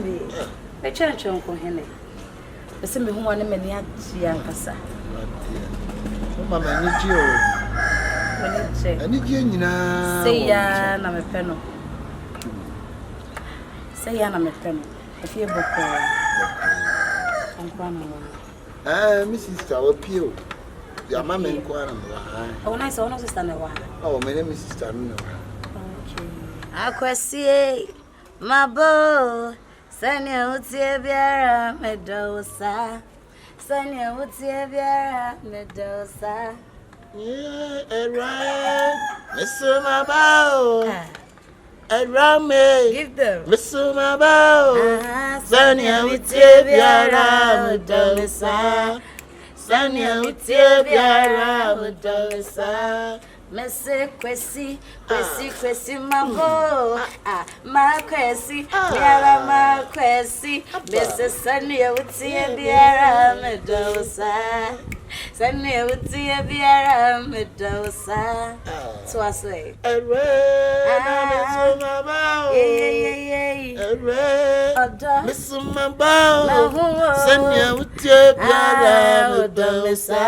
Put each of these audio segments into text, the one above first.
Dabi. Me chance unko hene. Ese me ho ane me ni agye ankasa. Mama ni ji o. Ani ji nyina. Say ya na me pe no. Say ya na me pe no. Efie boko. Onkwa no. My sister opio. Your mama inquire on oh, nice. Oh, no, sister. Oh, my name is Sister. Okay. Akwesi, my boy. Sanya utie biara medosa. Sanya utie biara medosa. Yeah, right. Mr. Mabao. Rame. Give them. Mr. Mabao. Sanya utie biara medosa. Sanya utie biara medosa. Mese kwesi mambo ma kwesi biara ma kwesi mese sanya utie biara medosa sanya utie biara medosa so I say Mr. Mabao sanya utie biara medosa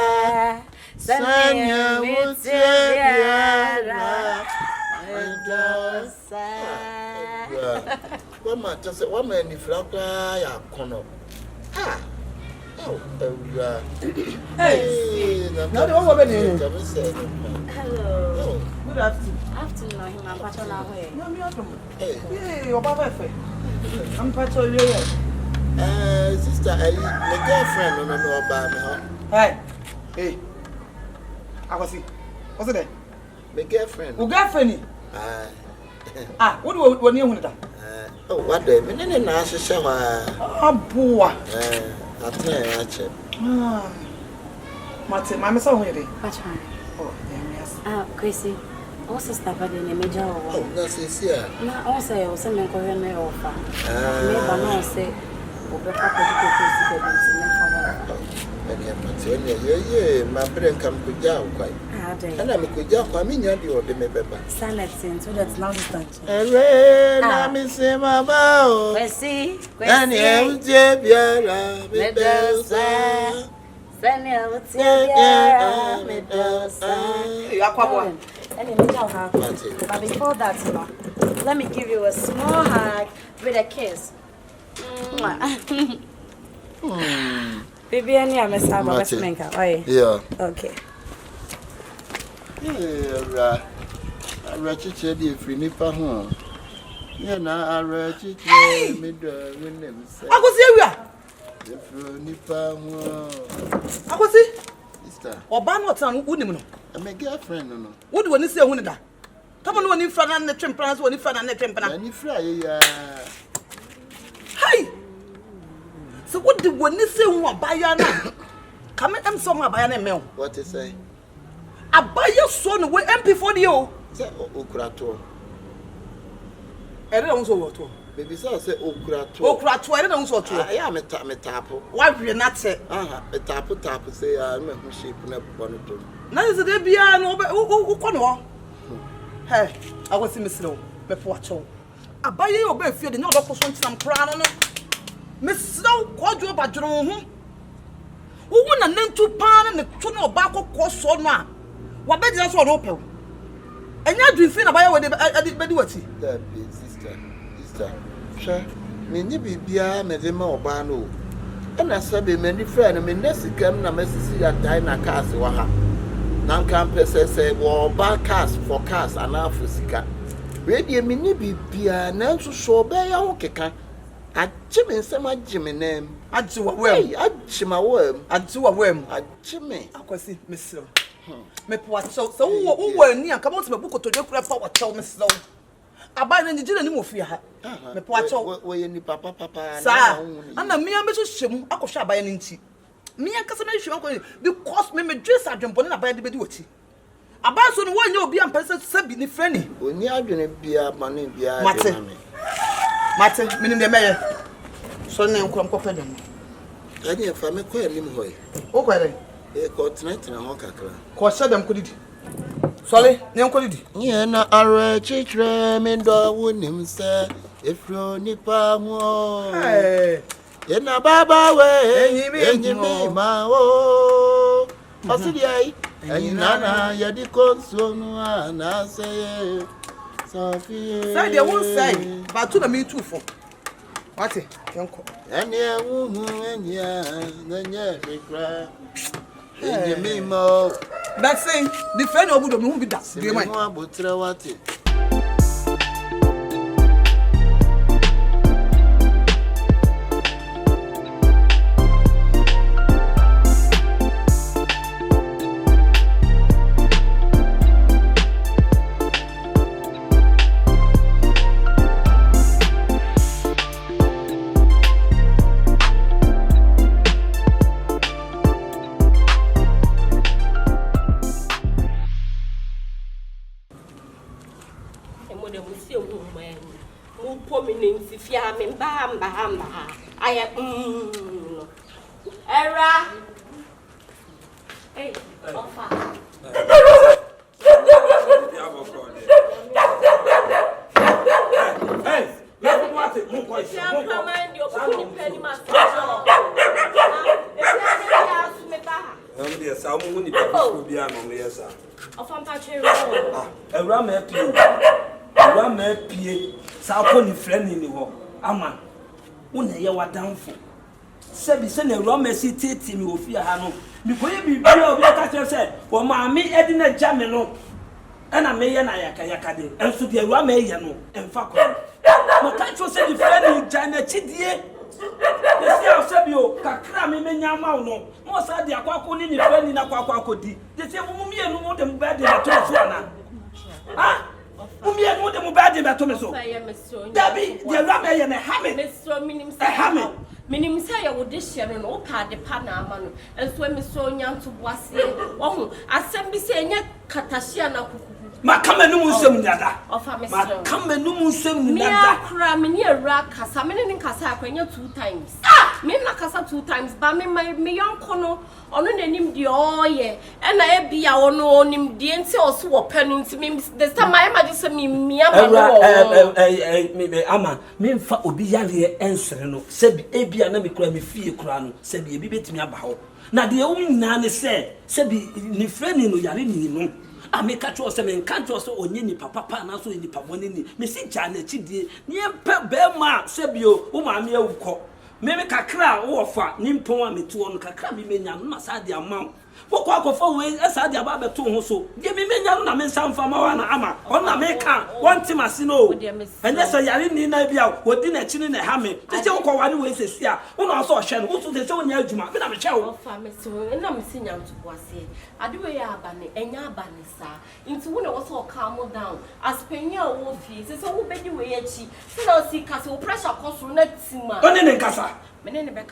Sanya utie biara medosa. Wama tase wama ni flakwa ya kono. Ha. Oh, hey. Now the one be ni. Hello. Good afternoon. Afternoon, I'm patrol na ho. No me adom. Hey, your papa fe. I'm patrol you. Sister, my girlfriend no about me, huh? Hey. Akwasi. What's that? My girlfriend. Who girlfriend? What do you want to oh, what the? Me nene na ahye wa. Aboa. Atena ache. Mate, mama so here. Patrol. Oh, yes. Kwesi. O sister ba de ne meja wo. Oh, na sisi a. Na o say o se me ko hwe me ofa. Me ba na say o be pa ko ko Kwesi be binti me fa ba. Yeah, my brain come to jail quite. And I'm a good job. I mean, you're the member. Silent scene, so that's now distant. I'm missing my bow. Kwesi, and you, Javiera, Medosa. Sanya Utiara, Medosa. You are quite but before that, let me give you a small hug with a kiss. Baby, I need a mess. Yeah. Okay. Yeah, I'm wretched, if you nipper home. Yeah, now I'm wretched, me when them say. I was here. If you nipper home. I was here. Sister. Or Banwatan, wouldn't know. I'm a girlfriend, no. What do you say when that? Come on, when you front and the temperance, when you front and the temperance. And you fly, Hey! So what do you say when buy your name? Come and somewhere buy a mail. What to say? I buy your son away MP for you. Say Okrato. I don't know what. Baby, so say Okrato. Okrato, I don't know what. I am a tapo. Why will you not say? A tapo say I'm a shape and one of them. Now is the piano, who can Hey, I was in Miss Low, before Cho. I buy your bed for the no doctor some crown. Miss Snow, quadro badron. Who won a name to pan and the tunnel barco cost so now? What bed is all open? And you do feel about what I did bedwatty. That be sister. Sure, me be beer, Medema or Bano. And I said, many friend, I mean, that's the game, na Messi and Dina Cast. Now campus say, well, back cast for cast and now for Sika. Radio mini be beer, now to show by your keka. I Jimmy say my Jimmy name. I do a worm. I Jimmy worm. I do a worm. I Jimmy. I can see Miss Low. Me what so who were near come out to my book to do for what tell Miss Low. I buy the didn't move here. Me what so where you papa sir. And the me am so shame I could share by an inch. Me and Casanation because me dress sergeant pon na buy the bedwati. I buy so one you be am person say be ni friendly. Oni adwene bia mane bia Mate minim de meye. So na nkom kofa dem. Ani fa me ko anim hoy. O ko dey. E ko tena ho kakra. Ko sha dem ko didi. Sorry, nyen ko didi. Nye na ara chichre me do wonim se If you nipa mo, ena baba we, enyi me ma o. Osidi enyi nana yadi konso no ana say. Sophie. Say they won't say, but to the me too for. What it? Uncle. Enya wuhu enya nanya rekra. Enyi me ma. That's saying the friend of Buddha won't be that. Do you mind? Era. Hey, Ofa. Hey, let me watch it. Ama una ye wadanfo sebi se na Roma si tete mi ofia ha no mi koye bibia obi ka tell say wo maami edi na jame no na me ye na yaka de enso bi Roma ye no emfa ko mo ka tell say the friend jana chidie esi sebi o kakra me menya ma no mo sa de akwako ni friend na akwako di de se mo mi enu mo de mo ba de na to so na ah Umi and what the bad about Tomaso. Dabby, the Rama and a hammock, Mr. Minim, a hammock. Minim say I would dish and no card the Panama and swim so young to Boissy. Oh, I send me saying, Catasiana. Macamenum Dada. Of a Mr. Camenum Dada. Cram near Rack, Casamin and Casaquena 2 times. Ah, Mina Casa 2 times, but me young Cono. On the name the oye, and I be our no name the or so penning to me. This time I imagine me, Ama, me fa obiyale answer no. Sebi ebia na me kura me fie kura no. Sebi ebi betimi abaho. Na de o na ne se, sebi ni friend no yare ni no. Ameka cho se me nka cho so onye ni papa na so ni pabone ni. Me si ja na chidie. Ni empe be ma sebi o ma me awukọ. Meme kakra wo fa nimpon a meto no kakra me menya no na sa de amam wokọ akọfa we esa de aba beto ho so de me menya no na me nsamfa ma wa na ama on na me ka won timase no enye so yare ni na bia wodi na chi ni na ha me tete wokọ ware we sesi a wo na so hwe no wo so tete wonya adwuma me na me hwe wo fa me so na me sinya ntobo ase ade we ya abane enya abane sa nti wo na wo so calm down as penya wo fi se so wo bedi we achi se na o si ka se wo pressure cost na tima one ne nkasa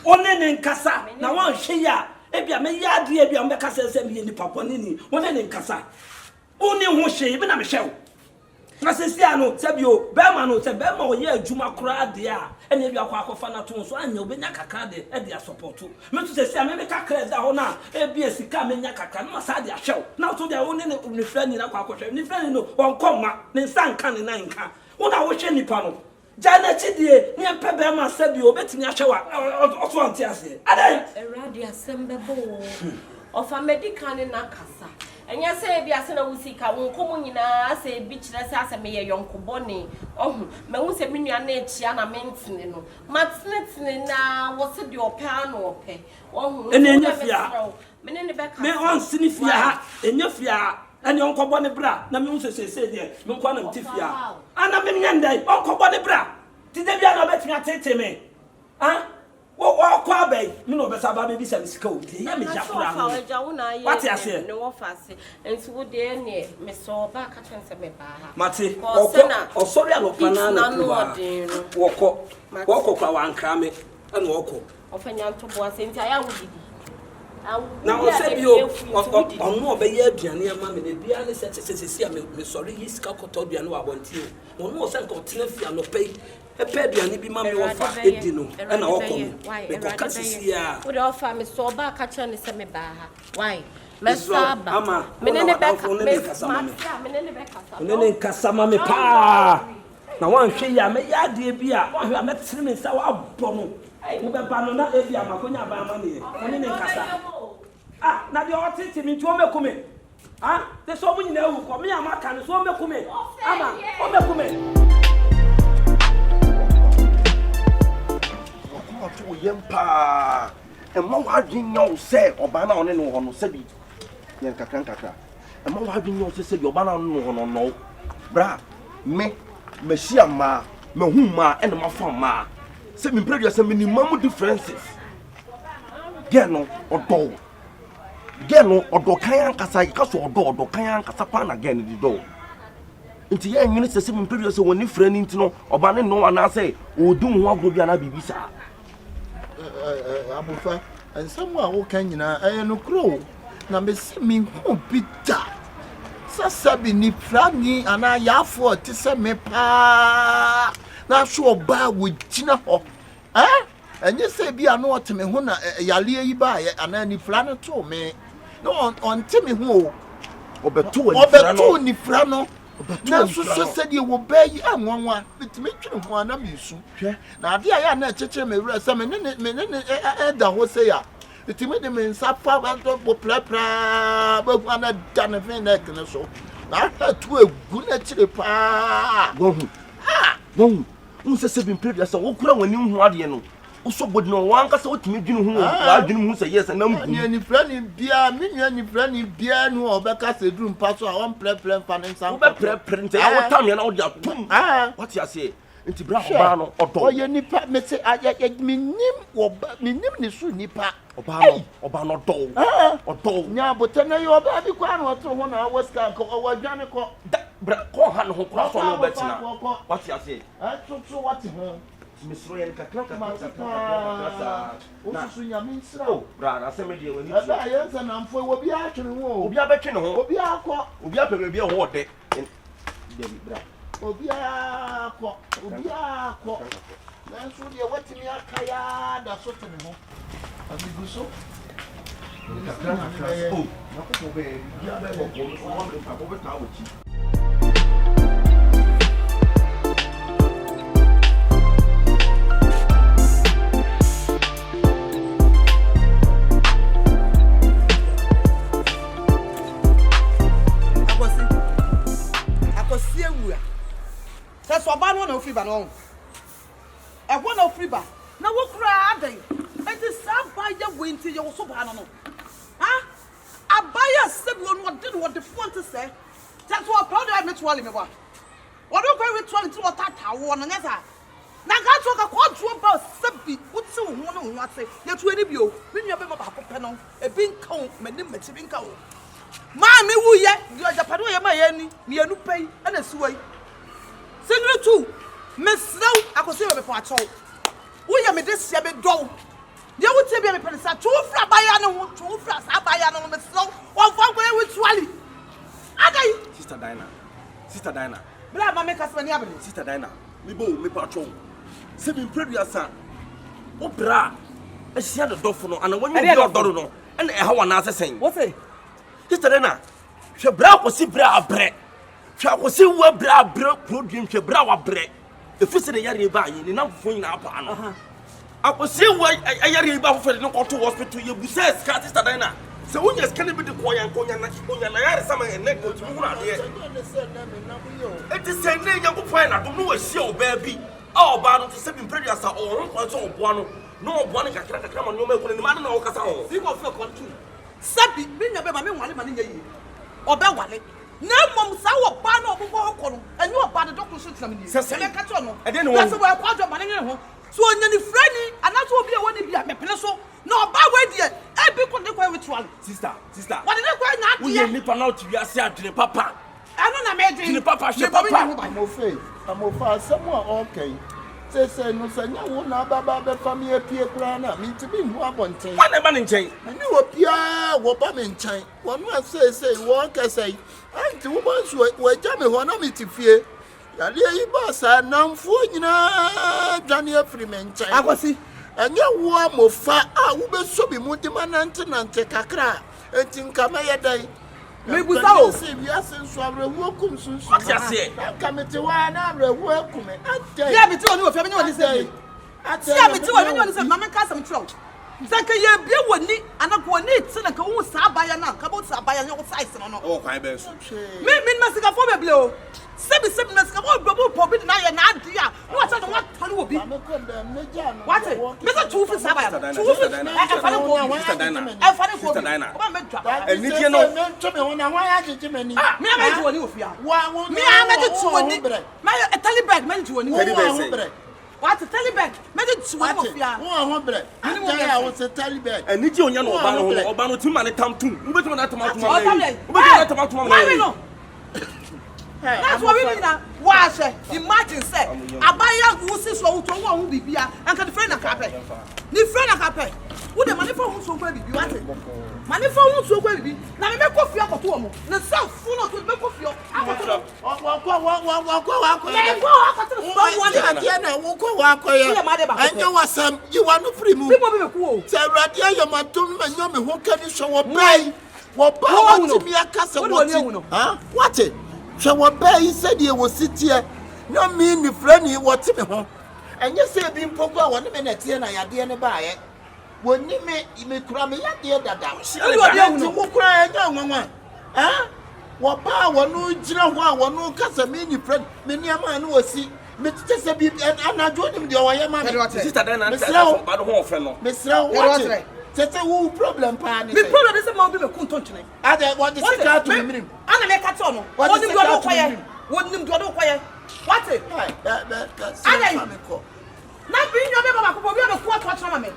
one ne nkasa na wan hwe ya ebia me yade ebia me kasa se me ni papa ni one ne nkasa one ho hwe me na me hwe na se sia no sebio be ma no se be ma o ye adwuma kura de a ene ebia kwa akofa na to so anya obenya kakra de e de support me to se sia me kakra da ho na ebia sika me nya kakra na sa de ahwe na to de one ne friend ni na kwa akohwe ni friend no won koma ne nsanka ne nan ka wona wo hwe nipa no Jana chidie ni empebe ma sabi obetimi ahwewa oso ante ase adai eradi asembebo ofa medical na kasa enya se bia se na wusika wonkomo nyina ase bi kire se ase me ye yonkobo ne ohu me hu se menua na echia na mentine no matnetine na wo se de opa na ope ohu enya fia menene beka me on sinifia ha enya fia ani onkobo ne bra na me usese de me nkwa na mtifia ana me nyandai onkobo ne bra ti de bia na obetimi atete me ah wo kwa bai me no be saba be bi se misika o de ya me jakura no what you say no wo fase enti wo de ne me so ba ka twense me ba ha mate o sorry alopana na wo kwa wankra me ana wo ko ofanya ntobo ase enti aya wo didi na o se bi o no be ye aduane ama me bia ne se me sorry is ka koto aduane wa bonti o no se ko tena fia no pay epe aduane bi ma me ofa edi no na o ko me ko kasisi a wo de ofa me so ba ka che ne se me ba ha why me saba menene be ka menene be kasa menene kasa me pa na wan hwe ya me ya de bia wan hwe ametre me sa wa bono wo be ba no na e bia makonya ba ma me oni ne nkasa na de o tete mi nti o mekume de so mu nyina ewu ko me amaka no so o mekume ama o mekume ko to yempa e ma wa dwinyo se oba na one no ho no se bi yen kakra e ma wa dwinyo se bi oba na no ho no bra me machia ma hu ma e ma fa ma se me predia se minimum differences geno odo kan ankasa ka so odo kan ankasa pa na gen di do nti ye nwene se me predia se woni fra ni nti no oba ne no ana se odun ho agro bia na bibisa abufa ensam a wo kan nyina no kro na me se me hu bita sabi ni frani ana yafo ti se me pa na so oba wo gina ho enye se bia no oteme ho na yale yi ba ana ni frani to me no on teme ho obeto ni frano na so se de wo bayi anwanwa bitime twene ho ana mesu na ade aya na cheche me wura se me ne da ho se ya bitime de me nsafa ba do plapla ba hu ana da na fe na kene so na tu egu na chire pa gohu se bin period asa wo kura wani hu ade no so bodi no wan ka se otimi dwene hu wa dwene hu se yes na mbu ni frani bia me ni frani bia no obeka se drum pa so a won plapla fa ne nsa wo be plapla nte a wo tam ya na wo dia tum what you say nti bra oba no odo oye nipa me se minim ni su nipa oba no do odo nya botana yo oba bi kwa no to ho na waska ko wadwane ko bra ko ha no ho kra so no betina what you say so what ho misro yen kakra osusu nya min sra bra na se me die wani aba yensa na mfo obi a twene ho obi abetwe ho obi akọ obi apebe bi ho de bra obi akọ na nso de watimi akaya da so tene ho abiguso kakra na ko be bi abe ko so be ta ochi so ba no na ofri ba no e wo na ofri ba na wo kura adan e ti sa ba ya wenti ye wo so ba no abaya se bi no what the font say that wo proud of mutual me ba wo do go mutual ti wo tata wo no nyesa na ga to ka kwodro ba se bi uti wo ho no ho ase ye to ani bi o bi nua be ma ba ko pe no e bi nka mani mati bi nka wo ma me wuye di ojapado ye ma ye ni me anu pei e na suwai Singlet too, Miss Snow, I could see her before I told. We are this year, do. You would say, be a penny, 2 flat by animal, 2 flats, I buy animal, Miss Snow, 1 way with Swally. Sister Dinah, Blah, my make us many avenue. Sister Dinah, me patrol. 7 previous son. Oh, bra, I see the door for no, and when you are no, and how an answer saying, what's it? Sister Dinah, she bra was see bra bread. Chako si wa bra produce che bra wa bre e fisi de yare ba yin na fofo na apa no akosi wa yare ba fofo de no to hospital ye bu say scar sister Dinah se wonya scan bi de konya na yare sama e neck to hu na de it is say ne yakopon na do no wa sia oba bi a oba no to se bi previous a o ron ko so obo no no obo no kakra ma no ma ko ni ma na o kasa ho bi ko fe control sabi bi nya be ma me nwale ma ne nya yi oba wale na mom sa wo ba na obo ko no enyu oba de doctor so tinam ni se le ka to no na so wa kwa jo ma ne ho so onya ni frani anaso obi e woni bi a mepene so na oba we die e bi ko de kwa ritual sister what de kwa na we ye nipa na to wi ase adene papa ano na me dwen ni papa she papa amofa samu okay se no sanya wo na baba be family apie kura na mi tibi hu abonten wa na ba ne nchen ani wo pia wo ba me nchen wo no say wo ka say anti wo ban so wo ja me ho na mi tifie yale yi ba sa namfo nyina dwane afri me nchen akwasi anya wo amofa a wo be so bi mu di manante kakra enti nkama ye dai Me busao. Se wiase nso awerɛhoɔ kum sunsun. What you say? Ka me te wa na awerɛhoɔ kum. Ate. Yeah, me te oni ofia me nyɛ oni sɛ. Yeah, me te wa me nyɛ oni sɛ mama ka sɛm kyerɛw. Sɛ ka ye bia woni anako oni te na ka wo saa abaya na ka bo saa abaya nyɛ wo size no no. Oh, kwan bɛ so. Me masika fo beble o. Sebi masika mo bobo pobi na ye na ade a. No ata no what tani wo bi. What? Me say two fi saa abaya. Two fi. E fa ne ko. E fa ne ko. Oba me dwa. Eni die no. Me ntwe me ho na wa ya jeje mani. Me am to oni ofia. Wa Me am to oni. Me Taliban me to oni. Taliban. What Taliban? Me to oni ofia. Wo ho bre. Anja ya wo se Taliban. Eni die onya no oba no ti ma ne tam tum. Wo betu na tama tuma. Wo betu na tama tuma. Why no? That's what we mean now. Why say imagine say abaya wo si so wo to wo hu bibia anka the friend na kape. Ni friend na kape. Wo de mani for hu so kwa bibi what? Mani for hu so kwa bibi. Na me ko fia ko to wo mo. Na self full of me ko fia. Wa anya wasam yi wa no free mu. People be ku o. Se awrade ayomadom ma nyome ho kani hwe wo bai. Wo ba wo timi akase wo ti. Ha? What? Hwe wo bai said ye wo sitie. No me ni frani wo ti me ho. Enye se bi mpoko a woni me na tie na yade ne baaye. Woni me kura me yade dada. Wo kura enya nwanwa. Ha? Wo ba wo no gina ho a wo no kasa me ni friend me ni ama no wasi. Me tete se bi anajo nim de o ye ma me. Sister Dana na ba do ho ofe no. Me sra wo. Tete wo problem pa ni. Me problem is ma be me ku ntontwene. Ade what the secret to me. Ana me ka to no. Wonim do do kwaye. Wonim do do kwaye. What? Na bi nyo be baba ko bi be ku atwa ma me.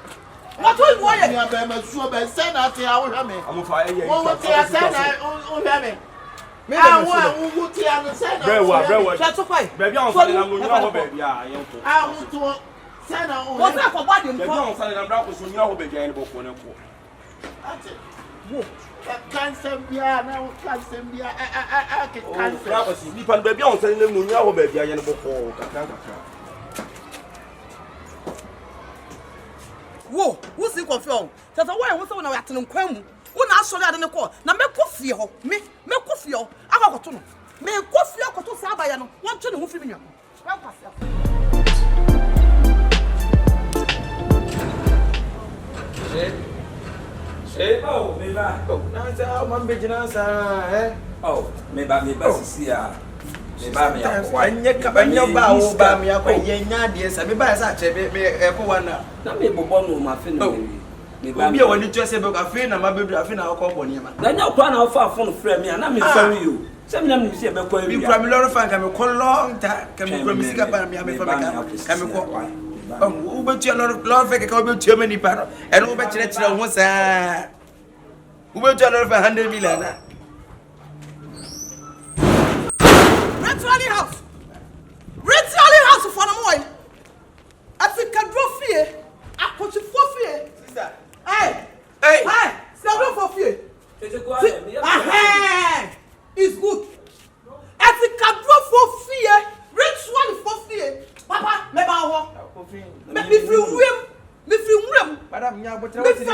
What will wo ye? Ya be ma suo be say na te a wo hwa me. Amofa ye. Wo te a say na wo hwa me. Wo te a no say na. Brewa. Try to kwai. Baby on sale na mo nyina ho baby a ye to. Wo to say na wo. Wo say for body Baby mpo. on sale na bra ko so nyina ho baby a ye bo ko ne ko. Ate. Wo. Cancer bia na cancer bia cancer. Bra ko si nipa baby on sale na mo nyina ho baby a ye bo ko kakaka. Wo si CONFION. Tata why wo say na ya tene nkwan mu. Wo na asori ade ne ko. Na me ko fie ho. Me ko fie ho. Akakoto no. Me ko fie akoto sa abaya no. Won twe ne ho fi mi nwa. Wa kwase. Oh, me ba. Oh, na sa man be jina sa Oh, me ba sisi a. Me ba me ya. Wanye ka banya ba wo ba me akwa ye nya de sa me ba sa che me ko wana. Na me bobo no ma fe no. Me ba. Obi e woni twa se be ka fe na ma bedu afe na akọ bo ne ma. Na nya kwa na ofa phone frɛ me na me fa you. Se me na me se be kwa Bi pra me loro fan ka me ko long ta ka me ko mi sika pa me fa me ka me ko. Wo be tua loro fe ka wo be tua me ni pa no. E no wo be kire ho sa. Wo be tua loro fe 100 million na. Ritually house for no more. Africa draw fear. Akochi for fear. Sister. Hey. Say draw for fear. It's good. Africa draw for fear. Ritually for fear. Papa, me ba ho. Me free wim. Madam nya botre wo se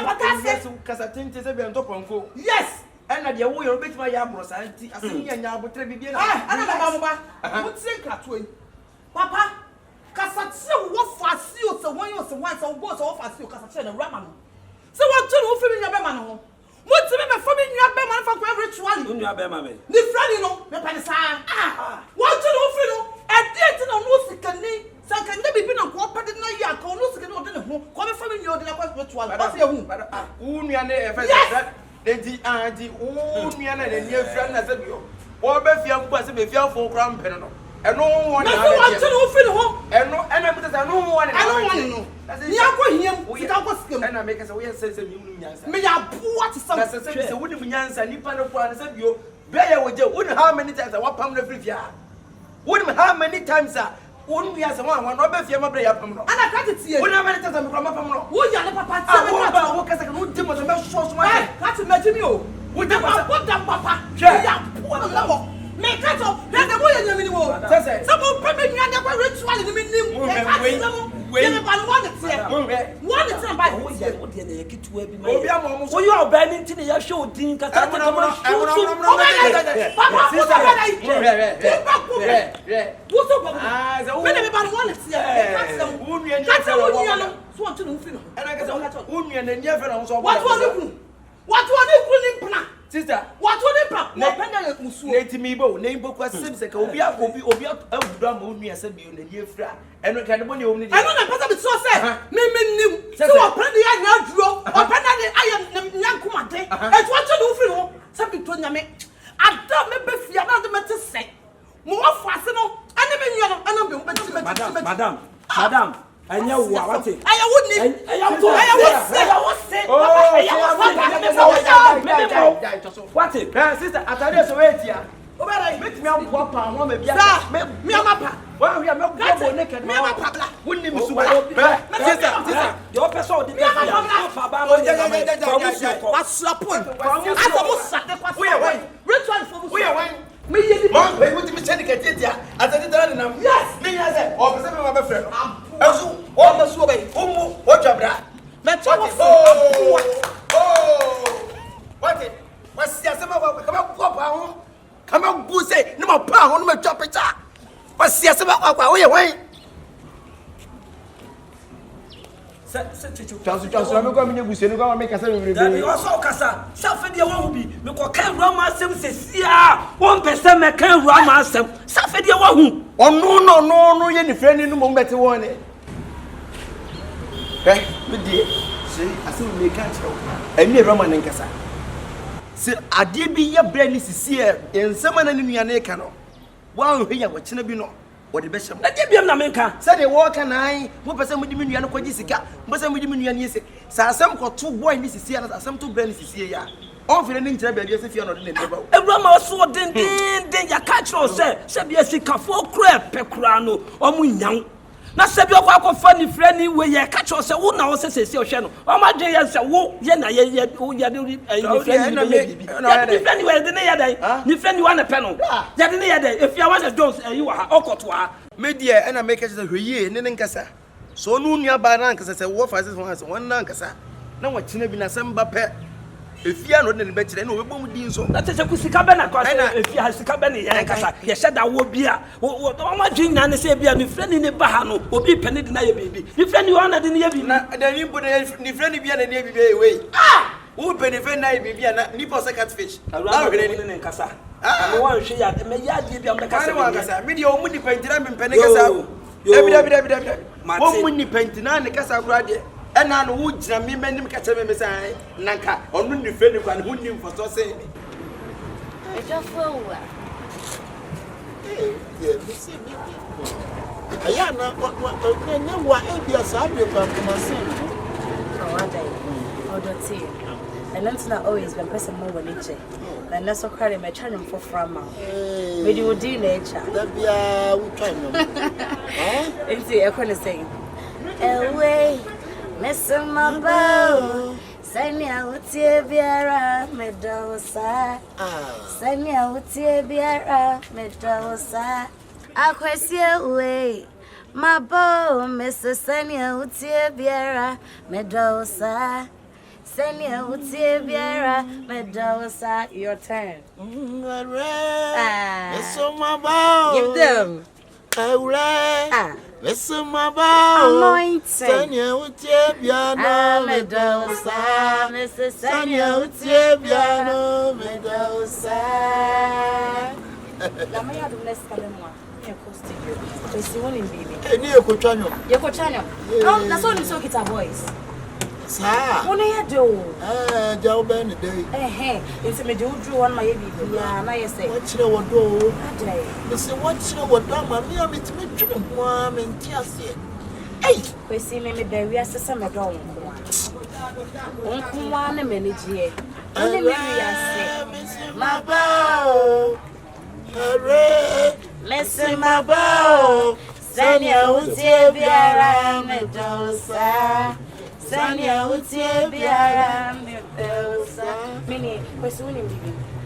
kasa tente se be ntoponko. Yes. Ena de wo yo betima ya abrosa anti asenya nya botre bibie na. Ana me ba mo tire krato yi. Papa, kasa tire wo fasi o se won yo se wan se wo bo se wo fasi o kasa tire na rama no. Se wo tire wo fi mi nya be ma no ho. Mo tire me fa mi nya be ma fa ko ritually. Nya be ma me. Ni friend no, me pa ni sa. Wo tire wo fi no, e die ti na no sikani. Sanka nda bibi na ko pade na ya ka no sikani o de ne ho. Ko be fa mi nya o de na ko ritually. What say hu? Nua na e fa that. Enti anti nua na ne nia friend na se bio. Wo be fia mpo se be fia fo kra mpe no. Eno won na. Na so wo tire wo fi no. Eno ena me say no won na. Eno won no. Ni akọ hiam, sika ko sikem. Ena make say we say mi unu nyansa. Me ya boa to some. Na say we unu nyansa nipa no kwa na say bio. Be ya woje, unu how many times I wa pam na free fia. Unu how many times unu ya say wan no be fia mabre ya pam no. Ana ka tete. Unu how many times me kwa ma pam no. Wo ya le papa tie me ba wo kasa ka no di mo so me so so ma. Ka ti meji mi o. Wo de papa. Ya boa na mo. Me ka to, na de wo ya nyami ni wo. Say mo pe me nua de kwa ritual ni mi nim. E ka ti mo. Ye me ba no one tie. One tena ba wo ye wo de na yekitu abi ma obi am omo wo yo obani nti ne ya hwe odin kata kata ma sister, what would it pop? Let me go, name book was Simpson, Obi, Obi, as a beauty, and you fra, and can only. I don't know, but so sad. Mimi, so apparently I now draw, apparently I am young Kumate, and what to do for you? Something to me. I don't remember if you are not the matter say. More fastenal, I never Madam. And you what it? I wouldn't. What it? Sister, I tell you, so wait here. Make me up, Papa, one may be me, Papa. Well, we are not going naked. Me, Papa. Wouldn't him sister, your person did what's your point? We are waiting. Return for we are waiting. Me, Mom, we want to be sending a teacher. I said, yes, me, I said, or the my friend. All the sway, what your brother? Let's what it? What's the come on, come on, boo say, no more power, no more chop it up. What's the we are waiting. Johnson, I'm going to make a you also cassa, Safety won't be, because can't run myself says, yeah, 1% me can't run myself. Safety won't. Oh, no, any friend in the moment to warn it. Eh, my dear, see, I see me catch you. And me Roman and Cassa. See, I did be your brain is here, and someone in your neck. One here, what Chinabino. What the best of America said they walk and I, what person with me, and Jessica, but some with me, and yes, some got 2 boys, this is here, and some 2 brands is here. All for the interest, if you're not in the neighborhood. A Rama so then ya catch or say, Sabiasica 4 crab per crano, or Munyang. Now, Sabio walk funny friendly way you catch or say, oh, now says your channel. Oh, my dear, and say, whoa, yet, who you do it, and your friend, anywhere, the day, you friend you on a panel. That in the day, if you want to do, you are Okotua. Media and I make it a year in Ninkasa. So, no near Barankas as a war for one Nankasa. Now, what Chinabina Samba pet. If you are not in the bed, then we won't be so. That is a Kusikabana, if you have Sikabani, you said that would be a what my dream and say be a friend in the Bahano, or be penny in your baby. The friend you honor in the Navy, then you put a friend be a Navy way. Ah! Who penny friend I be a nipple second fish? I in Casa. I want she had a yard on the Casa. Media money painted up in Penacasa. Every money painted on the Casa Grade. And I would me many catch me say Nanka or Nundi Fenny and who knew for so saying. I just feel I am not what I saw you from myself. Oh, don't see. And that's not always been person more than nature. And that's what carry my channel for Frama. Maybe you do nature. That be a time. It's the echo saying, away. Mr. Mabo, send me out here, Biara, Medosa. Send me out here, Biara, Medosa. I question away. Mabo, Mr. Send me out here, Biara, Medosa. Send me out here, Biara, Medosa. Your turn. Mr. Mabo. Give them. Listen, my bow. Anointing. Sanya Utiabiano Medosa. Mr. Sanya Utiabiano Medosa. Lamaya do less Kalemwa. Because you want in baby. And you could try you. You could try you. That's all you talk it voice. Sir. What do you do? Joe Ben the day. It's a medal drew on my baby. Yeah, and I say, what you want to do? They say, what you want to do? I'm to make chicken warm and tears. Hey, we see me bury us a summer dog. Uncle one a minute here. Only maybe I say, my bow. Hooray. Listen, my bow. Sanya Utiabiara Medosa. Sanya Utiabiara Medosa. Mini, pursuing me.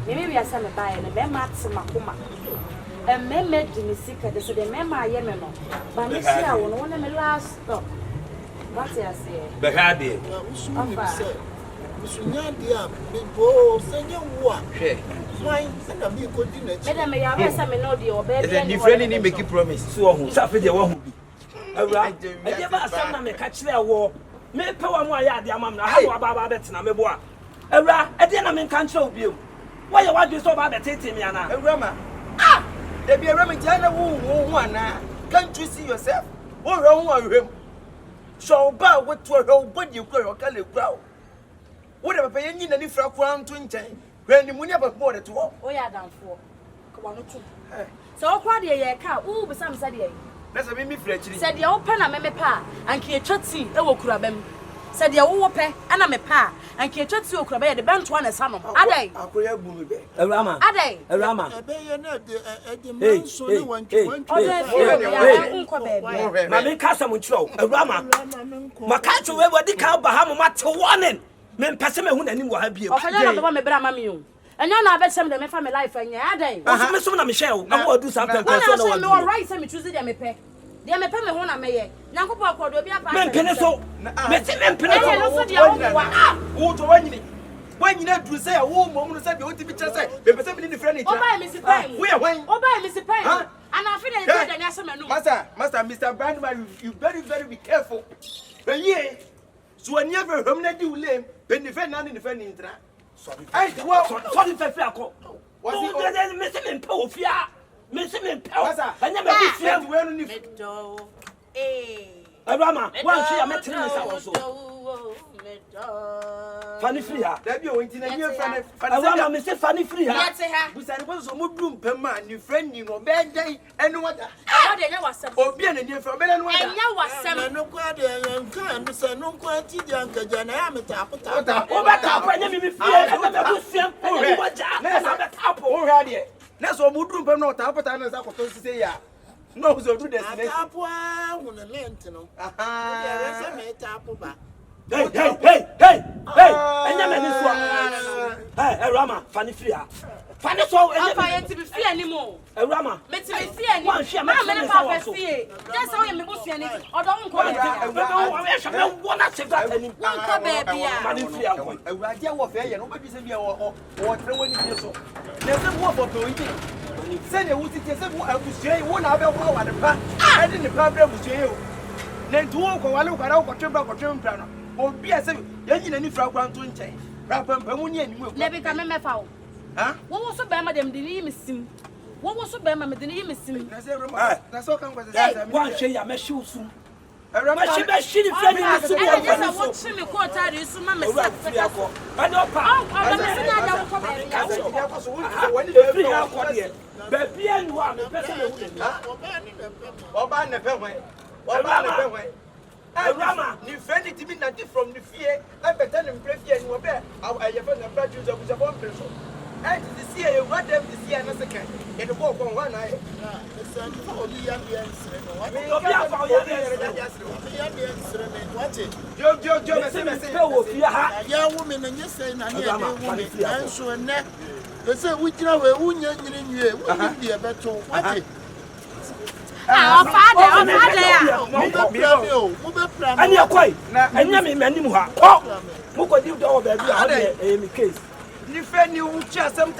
Maybe I send a buy and a memats Makuma. A memmed in the secret, so the memma Yemeno. But Miss, I want to last stop. What you say? Behade. Musunya dia bebo senya wo a hwe why na bi ko di na chi Madam ya resa me no de oba Is any friend ni make promise so ho sa fe de wo ho bi awura e de ba asam na me ka kire wo me pe wa mu aya ade amam na ha wa ba betena me bo a awura e de na me kan kire obi o why you want so ba betete me ana Awurama they be Awurama jana wo ana can't you see yourself wo ro wo ahwem so ba wo to ro body kura ro kale kura wo de papa yin na ni fra kura nto nchen hwe ni muni ababo de to o ya danfo ko wano tu so okwa de ye ka wo be sam sa de ye na se me fra chiri said ya wo pe na me pa anke etwa ti e wo kura bam said ya wo pe ana me pa anke etwa ti wo kura ba ye de bento na sa no adai akoya bu mi be awurama adai awurama ebe ye na de man so ni wanki ma me ka sam kire o awurama ma ka twe we di ka ba ha mo ma te warning me mpese me hu na nim wo ha bie o ka na do me bra ma me yo enya na be sem de me fa me life anya adai o so me so na me share o na wo do something person na wo wo no right say me choose de me pe de me pe me ho na me ye nyankopo akodo obi apa me mpene so me se me mpene enya no so de wo wa wo to wanyine duru say wo mom no say be oti bi kire say be pese me ni friend ni o ba me si pen wo ye hwan o ba me si pen and I feel that you dey say me no Master Mr. Brandman you very be careful when ye so when you ever home na di ulem ben ni friend na ni friend ni ntra sorry sorry fe akọ was it me se me mpa ofia me se me mpa Master anya me bi fia we no ni medo Awurama wan hwe ya metere me sa wo so fani free ha da bi o nti na ni friend Awurama me se fani free ha yete ha busare bo so mo dum pam ma ni friend ni no be dan enu wada o de nya wasem obi na ni friend be na wada enya wasem no kwa de nkan no se no kwa ti di anka jana ya meta apota o ba ta pa nya me bi fie na me bu siam anya me waja na be tapo o hwa de na so mo dum pam na o ta apota na sa ko to sise ya no so do destination tapo a hu na lent no aha de resa me tapo ba hey anya me ni so hey Awurama fani free ha fani so anya Papa yet be fear anymore. Awurama Me to be fear anymore. wan hwe Ma me me ni papa sa wo so fear. That's how you me go fear anything. Odo nko be nko baby ya. fani free ha ko awurade wo fe ye no be se bia wo tre woni die so na se wo bo to yi se ne wuti tie se wo abusue wo na be wo wa de pa e de ne pa bra abusue o na ntu wo ko wale ko ra ko twembra no obi a se ye nyina ni fra kwa nto nchen ra pampa mu ni animu Na be ka me mefa wo. ha Wo so be ma dem de ni mesim. Wo so be ma me de ni mesim. na se roma na so kan kwa se wan hwe ya me hwe usum Awurama ma hwe be hwe ni free ni so E wo just fani what so me ko ta de su ma me Awurama sa. free ha ko ani opa O me se na da ko baby ya. ya ko so woni free ha ko de baby anu a me pese me hu ni oba na pe hwan oba na pe hwan Awurama ni friend ti bi na di from the fear I better than play fear ni obe I fa na bra juice abuja bomb so and the see you what them the see na second e de go kon one eye san fa obi ya bi ensre no wa obi afa o ya de ya bi ensre me wate jo me se me pe wo fie ha ya wo me na nyese na ne ya wo me enso ne ese wujira we wunya nyiri nwie wuni bi e beto wate Ah, o father ya. mo be pra ani akoi anya me mani mu ha ko mo ko di do baby a de me case ni friend ni u cha sam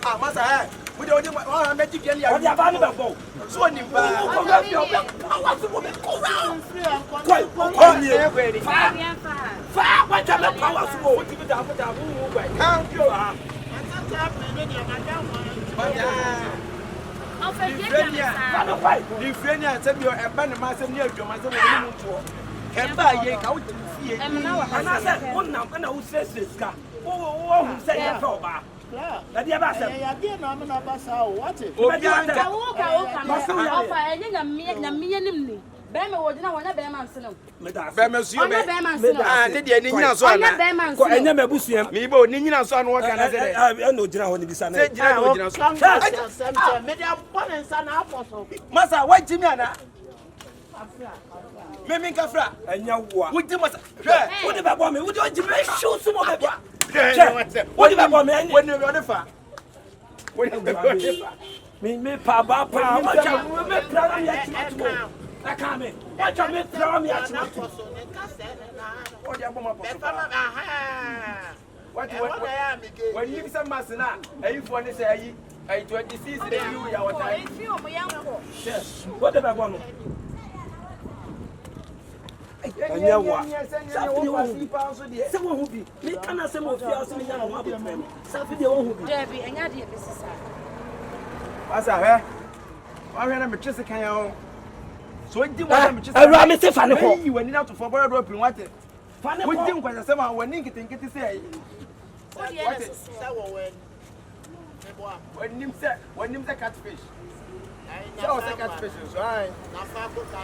ah masa we de o me di bi ya o di aba ni be bo so ni ba ko ga bi o be power to be ko round free ko ni Fa wa ta me power to go ti bi da fa da bu gba kan yo ah o fe die ka me sa. no fight ni friend ni ase bi o e ba ni ma se ni adwuma se wo ni mu to e ba ye ka o ti fie Em na wa ana se wonnam na wo stress ka wo hu se ya fe oba na dia ba se ya bi na me na ba sa o wate obi an Ka wo me. O fa enye na miye nim ni. Be me wo jina wo na be man se no. me da be me suyo be Onya be man se no. ah ne de ni nyina so Onya ana be man ko se no. enya me busuam mi bo ni nyina so ana wo kana se de e no jira ho ni bisa na se jira do jira so me dia pon nsa na afoso masa wa jimi ana me min ka fra enya wo wo di masa hwe wo de ba bo me wo de oji me show so mo be ba wo di ba bo me wo ni wo de fa wo ni wo de fa me pa ba pa ma cha me pra na ya ti to I come in. Watch out, me throw me at you. What you want to what when you some masina, are you for this? Are you 26 days? You are what I yes. What did I want? and you want Someone who be, me cannot say more fears me now. What with me? Something they won't be. Debbie, and you're the business. what's that? I ran a chest can so it didn't want to I ran me say funny ho. you went out to for borrow dropping what it. Funny We ho. didn't quite say when you think it is say. When you say catfish. So say catfish, right?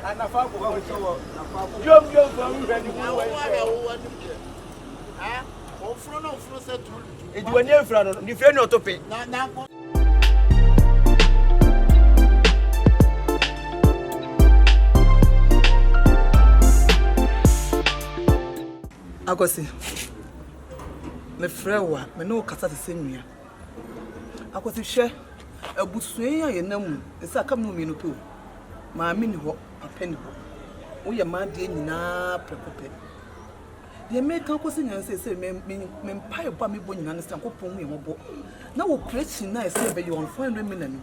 And a falco go show. Jump from ready. It went near front, the friend not to pay. Agosi. Me frewa, me no kasa te senua. Agosi hwe abusuen ya yenam, esa kam no me no pe. Maami ni ho, papa ni ho. Wo ye ma de nyina prekope. Ye me kan kosi nyan se me mpae ba me bo nyina ne san kopon hu ye mobo. Na wo creation na ese be ye on 500 million.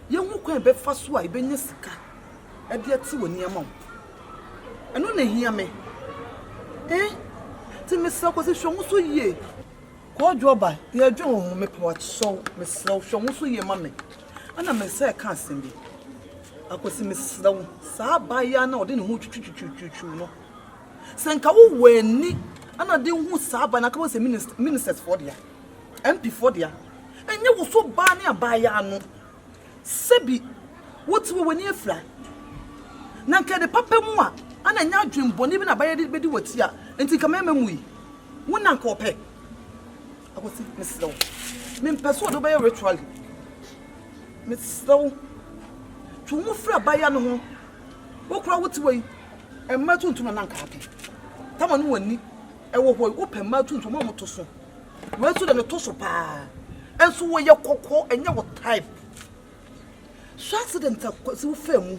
Ye hu kwan be fa so a be nya sika. E de ati woni ama. Eno na hia me. Mr. Kosi shongu so ye. Ko joba, ye dwon me pa so, me slow shongu so ye mame. Ana me say ka asem bi. Akosi me slow. Sa ba ya na ode ne hu twutwutwutwu no. Senka wo wani, ana de hu sa ba na ka se ministers for dia. MP for dia. Enye wo so ba ne aba ya no. Sebi, woti wo wani afra. Na nke de papa mu a ana nya adwembo ni bi na baye de bedi wati a enti kamema mu yi wona nka ope akosi meslo me peso do baye ritual meslo tumu fra baye no ho wo kura woti wei emma tuntum na nka ake tama no wani ewo ho wo pe emma tuntum mo to so we so de no to so pa enso wo ye kokko enye wo type so accident akosi wo fa mu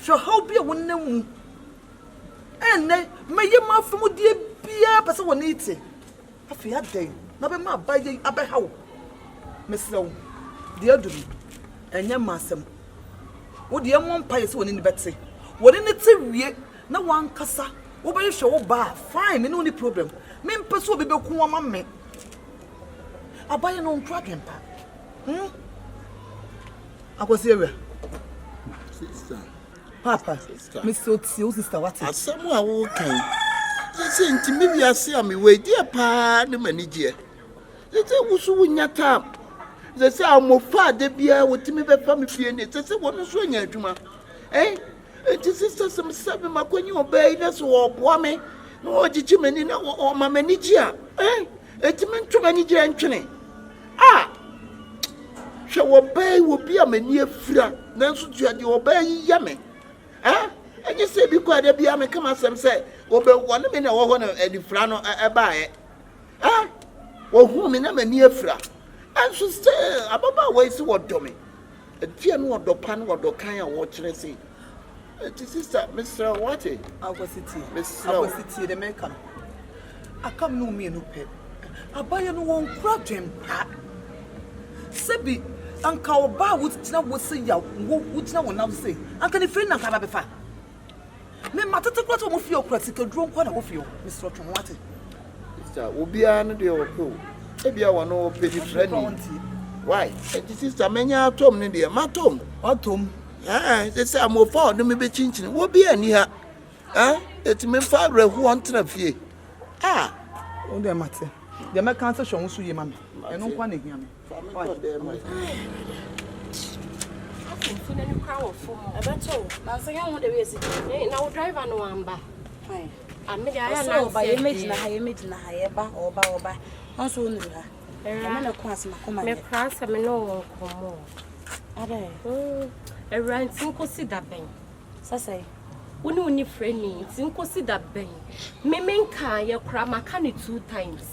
so how be wonna mu ene meye ma femu die bia pese woni ite afi aden na be ma baye abehawo meslew de aduru enye masem wo de mo mpaye se woni ni bete woni ne te wie na wan kasa wo be hwe wo ba fine me no ni problem me mpese obi be ku ma me abaye no ntwa dwempa akosi ewe Sister. Papa, Mr. Tio, sister, what is Asamu awo kan. Sese ntimi wi ase ame we die pa ne manije. Sese wusu wunya tam. Sese amofa de bia wotimi be fa me fie ne. Sese wono so anya adwuma. Enti sister sem sabe makonyi obey na so oboa me. Na ojichi mani na o ma manije a. Enti me ntwa manije antwene. Hwe obey wo bia mani afira. Na nso tuade obey ya me. Enye se bi kwa de bia me kama sem se obe wone me na wo ho na adifra no ebaaye wo hu me na mani afira anso se ababa we si wodo me atia no wodo pa no wodo kan a wo kire se ti sister Mr. Wati Agositi de meka akam no me no pe abaye no won kura dwem pa sebi anka oba wutina wo se ya wutina wo na se anka ne free na ka ba befa me matete kwato mo fie okura sika duro nkwa na wo fie Mr. Wati sister obia no de okwo ebia wo no pedi friend why sister menya atom ne de matom atom they say am ofo no me be chinchin wo bia ni ha etime fa rehu ontena fie o de mate de me kan se hwo so ye ma me eno nkwa na hia me Funa ni kwa wo fo mo ebeto na se yan ho de we si na wo driver no amba fine amede aya na ba ye meji na ha ye ba oba onso onu ha na na kwa asma koma me kransa me no won komo ade erantin ko si da ben sasai woni oni freni tin ko si da ben me menka ye kra maka ni 2 times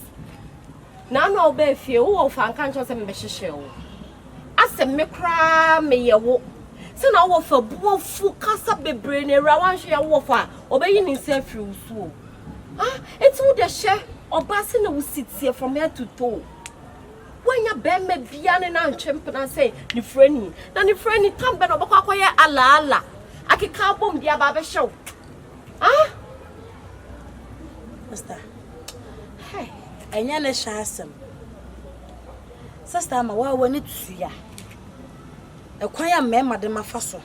na na oba fie wo fa nka ncho se me hyehyɛ wo asem me kra me ye wo Se na wo fa buofu kasa bebre na ra wan hwe wo fa obeyi ni se free usu eti wo de hye oba se na wo sitie from head to toe wanya bemme bia ne na ntwempena say ni frani na ni frani tambe na obakwa akoye ala akeka bom dia ba be hyew Sister, hey, enya ne shasem. Sister ma wa wani tuya. Ekwan ya mema de mafa so.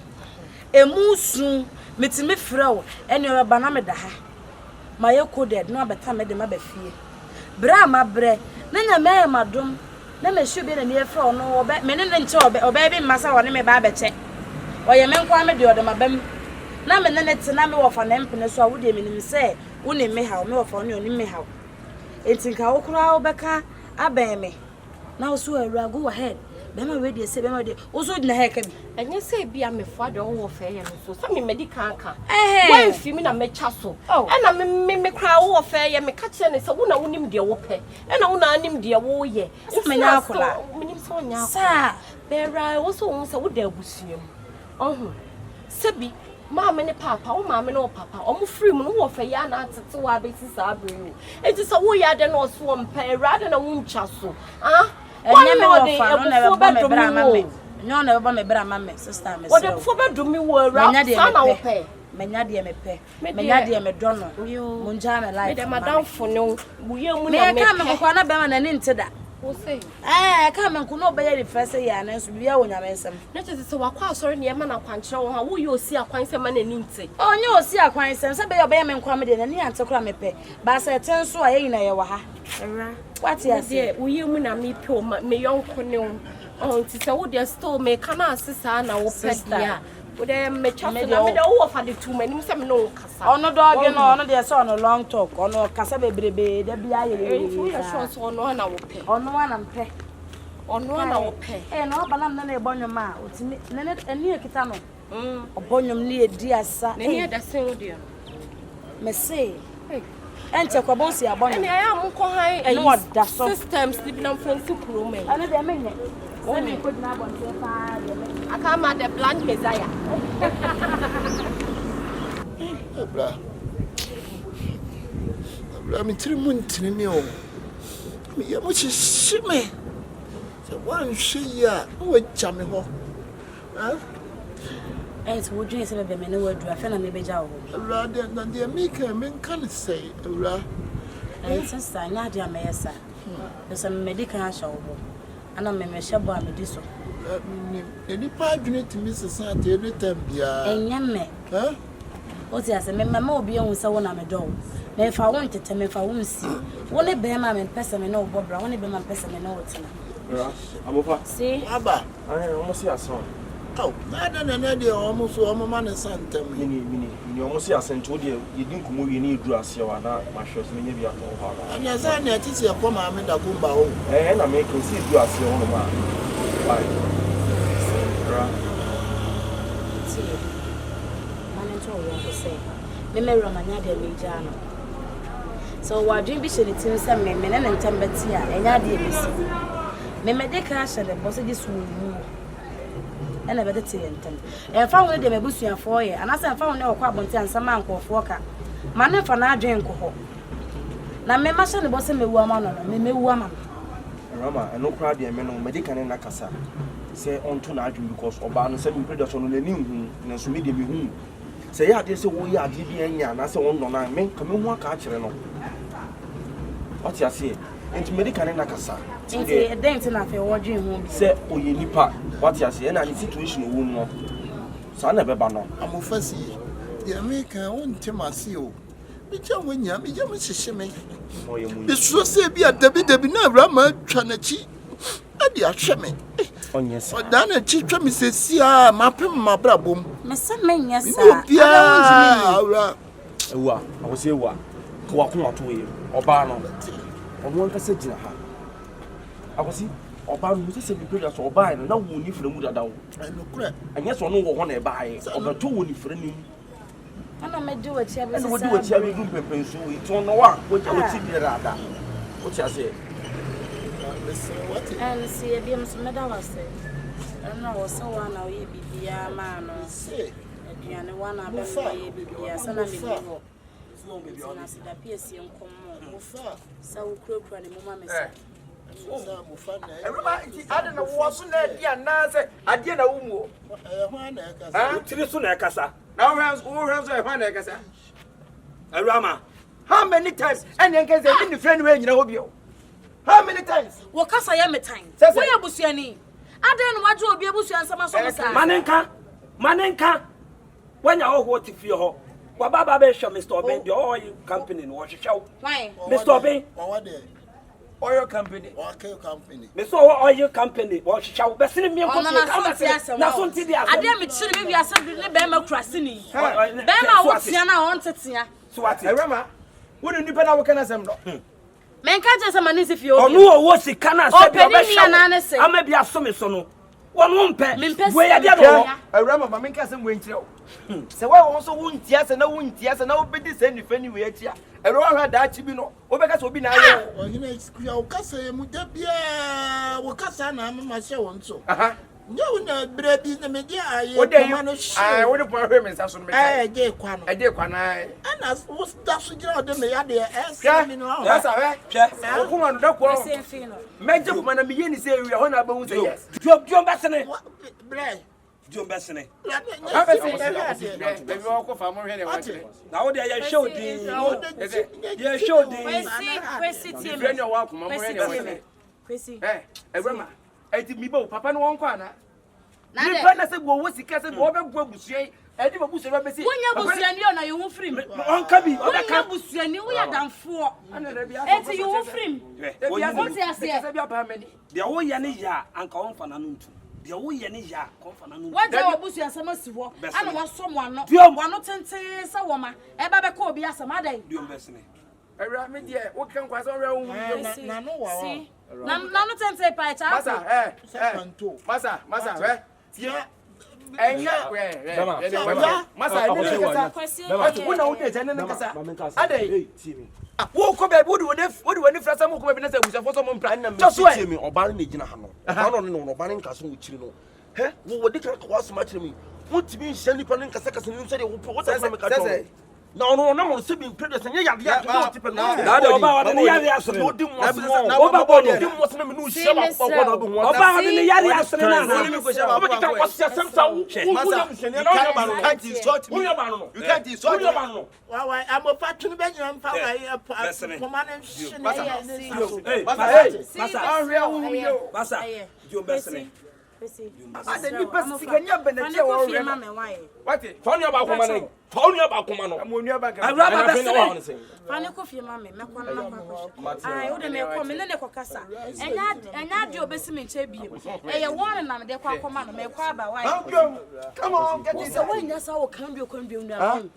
Emusu metime frɛ wo ene oba na me da ha. Ma ye coded no abeta me de ma ba fie. Bra ma bre na nya me madom na me hwe bi na me frɛ no oba me ne nche oba bi masa wo ne me ba beche. Oye me nkwa me de odemabam. Na me ne tena me wo fa na mpene so a wo de me nim sɛ woni me ha me wo fa no ni me ha. Entinka wo kura wo beka aben me. Na wo so awura go ahead. Bema we dey say bema dey. Wo so di na ha ka bi. Enye say bia me fa de wo fa ye no so. Sa me medical kan. Wan fi mi na me cha so. E na me kura wo fa ye me ka kire ne say wo na wonim de wo pɛ. E na wo na anim de wo ye. Me nya akola. Menim so nya. Sa Bera wo so wo say wo da abusuam. Sebi mama ne papa wo mama ne wo papa omo free mu no wo fa ya na atete wa beti sa abrenu enti so wo ya de no so mpa erade na wo ncha so enye me wo fa no na be me bra ma me nyo na be me bra ma me sister me wo de fo be do mi wo ra sa na wo pe menya de me pe menya de me do no mo nja me life me de madam fo ne wo ye mu na me ka me ko na be ma na ni ntida wo say ka me ko no be ye the first ya na so bia wo nyame nsem na tete se wakwa asori ne ma na kwankyere wo ha wo ye osi akwanse ma na ni nti onye osi akwanse se be ye be me nkwa me de na ni ante kura me pe ba se ten so a ye na ye wa ha what you say wo ye mu na me pe o me yonko ne o nti se wo de store me kana asesa na wo pe dia wo de me cha so na me de wo fa de tu manim se me no kasa ono dog no ono de se ono long talk ono kasa bebrebe de bia ye wo ye so ono na wo pe ono na mpe ono na wo pe no bana na ebonyom a otimi ne eni ekita no obonyom ne edi asa ne ne da sen wo de me say ente kwa bonsi abonyom ne aya mo ko han no da so systems ni na fancy pro me ana de menye oni ko na bonse pa de akama the blind messiah Abra mi tiri mu ntini ni o mi ya mo chi shime se wan hwe ya wo cha me ho so wo dwen se be me ne wadu afa na me beja wo abra de na de mi ka me kan sei abra sister nya de amesa so me medical asha wo ana me hye bo amedi so ni pa adwene timi sesa ate every time bia enye me o ti ase me mama obi ehun se wo na me do me fa won tete me fa won si wo ne be ma me pese me na wo bobra wo ne be ma pese me na wo tina amofa si aba almost see ason na de almost o ma ne santem mini almost see ason to de yedin kumo wi ni edu ase wa na ma hwe so nya bia to ho ala ana za na ati se ko ma me da gumba ho na me can see edu ase ho no ma bye me romanya de meja no so wa dream bi shele tin se me na ntem beti a enya de besi me medical shele boss ji suwu ena be de ntem e fa won de me busuafo ye anasa fa won ne okwa abonti ansama ankofo ka ma ne fa na adwen ko na me ma shele boss me wu ama no me mewu ama Rama eno kra de me no medical na kasa say onto na adwen because oba no say me predator no nani hu na so me de me hu say ya de say wo ya de bi anya na say won no na me ka me hu aka kire no what you say enti medical na kasa enti e dent na fe wo dwen hu bi say oye nipa what you say na ni situation wo no sa na be ba no amofasi de America won temasi o bi ja wonya bi ja me hihye me oye mu bi so say bi adabi na Abraham twa na chi adi ahwe me onye sa odana chi twa me sesia mapem mabrabom me se menya sa awra ewa awo say ewa ko wa ko ato ye oba no ono nka se gina ha akwasi oba no se bi predator so oba no na wo ni fra mu dada wo enokura anya so no wo ho na e baaye obato wo ni fra ni ana me do wa chia be se wo di wo chia be dum pempenso yi to no wa wo ti bi rada wo chia se what and see e bi am so me da wa se No, so one or ye be a man or say, and one of them be a son of me. The PSC and come so crook and mamma. I don't know what's in there, dear Nasa. I didn't know. Tirisuna Now, who has a Hanakasa? Rama. How many times? And then can say, in the friend way, you know, you. How many times? What cause I am a time? Where are Busiani? I don't want to be able to answer my Manenka. When you all what if you ho? Baba Besha, Mr. Ben, the oil company in Washington. Why? Mr. Ben? Oil company. Mr. Oil company, Washington. Best in me, I damn it, should be a something Bema Crasini. Bema, what's Yana wanted here? So what? Rama, wouldn't you better work on us? Men can't just a man if you or no, what's it can I say? I may be a summison. One won't pay. Where are I remember my cousin went through. So I also won't yes and no won't yes and no be this any funny way here. I don't have that to be no. Obecas will be now. You know, it's Casa Mutabia, Wakasana, my show, so. No, no, bread is the media. What do you manage? I would have put him as I did one. I did one. And as was that's the other media as coming on. That's all right. Come on, don't go. Major woman, I'm beginning to say, we are about yes. John Bassene. Bread. John Bassene. Now, they are showed the. You showed the. I did me both, Papa, no one corner. Now, say, well, what's the cousin? What about Bussier? I didn't put a message. When you are you won't free. On Cabby, on the campus, you are done for. And you won't free. What I say, the old Yanija and Confananum. The old Yanija, Confananum. What do you bush and some more? I don't want someone not say, so woman. Ever call be as a mother. Do best. I ran me, dear. What can cause around? See, none of them say, Massa, yeah. And yeah, Massa, I woke up, would if some of my for someone planning just wait me or barring the Jinahano. I don't know, barring Castle with you. Eh? What did it cost much to me? What to be sending Panin Cassacas and you said, what does I no, I'm sitting previous and yeah, Tony about Comano. I'm going back. I rather say, Panico, mammy, I would make a millennial cassa. And not your basement champion. And you want another de Command, make quite by why. Come on, get this away. That's our cambio conduct down.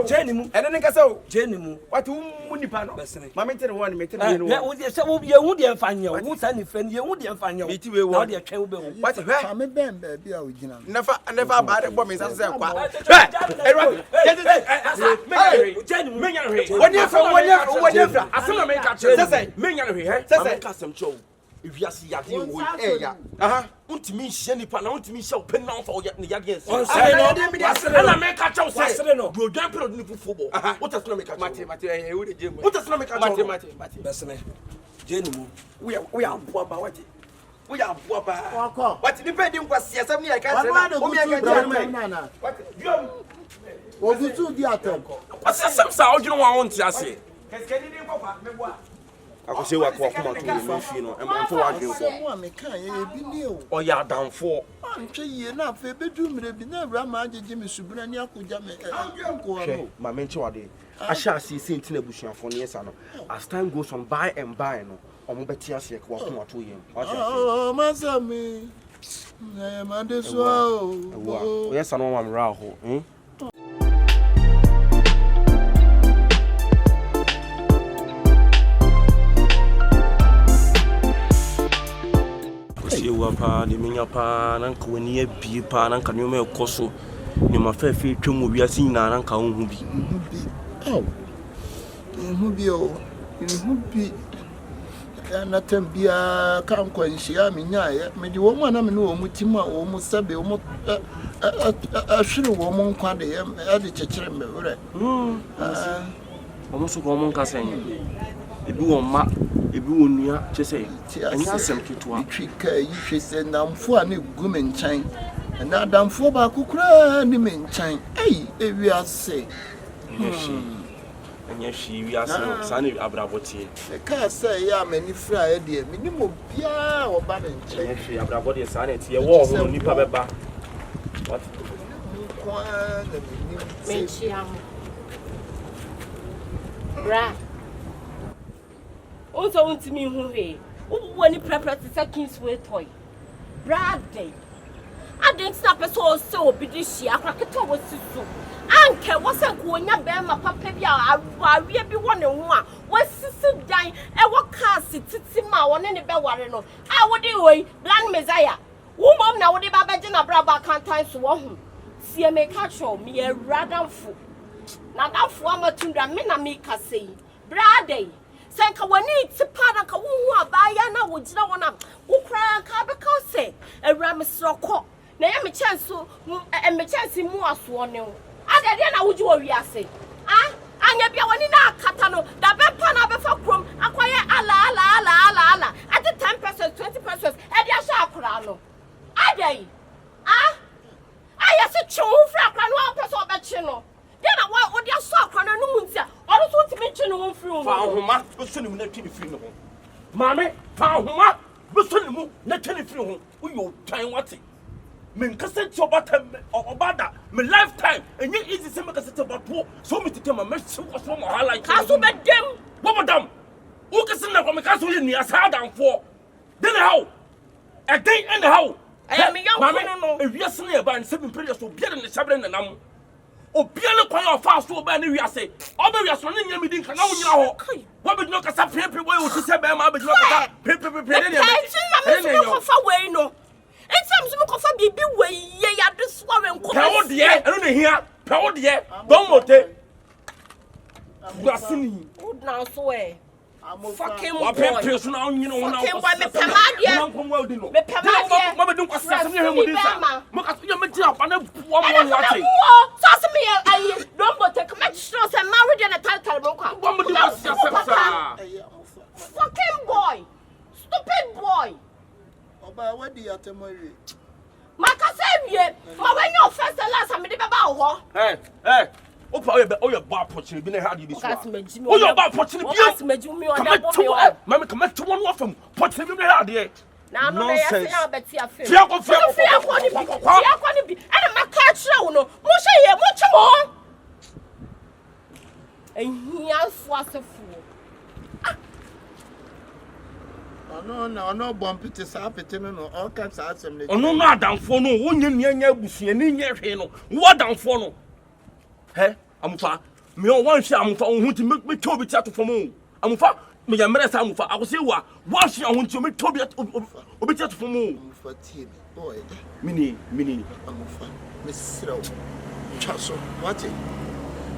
Jenny, and then Casso, Jenny, what Munipano? My mentor one make it. You wouldn't find your woods and friend, you wouldn't find your tea. What I'm a band, never bad at women as well. If you see a deal with want to me Shenny Pan, to me show pen now for the Yagis. I make a choice. You don't put on football. What does not make a mathematics? What does not make a mathematics? Jenny, we are poor about it. We are poor. But depending what something I can't say. What you do the atom? Some sound you don't want to say. I could say what come out to you know, and for arguing. Oh, yeah, down for. I'm saying enough, a bedroom, never mind Jimmy Subrania could jam. My mentor, I shall see Saint Nebuchadnezzar for years. As time goes on, by and by, no, or Mobetias, walking out to him. Oh, Master, me. I am under so. Yes, I know I'm Raho, eh? Pa de minha pa nan ka wani abi pa nan ka nyoma ekoso ni ma fa fa twem obi asin na nan ka hu bi hu bi o hu bi Natambia can't quench me, me the woman I know Mutima almost sabe almost a shilling woman quite at the church. Almost woman can say, if you want ma, if you want to say, and you ask them to one trick, you said, I'm for a new woman chain, and now I'm for back who cry the main chain. Hey, if we are say. And yes, she are Sunny Abraboti. I can't say, yeah, many fry, dear, minimum Pia or Bannon. She Abraboti sanity, a war on Nipaba. What? Bra. Also, want to me who when you prepare to second sweet toy. Brad day. I didn't snap a so be this year. I cracked over so. Anke wasn't going to bear my papa. I really want to one. What's sit down and what cast it Titsima on any bell warreno. I would do a blind messiah. Woman now would be Babajina Braba can't time to one. See a make catch me a radam fool. Now that former Tundra Minamika say, Brade, Sanka when it's a padaka who Bayana would not want to who cry and Cabacao say, a Ramasroko. Naomi chance and me chance in more swan. I didn't would you say. Ah, and yet be one in our catano, the Bepana before Crum, acquire alla. At the 10%, 20%, and Yasha I day. Ah, I have a true frack and 1% of that channel. Then I want what you saw on a noon, I don't want to mention one through. Found but send him not to the Mammy, found but send him not to the you time what's it? Men cassette your bottom or bada, my lifetime, and yet easy summer cassette about war, so me to tell my message was from a like Castle met them. What madam? Who can send up from a castle in the Assad down for? Then how? A day and how? I am a young man, if you are sitting about 7 prayers to be in the Sabrin and I'm. O piano choir fast to obey we say. Obe we are running near me think now you know. What would not a paper way to say by my paper way no. It seems to go for BB way ye at this woman. Power dear, I don't hear. Power dear, don't mote. You are singing. Good now, swear. Fucking what person now, you know, now. Fucking why me pamadia. Me pamadia. Mama don't pass something here with this. Moka you me drop and one watching. So me I don't go take much stress and married in a title moka. One would fucking boy. Stupid boy. Oba what do you at marry? Maka say ye, ma when you first and last am dey baba ho. Hey. Oh, your bar portion, been a hard you this. Oh, your bar portion, yes, me on that. Mamma, come back to one of them. Put him in the hard yet. Now, nonsense. But you are fair. And my catch, no, Musha, much more. And he was a fool. No, bumpy to Sappitin or all kinds of assembly. Oh, no, not down for no one year, bussy, and in your hand. What down for no? Hey, Amufa, me on one share Amufa who to make me Toby chat for moon. Amufa, me a mess Amufa, I will say what? One share want to make Toby chat for moon. For tea, boy. Mini, Amufa, Miss Srow, Chasso, what it?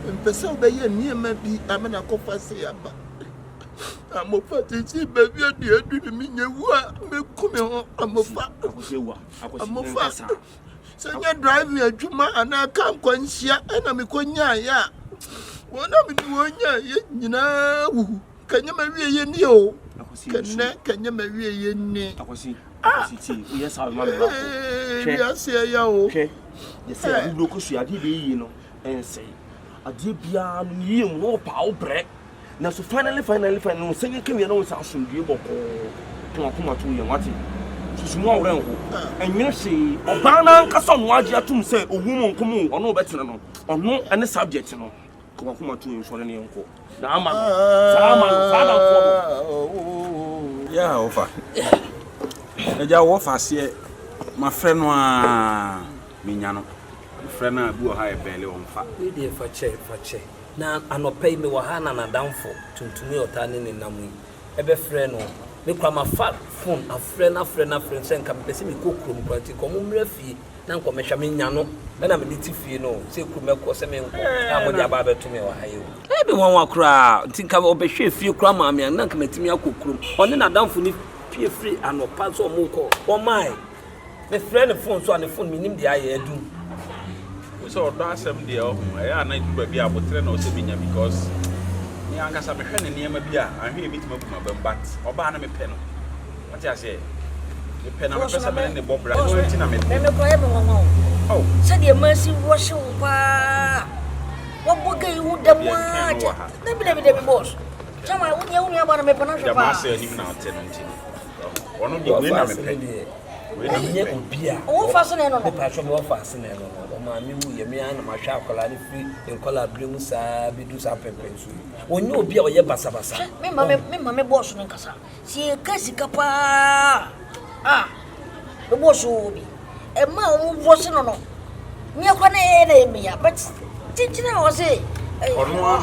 And Pesel Bay near maybe I'm an acopasia. I'm a fatty, baby, dear, do you mean you were? Amufa, I will say what? Amufa. So you drive me a Juma and I can't quench ya and I'm a quenya, ya. One of you, you know, can you marry a new? Can you marry a new? Yes, I remember. Yes, okay. Yes, I look at you know, and say, a deep yarn, you more power break. Now, so finally, saying, can you know, some people to you, what small round. And you see, Obana Casson, why you to say, a woman come or no better or no any subject, you know. Come to you for any uncle. Now, yeah, over. I was my friend, Mignano, friend, who high belly on fat. We did for check. Now, I no pay me Wahana and downfall to me or turning in Namu. Every friend. me kwa ma fa phone a friend say nka me se me kokrom kwanti ko mo mra fie na nko me hwa me nya no na me ti fie no se krum ko se me nko na mo dia ba beto me wa hayo e be won wa kra ntinka obehwe fie kra ma me na nka metimi akokrom one na damfo ni fie free anopa so mo ko o mai me friend phone so an phone me nim dia ya adu so do asem dia o ya na du ba bia abotre na o se binya because ni angasa me hwe ne niam bia ahwe mi tuma buma bambat oba na me pe no what you say me pe na me pesa me ne bobra no enti na me ko e me won oh se de mercy wash pa wo boga yu da mwa de bi boss chama unya bana me pana ya ma se ni na te no enti ono di we na me pe Nye obia o fa so ne no me pa so me fa se ne no o ma mi wu ye me an ma hwa akola ni free en kola bremu sa bi du sa pepen so onye obia o ye basa me ma boss no nkasa si kasi kapa me boss obi e ma o boss no no me kwa na me ya but tintina o se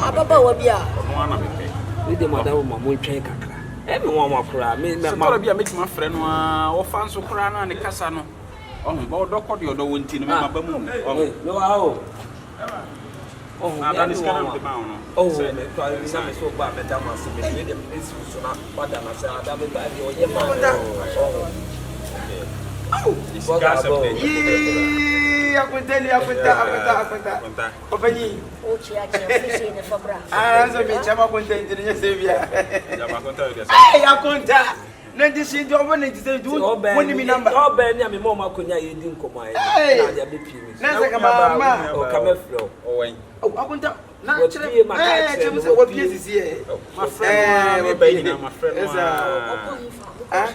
ababa wa bia ono ana me pe we de madam ma mo twen kakra me won makura me ma bia make ma frɛ no a wo fa nso kura na ne kasa no ba do kɔ de odo wonti no me ma ba mu no wa o ada niskana de ma no me try na me so ba beta ma se me de esi so na pada na se ada me ba de o ye ma Akwenta. Openi. o chia fisi ne fabra So me chama akwenta intelinya sevia. ya ma konta yo Akwenta. Nandi si do woni ti se du woni mi number. O be ni me mo makonya ye di nkomo ayi na dia be pie mi. Na se kama o kama fro o wen akwenta na chere chere se wo pie sisi e. ma frɛ no be ni ma frɛ no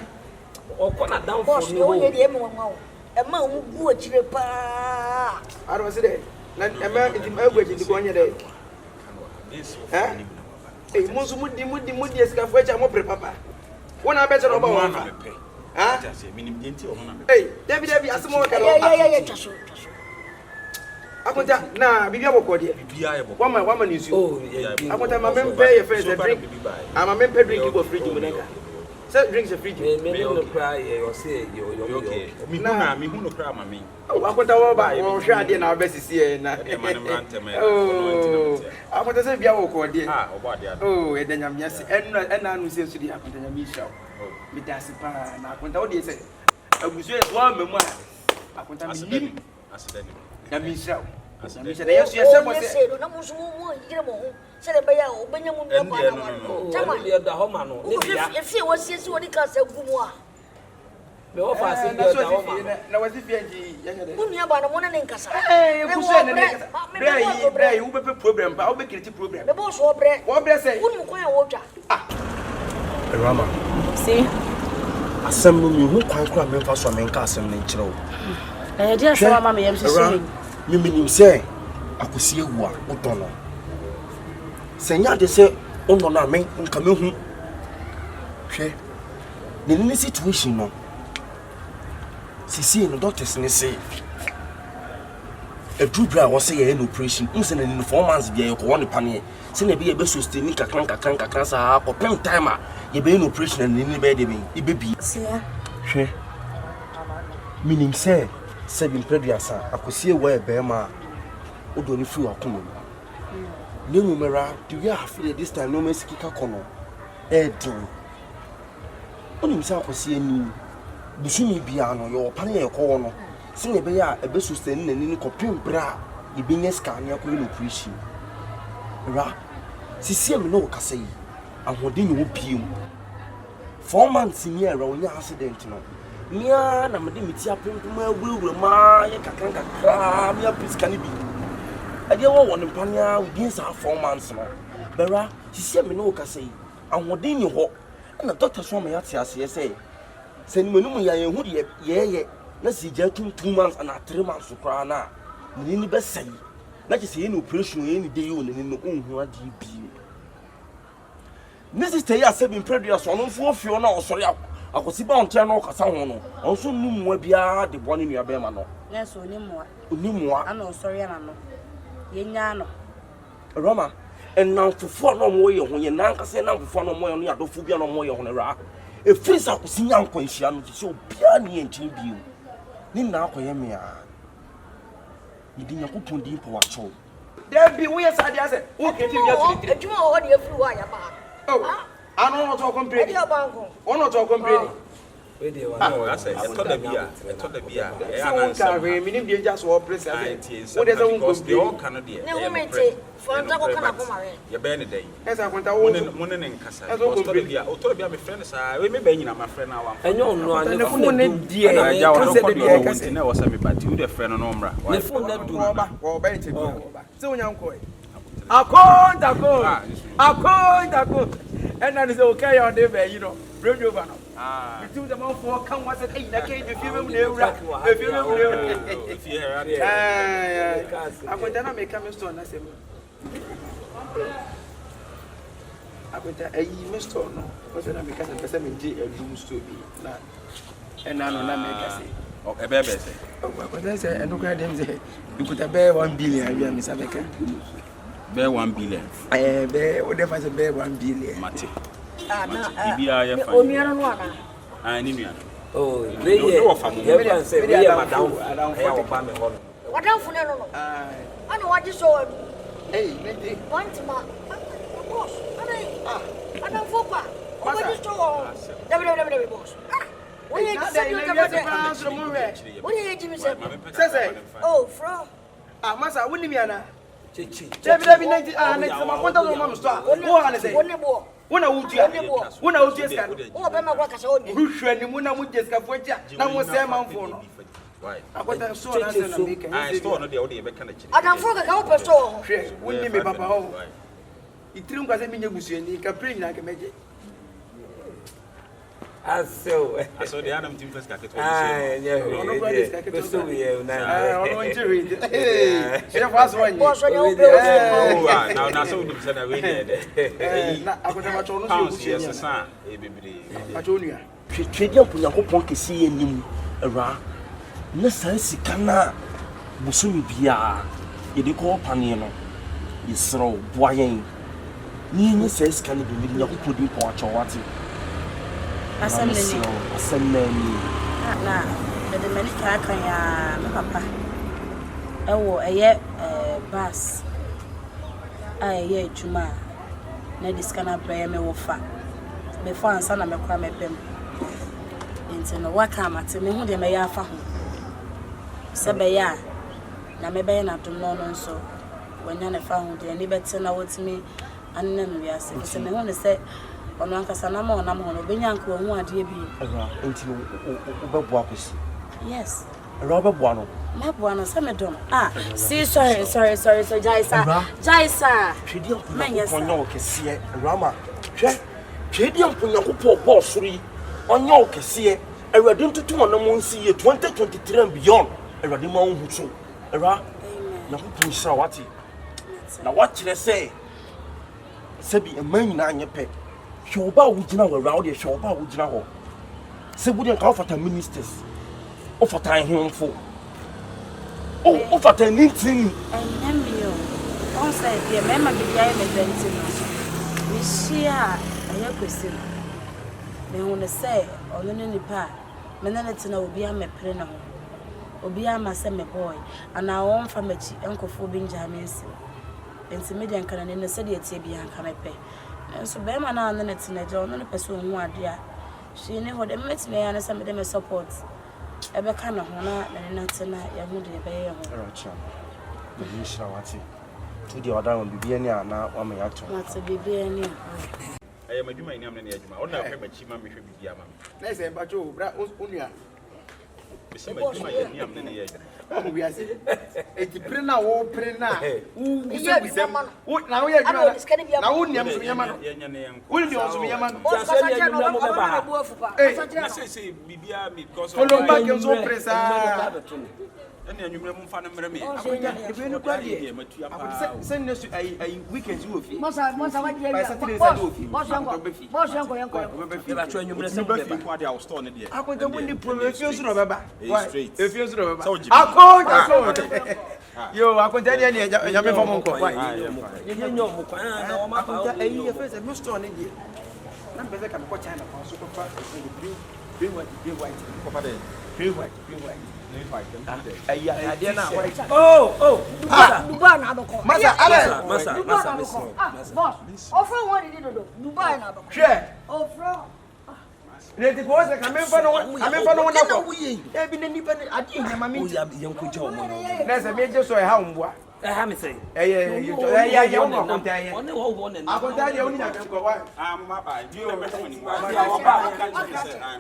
o ko na down boss for no ye de me won e ma o bu achire pa Aro se de na e ma ndim agwaji ndi ko nye de. Musu mudi esikafu echa mo pre papa. Wona be chere oba won fa. minim denti o na me David asemo ka no. ya chaso Akwenta na bibia boko de. bibia ye bo Wama ni nsu. oh Akwenta ma mempe ye first the drink. Ama mempe drink go fridge mu neka. Say drinks the fridge. me no cry you say you okay mi hu no kra ma me Akwenta wo ba wo hwe ade na obesisi e na. Akwenta say bia boko de. obo ade ade E da nyam yase ena anu se nsu di akwenta nyam isha. Me dasi pa na akwenta wo de say abusu e wa memu a akwenta mi nim asidani na mi isha. Mi se da yesu yese mo se na musu mo yire mo ho se le ba ya o benya mu no pa na wa chama le da ho ma no ne bia e fie wo sie woni ka sa gumu a me o fa se le da ho ma na wasi fie ji yanya de. mu nua ba na mo na ne nkasa Kusu ne ne bre you be problem pa, you be create problem. me bo so bre Wo bre say wonu mo kwan wo twa Rama. See? Asem no mi hu kwan kra me fa so me nka asem ne nkyerɛ wo. Eh, dear so mama me yam sisi. Mi minim sɛ akosi ewu a wotɔ no. Sɛ nya de sɛ ono na me nka me hu. Hwɛ. Ne ne situation no. Sisi no doctors ne say a true bra was say an operation. Unsen in 4 months be a one panier. Send a be a best sustain kakranka sa or pen timer. You be an operation and in the bed baby. She meaning say 7 previousa. I could see where Bema would only few are coming. Numera, do you have this time no Mexica corner? Edin. On himself was seeing Bushimi Biano, your panier corner. Sing a bear a best sustain and in copin bra. You being a scan, you could appreciate. Ra, see me no cassay. And what did you be? 4 months in year on your accident. Mia, na Madimitia Pimpuma will my Kakanka crab, your piece can be. I didn't want to pania within 4 months now. Bera, see me no cassay. And what did you walk? And the doctor saw me at CSA. Send me no ya, yeah. Let's see, 2 months and 3 months to cry now. Nini best say, let you see any operation any day on the own who be. This is the 7 previous one for Fiona or sorry. I could see bound channel Cassano. Also, no more be the one in your bemano. Yes, only more. Unimwa, I know, sorry, I know. Yenano. Roma, and now for 4 no more when your Nanka say now for no more on your Phobia no more on a rock. e freeze akusinya nkwanhia no se obia ne entin bio ni na akoye me a Nidinha kupon din po wacho. There be we as I say, who can you get to? You are already a few wire back. Oh, I don't know to complain. One not to complain. I say, I told the beer. Someone can remain in just war place. What is a because they all cannot be. No, woman, say, for a double can come around. You're burning day. As I went out, one in Casa. I told you, my friends, I may be my friend now. I know, and the phone, dear, I was a but you the friend on Ombra. The phone that do or better. So young boy. A coin, and that is okay on the you know, bring you over. You do the more for come once a day, the cage, if you will if you I would then make a mistake. I said, I would a mistake. What's an American person in rooms to be? And I don't make a say. Oh, a baby. But I say, and look at them say, you could have bear 1 billion, Miss America. Bear 1 billion. I bear whatever I bear 1 billion. Mate. I need oh, they say, we are down. What else? I know what you saw. Hey, one to my boss. I don't fall back. What you saw? WWE boss. What did you say? Oh, from Massa, wouldn't be Anna. When I would just oh, Bama workers only. who should the Muna would just have went now was Sam phone. I got a sword and I store no the audio mechanic. I don't forget how to show. Wouldn't be Papa home. It didn't go to me, you can bring like a magic. I saw the Adam team first. Now, so you said I waited. Twedi aponya kopon kesi enim era na sansi kana busumi bia yedi ko pane no yesro boayen ni ni sansi kana bi mi yakopon din po acho wate asemnani na the medical kan ya me papa ewo eye bus aye juma na diskana prayer me wo fa me fa ansa na me kwa me pem nti no waka mate me hu de me ya fa ho se be ya na me be na dum no nso wanya ne fa ho de ni bete na wotimi anna me ya se me hu ne se ono ankasa na ma ona mo no benya nko hu ade bi nti obebo akosi yes roba boano ma boano se me dom see sorry jaisa twedi aponya ko kese rama hwe twedi aponya ko po boss ri onye okese Awurade ntutu wona mo nsi ye 2023 and beyond Awurade ma wo huso era na ko punsha wati na wakire say sebi eman na anye pe hwe oba wo gina wo rawo de hwe oba wo gina ho se budi nka ofata ministers ofata hemfo ofata nintin enamio on say the mema bibia e medenti no we share aye kwesi me hu ne say ono ne nipa me na netina obi amepre na ho obi amase me boy ana won fa machi enkofo bi njamensi enti media nkana ne se de tie bi anka mepe enso be ma na netina je ono ne person hu ade a she ne ho de metina ya na se me de me support ebe kana ho na netina ya hu de be ye ho racha bi shira wati tudi oda won bibia ni ana wa me yato wati bibia ni I am a human name and Yajuma. Or not, I'm a chima, Miss Biama. Let's say, but you, Unia. We are saying, it's Prina or Prina. Who is Yaman? What now? We are going to be a Yaman. Will you also be a man? I say, Bibia, because follow back your own press. And then you remember Fanny. If you look at here, send us a weekend with you. Most of what you are Saturday, I was torn in I could win the promotion of a if you're you are going to tell you, I'm from Uncle. You know, na mbeze ka ko China kwa so ko fa green white ko fa de green white aya ade na white Dubai na aboko masa boss offer one did do Dubai na aboko hwe offer Reti ko se ka memfa no na ko e bi na nipa ade nyama mi yanko je omo na se me je so e ha mboa ha me say ya wo ko konta ye one wo ne akonta ye oni na ko wa mama ba di o me so ni ba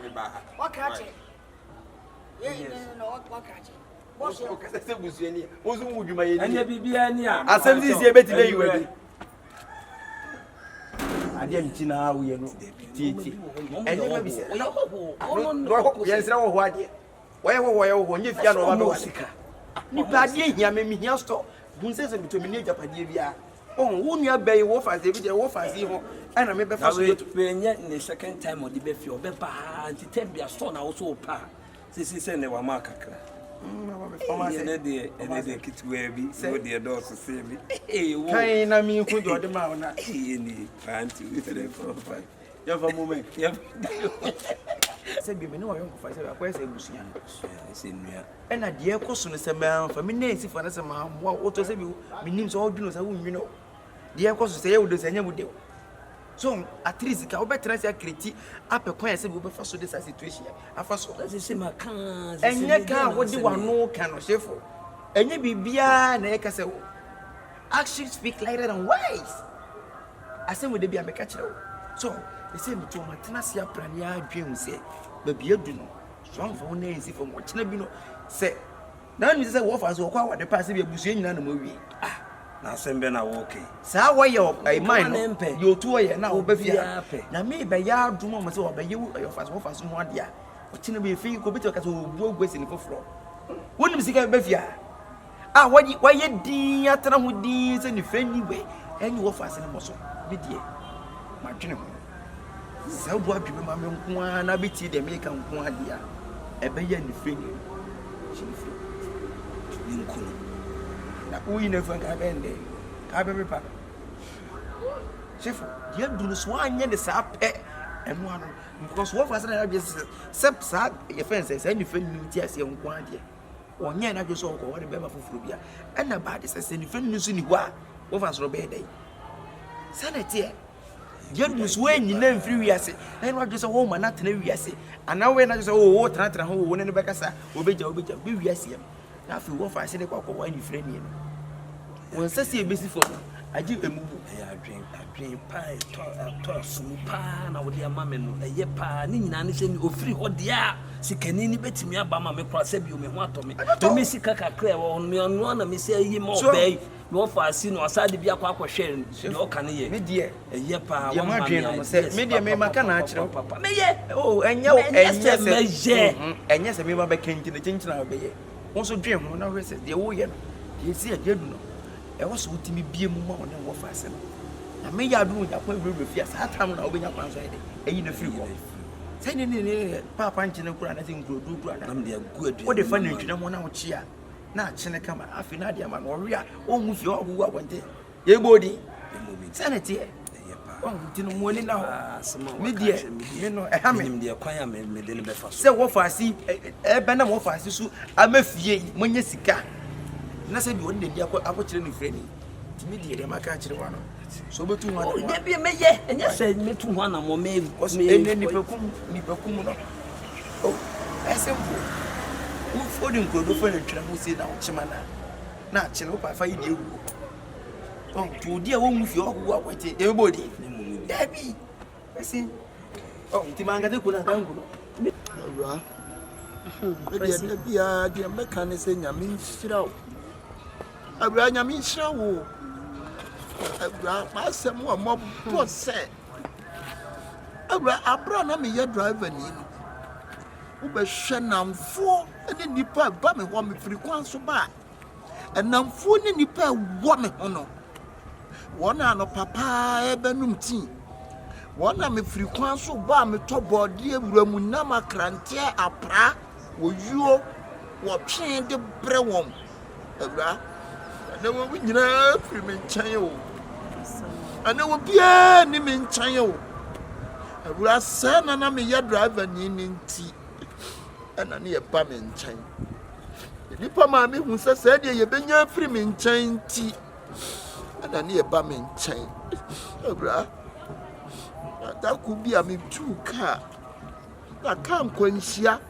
me ba wakache no wakache boss o ka se busuani o zo mu dwuma ye ni anya bibia ni a asem di se beti be yiwa bi ade mti na awo ye no titi enye ma bi se no ye sira wo ho ade wo ye nye fia no ba be wasika ni pa ade hia me mi hia sto bunse se bitomi ni japade bia wo nua bɛyi wo fase bi je wo fase ho ana me be fa so penye ne second time odi be fi obe ba anti tembia store na wo so pa sisi se ne wa ma kakra ene de kitwe bi so de do so se bi wo kai na mi ku do de ma ona ni anti with the profile ya fa moment ya se bi me ne wo yo fa se akwa se busuya se nua ena de ko so no se ma fa me na si fa na se ma mo wo to se bi me nim so odwuno se wo nwino de ko so se ye wo do se nya wo de so at least ka obetra se akreti apekwan ya se bi obefa so de sa situation afa so that is my can enye ka wo di wano ka no shefo enye bibia na e ka se wo action speak louder than words asem wo de bia me ka kire wo so they say me to ma tena se aprani adwen se ba bia du no so amfo wo na ensi fo mo kina bi no se na ni se wo fa so kwa wa de pass bi abusu nyina na mo wi na sembe na wo okay sa wo ye ai mind no yo to ye na wo ba fia na me be ya adum mo se wo ba ye wo fa so ho ade a o kina be fi ko beti o ka so bu ogwesi ni foforo wonim sika ba fia wa ye din atena ho din se ni fani we enyi wo fa se ne mo so bi die ma dwene ho sa wo adweme ma me nko na beti de me ka nko ade a e be ye ni fani chifu ni nko na uyi ne fa ka bende ka be pa chifu ye du no so anya de sa pe enu ano because wo fa se na be sep sa ye fence se ni fani ni ti ase nko ade onye na dwo so ko wo de be ma foforo bia ena ba de se ni fani so ni ho a wo fa so be dey sanete ye du so enyi na mfiri wi ase ena dwo so wo ma na tena wi ase ana we na dwo so wo tena ho wo ne be kasa obeja bi wi ase na fi wo fa se de kwa wa ni firi ni no won se se ebesi fo aji emubu adwen pa to sumu pa na wo de ama me no eye pa ni nyina ne se ni ofiri ho de a sikani ni betimi aba ma me kra se bi o me ho atome to me sika kakra wo me ono na me se yi mo be wo fa asi no asade bi akwa hwe ni o kan ye me die eye pa wo ma dwen no se me die me maka na akire papa me ye enye se me ma be kenji na chinchina be ye won so dwen ho na we se de wo ye no ye si ade adu no e wo so utimi bie mu ma wona wo fa ase no na me ya adu ya kwa bebe fia sa tam na obenya kwanso ede eyi na firi ko sai ne papa nchine kura na tin grodu kura na nam de agu adu wo de fa na ntwina mo na wo chia na chine kama afi na dia ma no wi a o mu fie o gugu abonte ye gbodi sanete o ntino mo ni na ho me die me no e ha me nim de kwan ya me de ne be fa so se wo fa asi e be na wo fa asi su amafie mo nya sika na se bi won de dia akọ ni freni timi de de maka kire wa no so betu ho na de bi me ye enya se metu ho na mo me ene ni pekum no o esempo wo fodi nkodo fo na twira mo se na wo chima na chine wo pa fa yi de ewu o to dia wo mu fi o gugu akwete e bodi de bi esi o ti manga de kuna kan kuno Awura de bia de meka ne se nyame nhyira wo Awura nyame nhyira wo Awura ma asem wo mo bo se Awura abra na me ye driver ni no wo be hwe namfo ne nipa ba me ho me firi kwan so ba enamfo ne nipa wo me ho no wona no papa e benum tin wona me firi kwan so ba me to body Awura mu na makrante apra wo yuo wo twen de bre wom Awura na wo nyina firi me nkyɛn o ana wo bia ni me nkyɛn o awura sana na me ya driver ni nti ana ne ba me nkyɛn nipa ma me hu sɛ de ye benya free me nkyɛn nti ana ne ba me nkyɛn awura da ku bi a me tu car na car nkwanhyia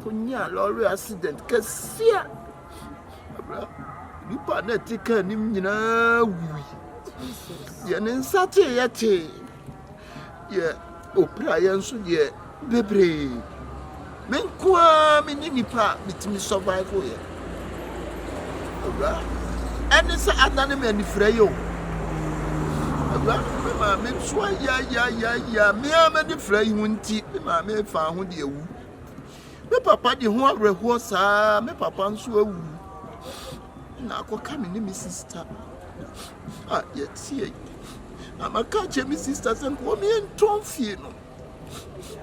konya lorry accident kasia awura nipa na tika nim nyina wi ye ne nsate yete ye opra ye nso ye bebre menkwa me ni nipa bitimi survive ye awura ene sa adane me ni frɛ yo awura me ma me so ya me ama ni frɛ yi nti me ma me fa ho de ewu me papa de ho awreho saa me papa nso awu na akoka me ni me sister yet amaka che me sister sen ko me enton fie no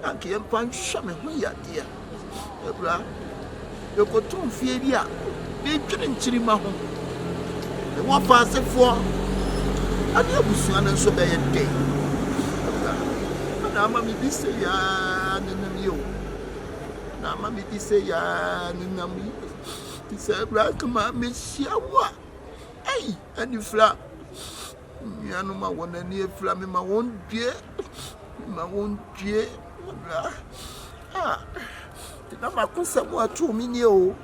anke empa nhwa me ho yade a ebra e ko ton fie bi a be twene nkyiri ma ho e wo fa asefo ade abusua na nso be ye de ebra na ama me bi se ya nenam yo na ama me bi se ya nenam yi ti se ebra kama me hia wo ai ani fla mianu ma wona ni efla me ma won die na makosam atu mi ni o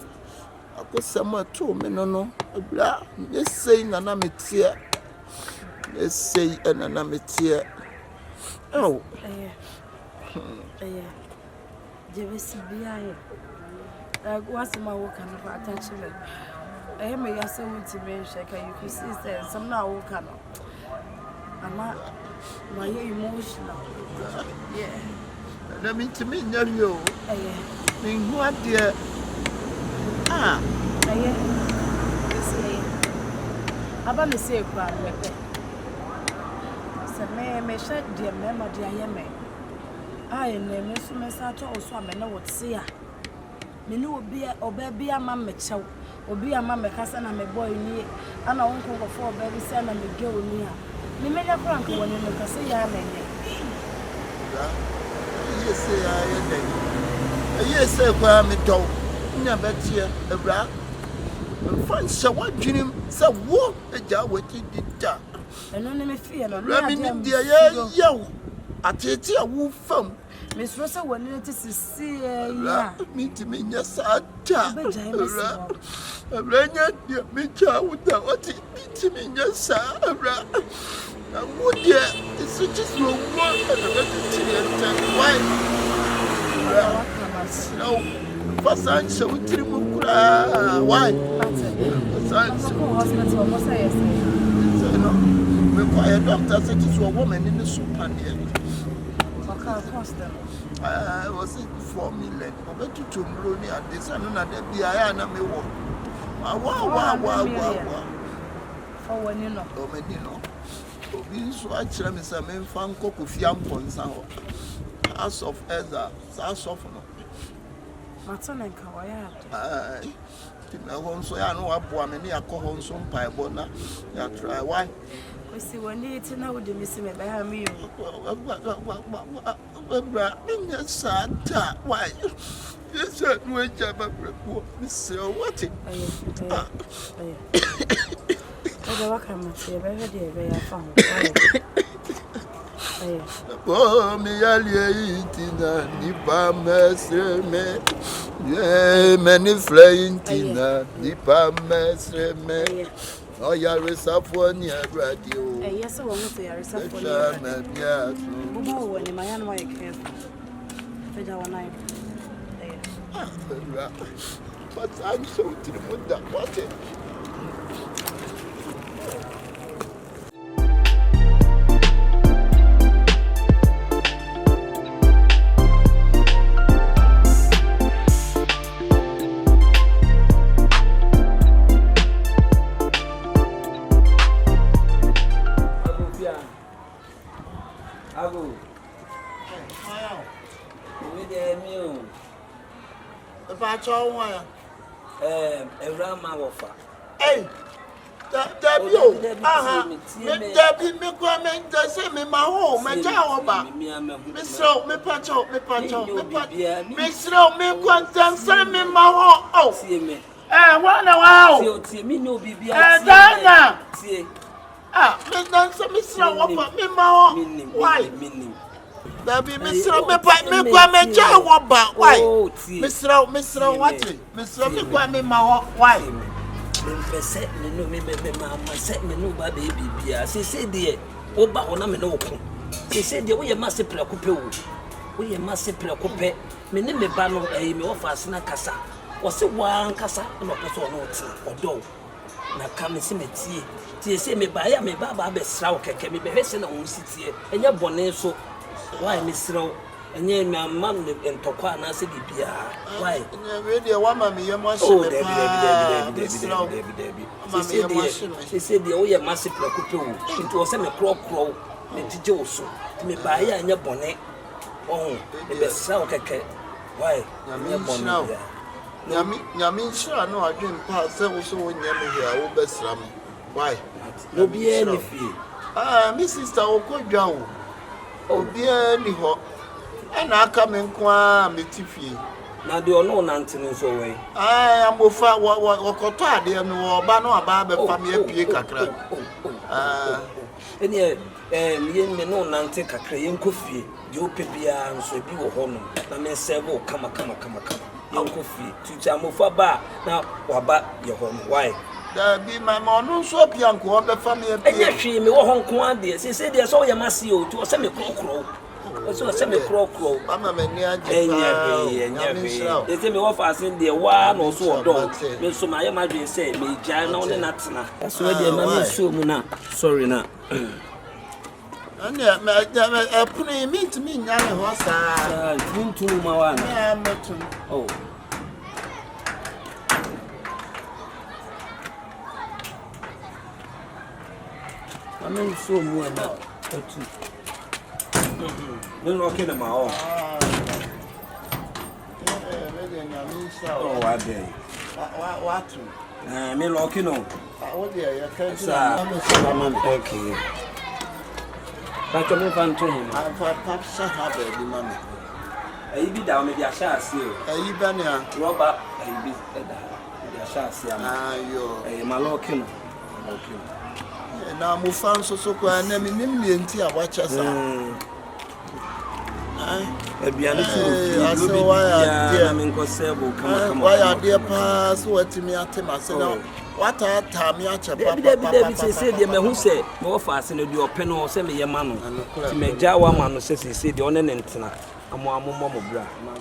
akosam atu mi no bla esei na na metie esei na na metie oh jebesi biaye wasema wo kan fa attention me yasa wuti me sheka you could see say some na wo kan ama my emotional yeah na me ntimi nyawio me hu ade aba me say kwa me pe se me sha de me ma de aye me na me so me sa to so me na what say me no oba bia ma me chew obi ama me kasa na me boy ni ana won ko for oba bi say na me ge oni a me me ya frank woni me kasa ya me ne yes yes kwa me do nya betie ebra fan se wadwinim se wo eja wati dita eno ne me fie no na me nim de ye atete a wo fam me so se woni ti sisi ya me ti me nya sata ebra nya de me cha wuta wati ti me nya sa ebra na wo de it's just no one why no pasan se utiri mu kura why pasan se hospital mo say yes no me kwa doctor said it's a woman in the super there okay cost them was it 4 million obetu tumro ni adesa no na da bia na me wo wa for when you know o me ni no obi so a kire me say me fa nko kofia mponsa ho house of Ezra house of no matone kawaya na ho so ya no aboa me ne yakọ ho nso mpa ebo na ya try why we see when it na wo de me see me ba ha me bra nya sata why yes no eja ba breko me say what oda wakamati ba he de ba ya fa ho oh me yalie itina ni pa mesre me ye many flying tina ni pa mesre me oh ya resafo ni radio yes so won so ya resafo ni ya bubu woni maya no ye kef feja wonai but I'm so tired that what it AWURAMA wofa. Hey, Debbie, me Debbie, me comment, say me ho, my jaw, Miss Row, me pacho, me quantum, send me my ho. See me. One wow. See me no baby. Dana. Miss Row, me my why? There be Miss Row, me my jaw, why? Miss Row, what? Miss Row, me my why? Set me no me set me no baby bia say there oba ona me no ko say there we ma se preocupe wo we ma se preocupe me ne me ba no me ofa ase na kasa wo se wan kasa no person no ti odo na ka me se metie tie say me ba ya me ba be sra wo keke me be hwese na won sitie enya bone so why me sra wo enye me amam ne ntokwa na se bibia why we dey wa ma me ye mo hye me pa she said the oye massive preocupe wo nti wo se me krokro me tije wo so me ba ya anya bone oh e be sra wo keke why anya bone nyami nshira no adwen pa se wo so wonya me hia wo be sra me why no bi e ni fie my sister wo kodwa wo obi e ni ho ana aka me nko a me tifie na de ono nante no so we amofa wokoto ade me wo ba no aba be fa me apie kakra eni yen me no nante kakra yen kofie de opebia nso bi wo ho no na me serve kama yen kofie tuti amofa ba na waba ye ho no why da bi my no so bia nko be fa me apie enya hwe me wo ho nko ade se de so ye mase o tu o se me krokro so se me krokro mama me ni age enya e se me wo fa asen de wa no so odo me so ma ye ma dwen se me gya na one na tena so de ma me so mu na sorry na anya me puni meet me nya ne ho sa tuntu ma wa na metum oh amen so mu na otu no okay na ma oh oh wa dey what me lucky no what dey ya kan okay Pacho me fan to him. Pap sa ha be di mama. Ayi bi da o me di asha ase o. Ayi ba ne a. Roba ayi bi da. Di asha ase am. Ayo. Ma lucky no. Okay. Na mo fan so kwa na me nim ne nti a wa cha sa. Ebiane tu aso wa ya dia me nko sebo kama. Wa ya dia pa so watimi atema se na wata tami ache papa David say de me hu se me wo fa ase no de ope no se me ye ma no ti me gya wa ma no se de one ne ntena amo mo bra no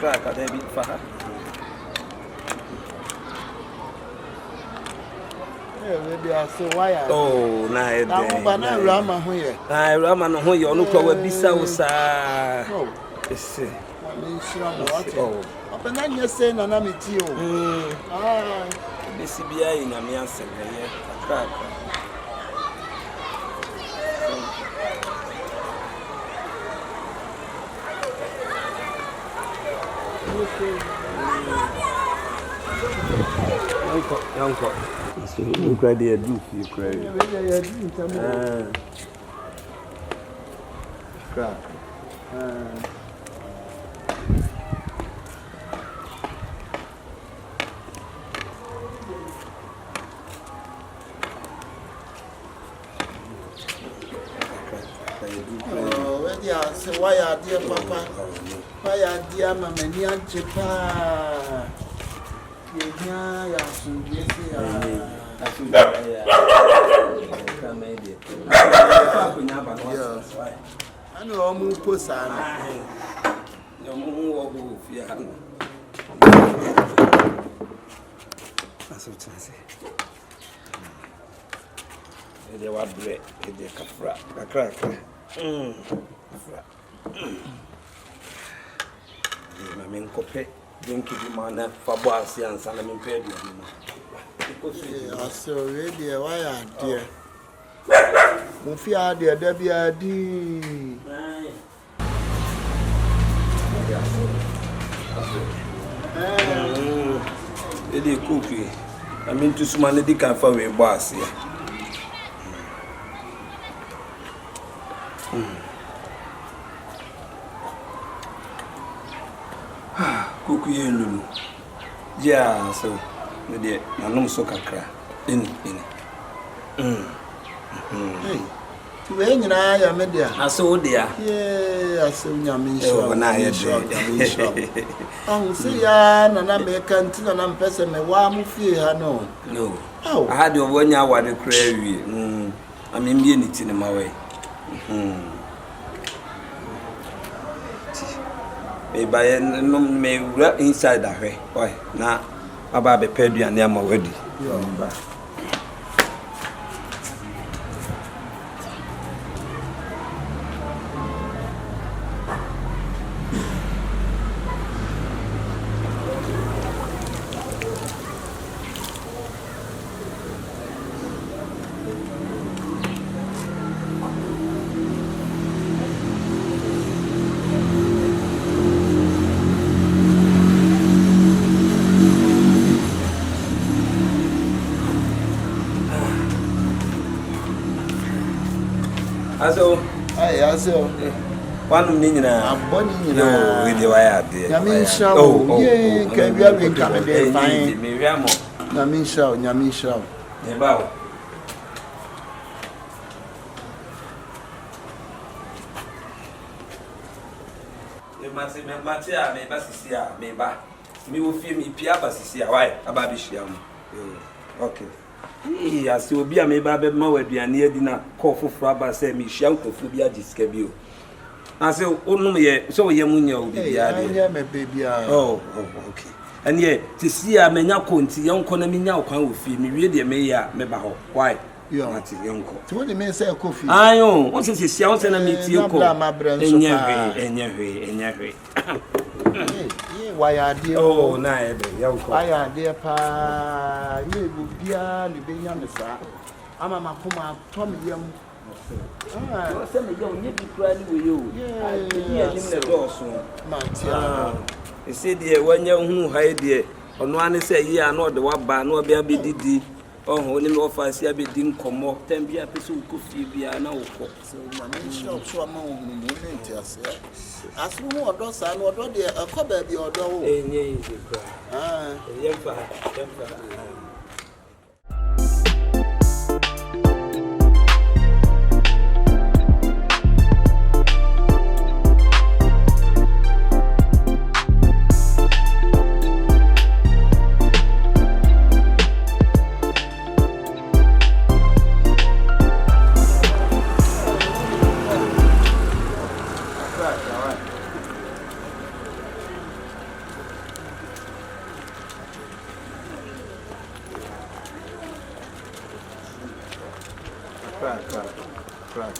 crack at David Faha. Oh, na Rama here. Rama no ho ye onu kwa wa bisa wo sa. Ese. Oh. Apena nye se na mi ti o. Bisi bia yi na me ansem ye. Crack. Yanko. So you cry there do you cry. Crack. Say why are dear papa? Why are dear mama near Japan? Yeah, I know I'm going to put some. That's what I say. They were bread, they cafra, a cracker. I mean, copy, drink it, man, for boss, and son, I mean, pay you. I saw already, why are dear? Mufia, dear, Debbie, I did. They cookie. I mean, to smile, they can't find a boss here. Cookie and Lulu. Yeah, so the no so cacra. In. Hey, to any I am media. I saw there. Yeah, I saw Yamisha. When I had Oh, see, and I'm a canteen and I'm person, a warm fear. No. Oh, I had your 1 hour the crave. I mean, being it in my way. Maybe no may wrap inside that way. Why, now, about the pedry and them already. So, one minute, I'm born in with the wire. Yamisha, yeah, can we have been coming there? Fine, Yamisha. About you must say, Matia, may Basia, may ba. Me will feel me Pia Basia, why? About Bishiam. Okay. Yes, you will be a maybe more than near dinner. Call for Fraba, say me shout to Fubia Discabio. I say, oh, no, so Yamunia will be a baby. Oh, okay. And yet, to see a Menyakunti, young Conamina can with me, really, Maya, Mebaho. Why? You are not young. To what the men say coffee. I own, what is his shouts and I meet you? My brand, why are dear? Oh, nay, young. Why are dear pa? You will be a living young, sir. I'm a Makuma, Tommy Young. Send me young, you be crying with you. Yeah, the door soon. He said, dear, when you hide there, on one say, yeah, not the one bar, no baby did. Oh, only offers here be dim come up, 10 be a piece of coffee be an hour. So, my shop, so I'm on as you want, those are not a cobber be or door. Crack.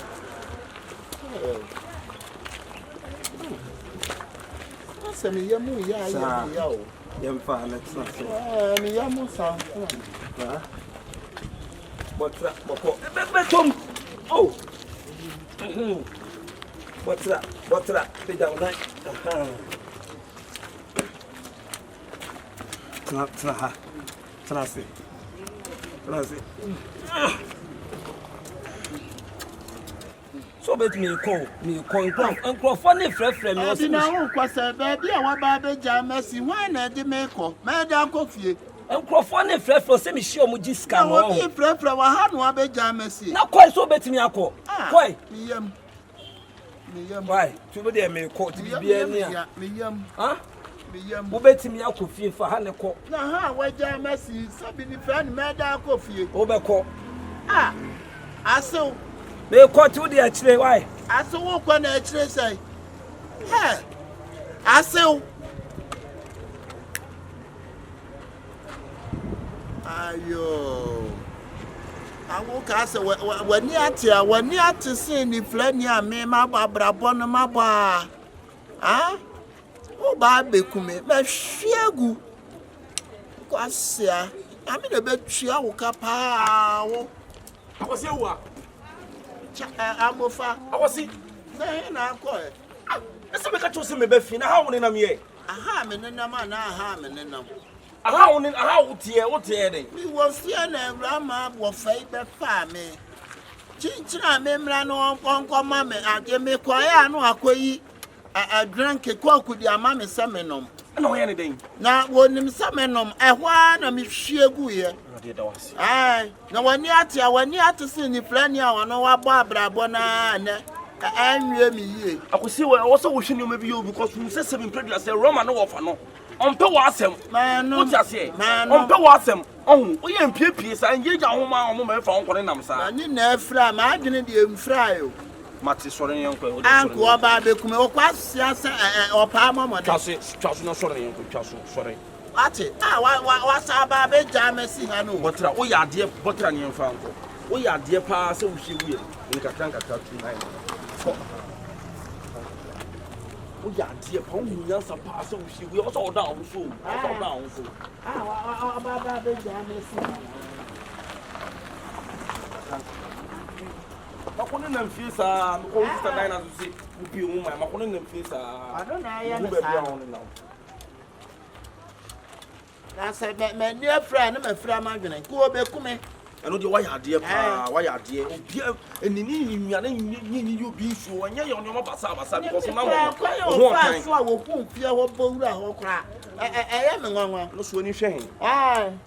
That's a yamu, yeah, Young father, let's not say. Yamu sound. What's that? Oh, what's that? Be down night. So bet me call and funny fresh I didn't know because baby, I want baby Jamesy. Why not the maker? Madam Coffee. And funny fresh for semi show Mujiska. I want to pray for a hand one baby Jamesy. Now quite so bet me a call. Why? Why? To be there may call to be near. Huh? Who bet me a coffee for Hanako? Now, why Jamesy? Somebody friend Madam Coffee. Overcall. I saw. They caught you the actually why? I saw walk on the actually say. Hey, I saw. awoka se wani ate sin ni flani a me ma babrabo no ma ba o ba bekume me hwiegu kwasia ami de betua woka pa wo akwasi ewa amofa akwasi na akọ ese me ka cho se me ba fi na ha woni na me ye aha me nenam na aha me nenam aha wo tie den mi wo fie na awurama wo fai be fa me chinchina me mra no onko ma me ade me koye anu akoyi adranke kwaku di ama me semenom na wo ye ne den na wonim semenom ehwa na me hwiegu ye na wani ate se ni plani a wono wa bo abrabo na ne anwie mi ye akwasi wo so wo hwene o bi yo because you say 7 previous Roma no wo fa no onpe wa asem wo ti ase onpe wa asem ohun o ye mpiepie sa nje ja ho ma o ma fa onkore nam sa ani na afra ma adwene de emfra yo mate sore yen ko o anko oba bekume o kwasia se opa momode twaso no sore yen ko twaso sore ate wa sa ba be jamesi ha no botra o ya ade botra ne mfa anko o ya ade pa se wo hwe wuye nkaka tu nai o ya ade pa o nya sa pa se wo hwe wuye o so da wo so ba be jamesi makone na mfie sa ko sister dina so se upi o ma makone na mfie sa adona ya na sa na se me ne afra na me fra ma dwene ko obekume eno de waya ade pa waya ade obi enini nwa na nyi yo bi su onye ye onye basa because na mo ho kan so a wo ku fie ho bowura ho kra eye me nwanwa no so ni hwe hen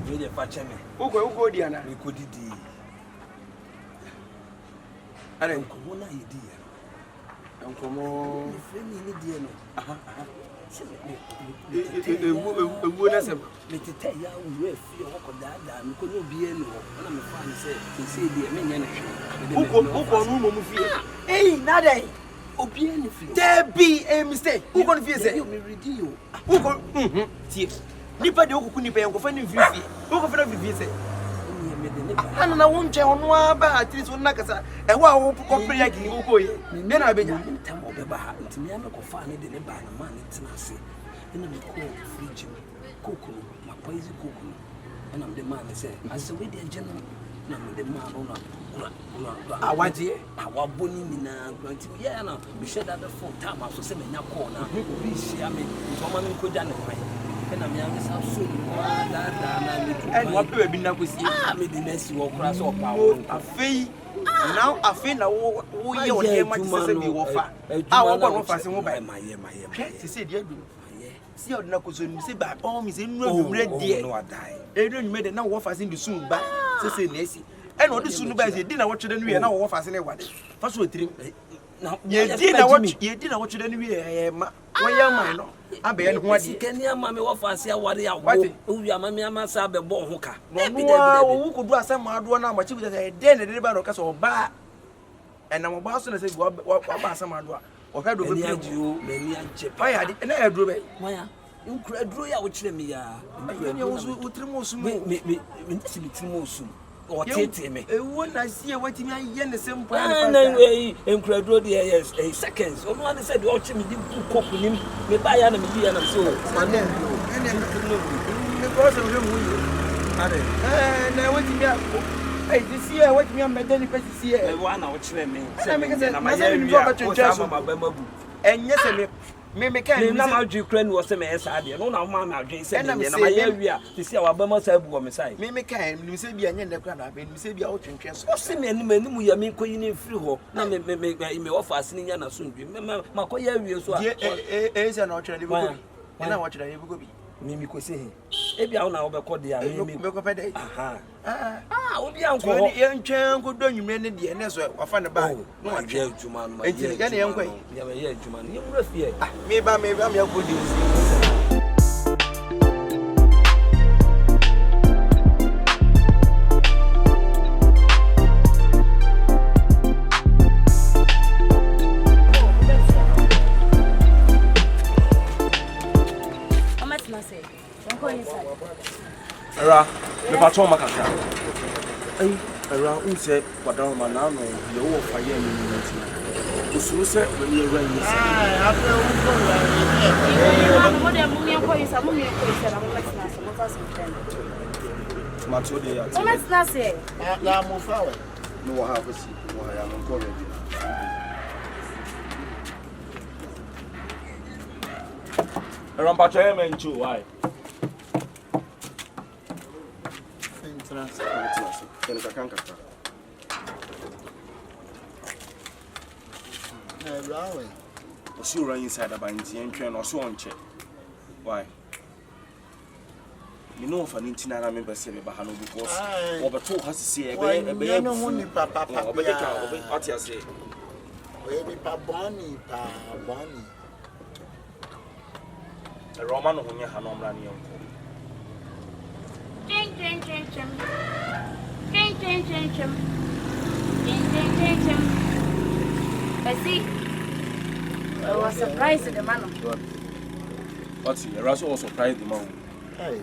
Vile pacheme. Uko diana. Niko didi. Are nkomo na yedi ya. Nkomo. Frame ni die no. Aha. Ewu na sem. Metete ya wo afie wo dada nko no bi enu na me fa ni se die me nya na hwe. Uko no mo fie. Hey, nada. Obi enu fie. There be a mistake. Uko no fie say. You me ready yo. Uko tie. Nipa de okuku nipa yankofa ni fie. Uko fa na fie say. Ana na wonche hono aba atiri so na kasa eho a wo compare ya gini wo koyi me na abenya ntam obeba ha ntimi ame ko fa ne de ne ba na ma ne tena ase ina me ko fridge kokoro ma poison kokoro ina me de ma ne se ase we de agena na me de ma no na awaje awaboni ni na granti ya na me share that phone time so se me nya call na obi share me so ma me ko ja ne kwan na me am sa so da na me en wa pe bi na kosi me de na si wo kra so pa wo afei now afei na wo ye wo de ma se bi wo fa wo kwa wo fa se wo ba maye ti se de adu si o de na koso ni se ba o mi se nu anwumre de no adai enu anwumre de na wo fa se ndi sun ba se na esi en o de sun ba se di na wo twede nu ye na wo fa se ne wade fa so tirim na ye di na wo twede nu ye ma wo ye man no abe en ho ade kani ama me wo fa se aware ya wo wi ama me ama sa be bo ho ka no wo ko du asem ado na ma chi bi de de ne ba no ka so ba en na mo ba so na se wa ba asem ado a o ka do be bi o me ni anje pa ya de na aduro be maya nkura aduro ya wo kire me ya me wo so utrimo osum me ndisi bitrimo osum o tete me ewo na sie watimi aye ne se mpo na nkura aduro de yes seconds o no say de o chi me di koku nim me ba ya na me di ya na so ane me ko se mo mu yi ade na watimi this year watimi am medani pesi year wa na wo kire me na me ya wi o sa ma ba mabu enye se me kan na ma dwi kra ni wo se me esa ade no na ma ma dwen se na ma ya wi a tisi a wa ba ma sa bu wo me sai me kan ni se bia nye ne kra na be ni se bia o twentwen so o se me anim ya me koyi ni free ho na me offer ni nya na so ndwi ma ko ya wi so a se na o twere ni bu ko na o twere ni bu ko bi mi ko se he e bia wo na wo be ko de a me ko pe de obi anko so ni entwen ko do nwumre ne de ne so wafa ne ba no wa je adwuma no ma je ya ne yankwa ya ma ye adwuma no yemra fie me ba me akodi Era, me patron makaka. Era, unse wadaroma na no ye wo fa ye ni nti. Usuru se we ni era ni se. After we go Mo de mo mi ko isa na mo metina se mo fa se pen. Mato de ya. Mo metina se. na mo fa we. No wa have si. Wa ya no ko ready. Era patron me nchu why? Was you running inside about Indian train or so on check? Why? You know, if an Indian member said about Hano because over 2 has to say a baby, no money, papa, what you say? Baby, Bonnie, Bonnie. A Roman on your Hanom running. I see. I was surprised at the man. What's he? Rasu was surprised the man. Hey.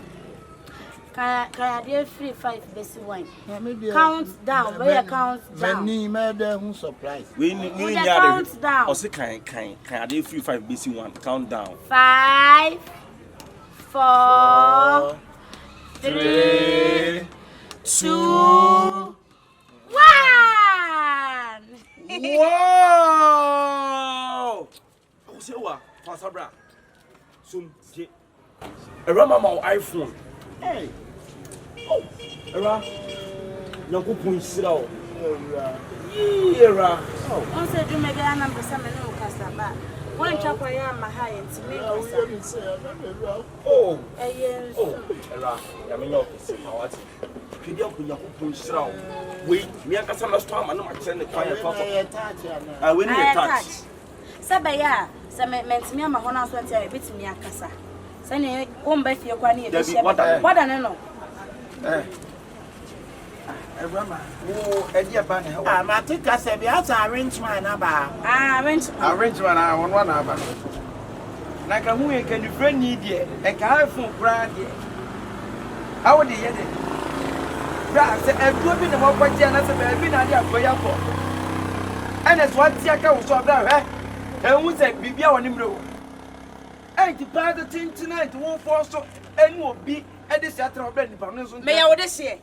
Can I do 3-5 basic wine? Count down. Where count down? Many murder who surprise. We need count down. Or say can I do 3-5 basic one? Count down. 5, 4, 3, 2, 1. Wow! Oh, say what? Pasabra. Some a Rama iPhone. Hey. Oh, Era. Yanko Punsira. Era. Oh, on said you may be an ambassador no Casaba. One chapaya my high and to make oh, yes. Oh, Era. Yamino is what? Pidia Punyaku Punsira. Wait, me and Cassandra Storm and not send the fire. I will need a touch. Sabaya, some meant me, my honor, so I bit me a cassa. Send you home by your quani. What I know. Oh, Eddie Banner. I think I said, yes, I arrange my number. Arrange I want one number. Like a woman can you friend need ye, a car from brand ye. How would you get it? Brad said, I'm doing the more party and that's a baby idea for your fault. And that's what Tiaka was so there, and we said, Bibia on him. And the bad thing tonight won't force so and will be at the center of the May I this year?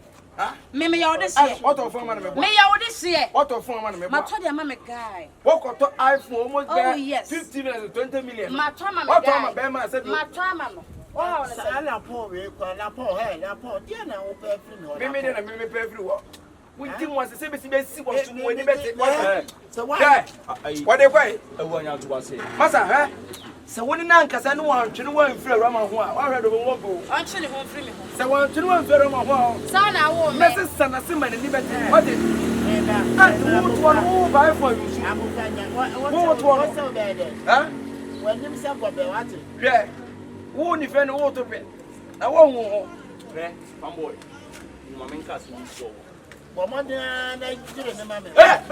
Maybe you're this year. What of form? May I this year? What of form? My told mamma guy. What of iPhone almost oh, yes. 50 million, 20 million. My trauma, what Bema said, my trauma. Oh, I poor, la poor, la poor, dear, now, me pay everyone. We didn't want to say, was when you better. So why? What they way? I want to say, Massa, so when an uncle, I want to know in Rama, who I heard of a woman. Actually, home free me. So I want to know in Rama, son, I won't. Mrs. Sana Simon and Liberty. What is it? And one buy for you. What so bad? Huh? When himself got the water. Yeah. Who defend water bed? I won't. Boy. You mamma cast one so. But more than I didn't remember. What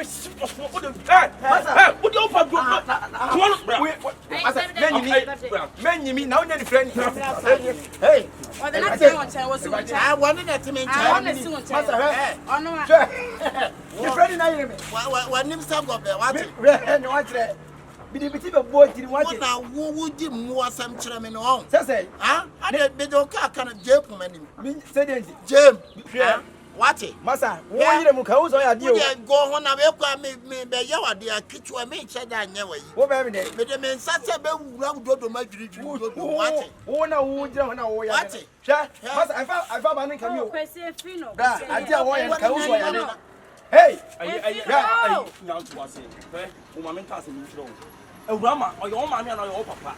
do you men, you mean now, any friend? Hey, I wanted that to me. I want to see your friend in Ireland. What himself got there? What's that? Be a boy didn't want now. Who would you more some chairman on? Say, I did don't kind of gentleman. Jim, what it? Massa, why you don't go on a welcome me by your dear kitchen and make sure that never. What every day? But the men such a bell go to my dream. What? Oh, no, what it? I found an income. I tell why I hey, now to us. Woman, cousin, AWURAMA or your mammy or your papa.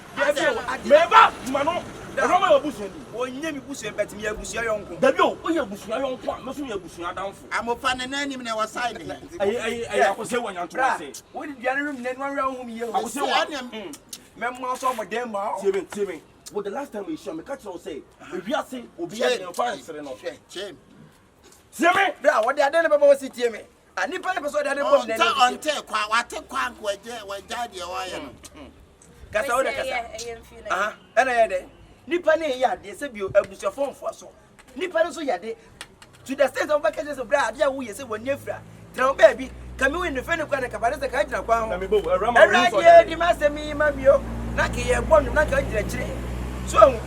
Never, Mano. Rama yo busu ni. Onye mi busu beti mi abusu ayonko. Dabi o ye busu ayonko a, me so ye busu adanfo. Amofa ne nanim na wasai ne. Ayi akose wanyanto ase. Wo di diare rum ne nwa hwe hum ye ho. Akose wa. Memma so mo dem ma. Tiemi. Well, the last time we show me catch you say, if you are saying, obi ya ne fa nsere no. Chem. Tiemi. Bra, what the ade ne baba wasi tiemi. Ani pa ne person de ade bom ne. On te kwa wate kwa waja de wa ye no. Kasa wo de kasa. Aha, ana ye de. Nipa ne ye ade se bio abusuafo mfo so. Nipa ne so ye ade. To the extent of vacations of bra ade a wo ye se woni afira. Tena wo baby, kame we ne fe ne kwa ne kabare se ka jira kwa ho. Na me bo rama wo so. Era di masemi mabio. Na ke ye gbonu na ka jira kire. So,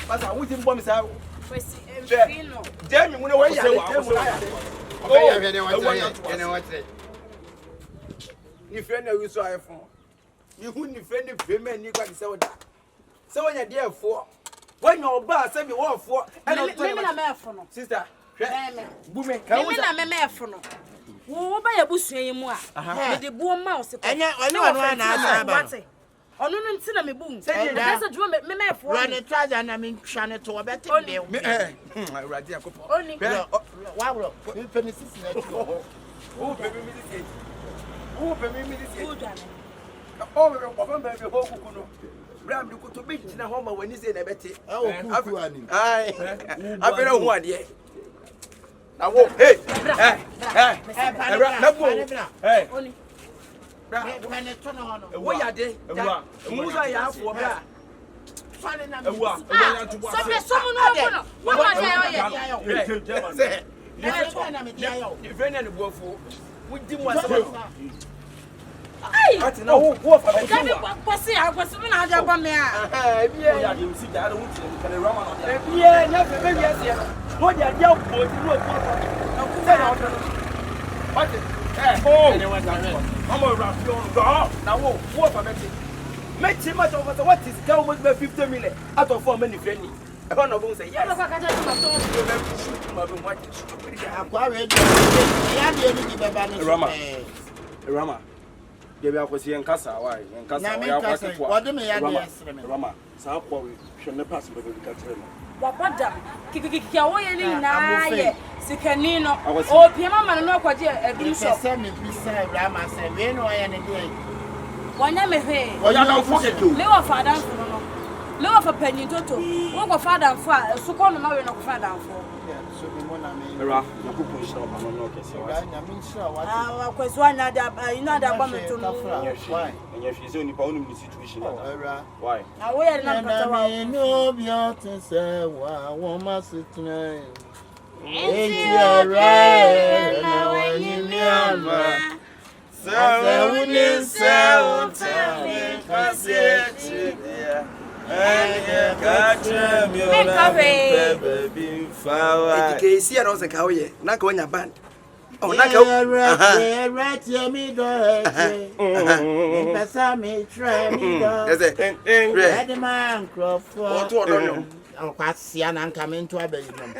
Pasa, we didn't bomb sa. Fino. Dem you know where you are. Ni friend na we so iPhone. Ni hu ni friend ni fame ni kwa se oda. Se when you there for. When you ba say me wo for. Me na me for no. Sister. Bume. Me na me for no. Wo ba ya busua yi mu a. Me de buo ma o se ko. Enye onu na asa ba. Ono no nti na me bum. Say dwo me for. Run it try na me hwane to obete de. Awurade akopo. Oni. Wa bro. Me penisi na ti. Oh baby me this. Oh baby me this. Good one. Oh we go from baby ho kuku no. Bram de ko to be gina ho ma wani se na bete. E o kuku ani. Ai. Afere ho ade. Na wo hey. Na bo. Hey. Oni. Bra. When it turn on. Wo ya de. Mu so ya afo bra. Fale na me. So be so mu no ko no. Wo ma de Say. Na me dia yo. You friend na buafo. Wo di mu asem. Ai. Ati na wo fa be. Dabi kwasi akwasi me na aja gwa me a. Biye. Ya de si da no wuti ni kale rama no dia. Biye na fe be biye se. Wo dia dia wo di no ko. Na ku se na wo. What? Oh. Mama rap you on go. Now what for me? Make too much of what is count with 50 million out of 4 many friendly. I don't know say yes. Rama. They be akwesi en kasa why? En kasa ya kwakwa. What do me ya dey asreme? Rama. Sa kwa we hwe ne pass be be ka kire no. Wapada kikikiki a wo ye ni na ye sikani no o piema ma no kwaje adum so Se me bisa Rama se we no ya ne dey. Wanya me hwe Oya na fo ketu. le wa fada fo no le wa fa panyin toto wo go fada fo a so ko no ma we no ko fada fo So me mo na me. Ra, na ku kun shira pa no kese wa. Ya me shira wa. ah kwazu anya da ina da gba me to no Why? Enye fi so ni pa onum ni situation na. Era. Why? na wo ye na kata wa no bi o tin se wa won ma situna. Ejire na wani mi ama. Sa wuni sa utami kaseti dia. Anya kacha mi ona baby fawa. KC and also ka we na ka onya band. Oh na ka right me do. Pesa me try me do. Yes. Red man crofo. O to odonyo. Kwasia na nka me nto abayi nom.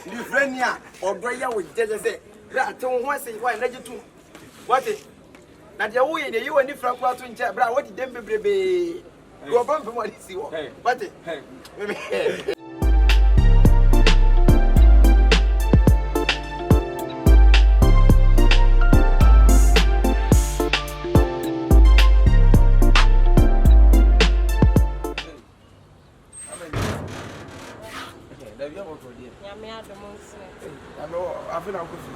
Ni friend ya odo ya wo jeje say ra te ho ase why na jitu. What? Na dia wo ye de you ani fra kwa to nche bra what dem bebrebe. Go bump mo ni si wo. What? Hey. Afina ko fi.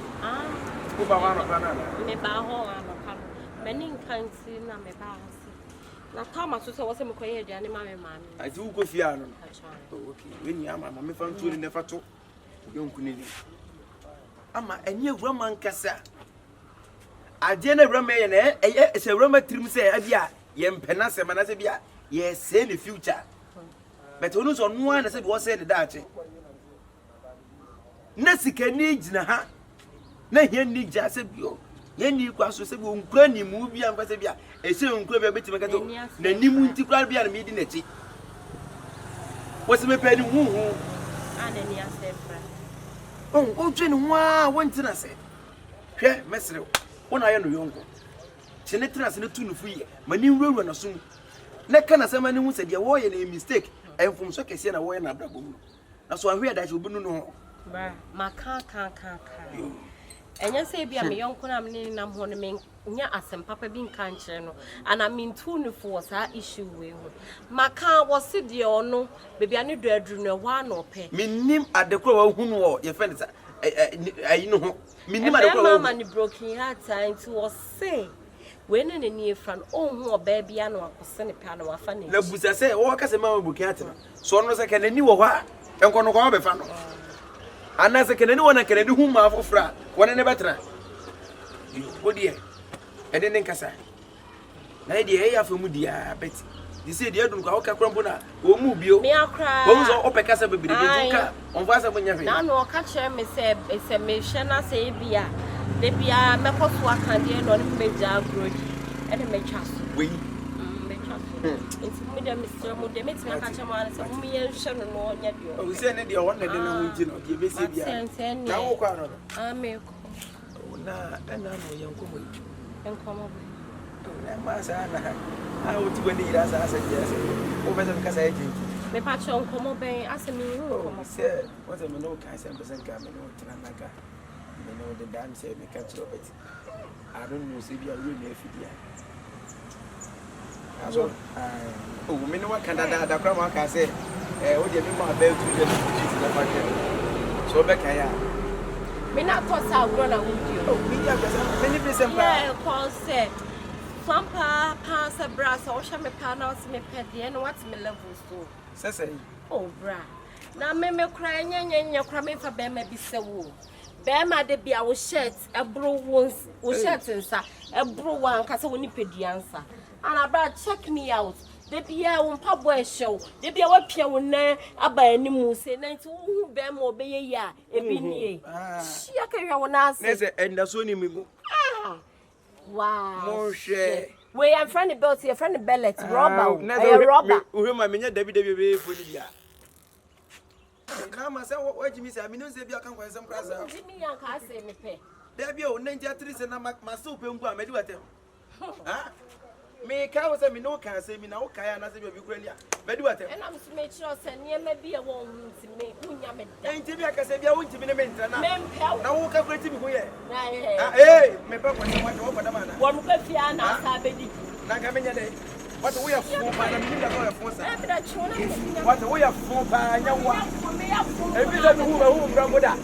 Ko ba wa no kana na. Me ba ho ano kan. Mani nkanti na me ba hasi. Na kama so se wo se me koye aduane ma me ma me. Ati wo ko fi ano. Okay. We ni ama me fa ntu ni nefa to. Obi onku ni. Ama enye awurama nkasa. Ade na awurama ye na eye se awurama trim se abia ye mpena se mana se bia ye se the future. But onu so no na se bi wo se de daache. Na sikani gina ha na hia ni gya se bio ye ni kwa so se bi onkura ni mu bia mfa se bia e se onkura bia betime kato na ni mu nti kwa bia na me di na chi wo se me pe ni hu Ana ni asefra. o twe ni wa won tina se hwe mesere wo na ye no yonko chene tina se ne tu nufu ye mani nwura na so na kana sama ne hu se de wo ye na mistake enfum so kese na wo ye na brabom na so ahwe da che obunu no bra maka enya say bia me yonko na me nam ho ne me nya asem papa bi nka nkyere no ana me ntu ne for sa issue we ho maka wo se de ono bebia ne do aduru no wa na ope minnim adekro wa hu no wo ye friend sa ayi no ho minnim adekro wa mama ni broken heart into wo say when ne nie fan hu oba bia na wakose ne pa na wafa ne na busa say wo ka se mama broken heart so no se kenani wo ha enko no ko be fa no ana se kenani wona kenani hu ma afofra wona ne betra odi ede ne nkasa na ede e ya famu dia beti di se de adun kwa krampo na wo mu bio me akra wo so opekasa bebere betuka on fa sa munya hwe na no ka kire me se me hwe na se bia de bia me ko so akande no ne meja groji ene me twa so we me twa so enti me de Mr. mo de metima ka kire mo ana se mo ye hwe no no nya dio o se ne de won ne de na wunti no de be se bia na wo kwa no me ko na ana no yankomo enkomo na ma sa na o ti bani ira sa sa dia o be se ka sa eji me pa cho enkomo ben asemi ru o se o se me no ka se be se ka me no tra na ka me no de dan se me ka tro bet I don't know se bia we me afidia aso o me no ka da kra ma ka se o de me ma be tu de na fa ke so be ka ya me na to sa agro na wudio o mi ya ka sa me ni be se mpa yeah call say Pampa, pass a brass, or shall me panos me pet the end what's me level so. Say, oh, bra. Now, me crying, and your cramming for Bema be so. Bema de be our shirt, a brew wounds, or shirts inside, a brew one castle when you pay the answer. And about check me out. They be a one pub show. They be a what pier when I buy any moose, and then to Bem or be a ya, a be she a carry on us. And that's only me. Wow. Mon cher. We are friend about your friend Bellet, robber. Robber. Who am I? David for the now, myself, what you miss? I mean, if you can find some price. Jimmy, I can't say me pay. There be old 93 and my soup and go and do it. Huh? Me cows and me no can say me now, Kaya, and I say, Ukraine. But do it. And I'm to make sure send near maybe a woman to make Munyam. Ain't you like I said, you're to be a man. Now, walk up with him here. Hey, my papa, one Fiana, Sabedi. Nagamania. What we have for my what we have for by if you don't know who brother.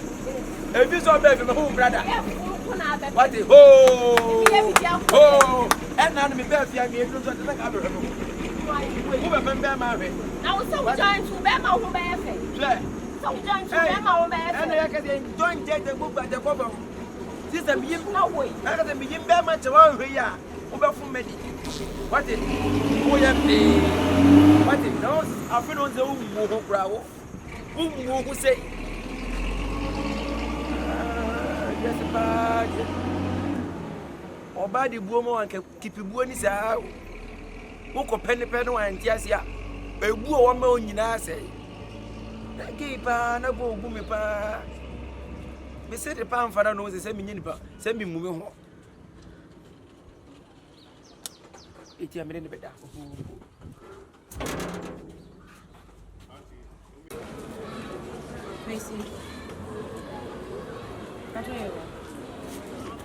If you saw baby, who brother. What the oh, and now me bear fear me to the other. Who remember my now so giant to bear my own bear. So giant to bear my own bear. And I can join the book by the cover. Sister, me no way. I can be in bear much around here. Over from me. What it? Oh, yeah, what it knows? I feel on the who bravo. Who say? Yes, bad. Or body woman and keep you one is out. Who could penny and Tiasia? A woman moan in I say. Keep on a boom, boom, pa. We said the pound for knows the send me moving home. It's a minute better. Tracy.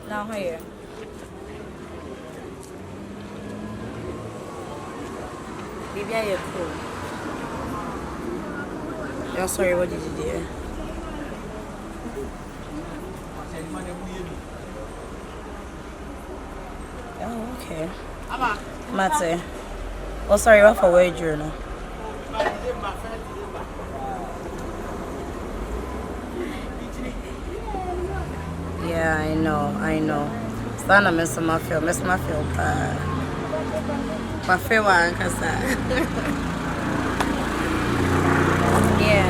Now here. Baby, I am cool. I'm sorry, what did you do? Oh, okay. Mate. Oh, sorry, what for where journal? Yeah, I know. Sana miss my film, my favorite one, cause yeah,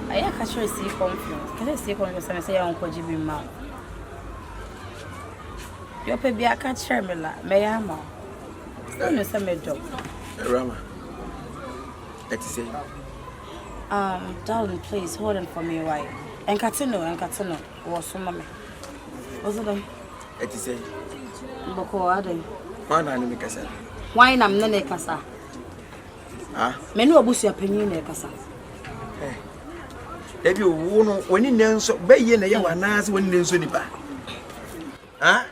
I catch you see CONFION. Can I see CONFION? I say Uncle Jimmy Ma. Your baby, I can't share me la. May I ma? Don't you say me job? Rama. Let's say. Darling, please hold on for me, right? Enkatino. Was so mamma. Was it? It is a Boko Ade. one and make us. Why am Nene Casa? Ah, Menu Abusia Penine Casa. If you won't, when you know so, bay in a young ass when you so nipa. Ah?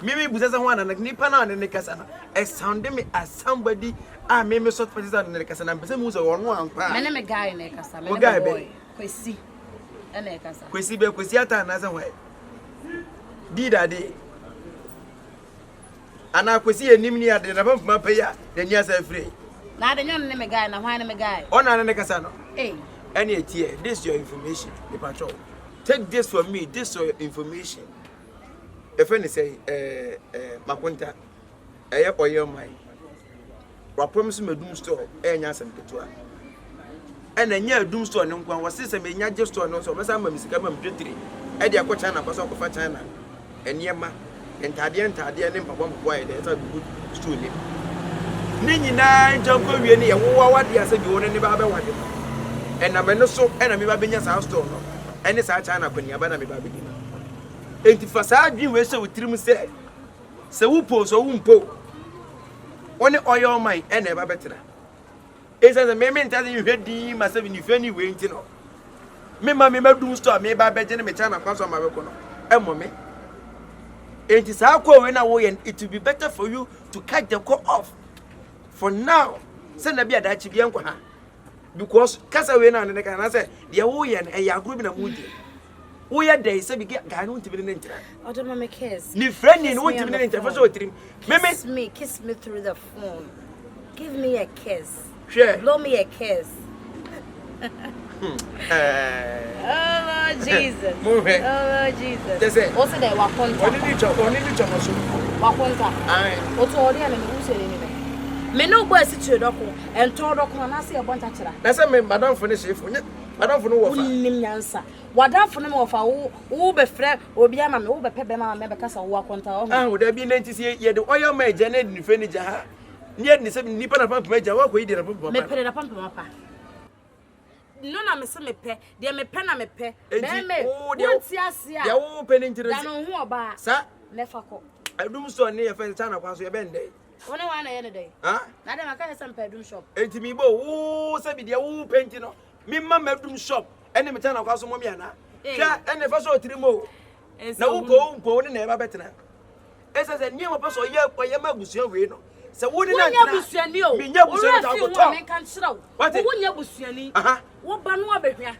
Maybe because one and a nipana and the Casana. As sounded me as somebody, I may be so for this and the Casana, but some was one. My name is Guy Necasa, my guy boy. Quisi. And Necasa. Quisi be Quisiata and as a way. Did I day? And I could see a name near the number of my payer, then yes, I free. Now the young name guy, and why name a guy? On an Casano. Hey. Any here, this is your information, the patrol. Take this from me, this is your information. If any say, Maconta, I have all your mind. What promise me doom store, and yes, and Petua. And then your doom store, no one was system in your just store, no, so some Miss Gammon Gentry, Eddie Cochana, Pasok of China, and Yama, and Tadian, and Papa, why there's a good student. Nini nine jump over here, what you said you want any Baba want. And I'm not so enemy Babinia's house store, and it's our China when you're Banami Babina. And if I dream, we so with Trim said, so who pose or whom po. Only oil my and never better. It's as a moment telling you head the myself in if any way, you know. Me, mammy, my doom store, me by Benjamin China, comes on my recono. And mommy. It is our call when I way, and it will be better for you to cut the call off. For now, send a beer that you be because Casaway and the can answer the away and a group in a mood. We are there, so we get Ganon to be an intern. Oh, don't make kiss. New friend in what you mean for Kiss me through the phone. Give me a kiss. Sure. Blow me a kiss. Oh, Lord Jesus. Move it. Oh, Lord Jesus. That's it. What's the Wakonta? What did you chop? Wakonta. Aye. What's all the enemy who said anyway? Me no boy sit to doko and told doko and I see a bunch of children. That's a man, Madame for the SHIFO. Madame for no answer. What up for them of our Uber friend will be a man over Pepper Mamma because I walk on town. Ah, would there be 98 yet the oil made Janet in furniture? Yet the 7 Nippon upon Major, what we did upon me put it upon Papa. No, I'm a summer pay, dear me pen, I'm a pay. Oh, they're opening to the who about, sir. Never call. I do so near Fentana across your bend day. Only one any day. Huh? Now I can't some bedroom shop. And to me, oh, said the old painting. Me, my bedroom shop, and the Matana across Momiana. Yeah, and the first 3 more. No, go, never better. As I said, new person, yeah, by your Mabusia, we know. So, wouldn't I be sending you? Me, can't show. What wouldn't you be sending? What Banua be here?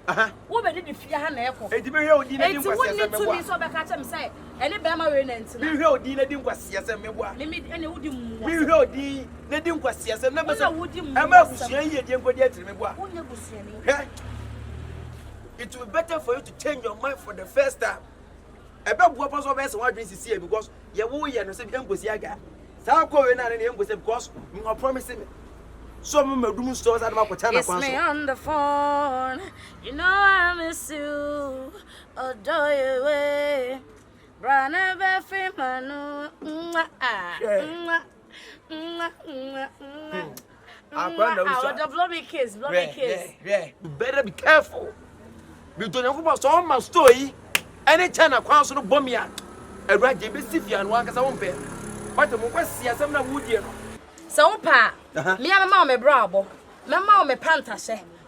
What did you fear her echo? It be your dinner. It's wouldn't to me so back at him say, and a Bama Renant. We heard dinner didn't was yes, and limit any would you. We heard the didn't was yes, and never would you. I'm not saying you didn't go yet to me. It will be better for you to change your mind for the first time. About what was always one drink is here because you will hear and say, Uncle Yaga. So going on in the Uncle because you are promising me. Some of my stores at my Patana. Kiss me on the phone. You know I miss you. Adore you way. Brana Buffy Manu. Blow me kiss. Yeah. You better be careful. We don't know about some of my story. Any China council of Bomia. A right Jibisifia and one as I won't pay. But the Mokwesi, some of wood, you know. So, Pa, me and Mamma Bravo. Mamma me Panta,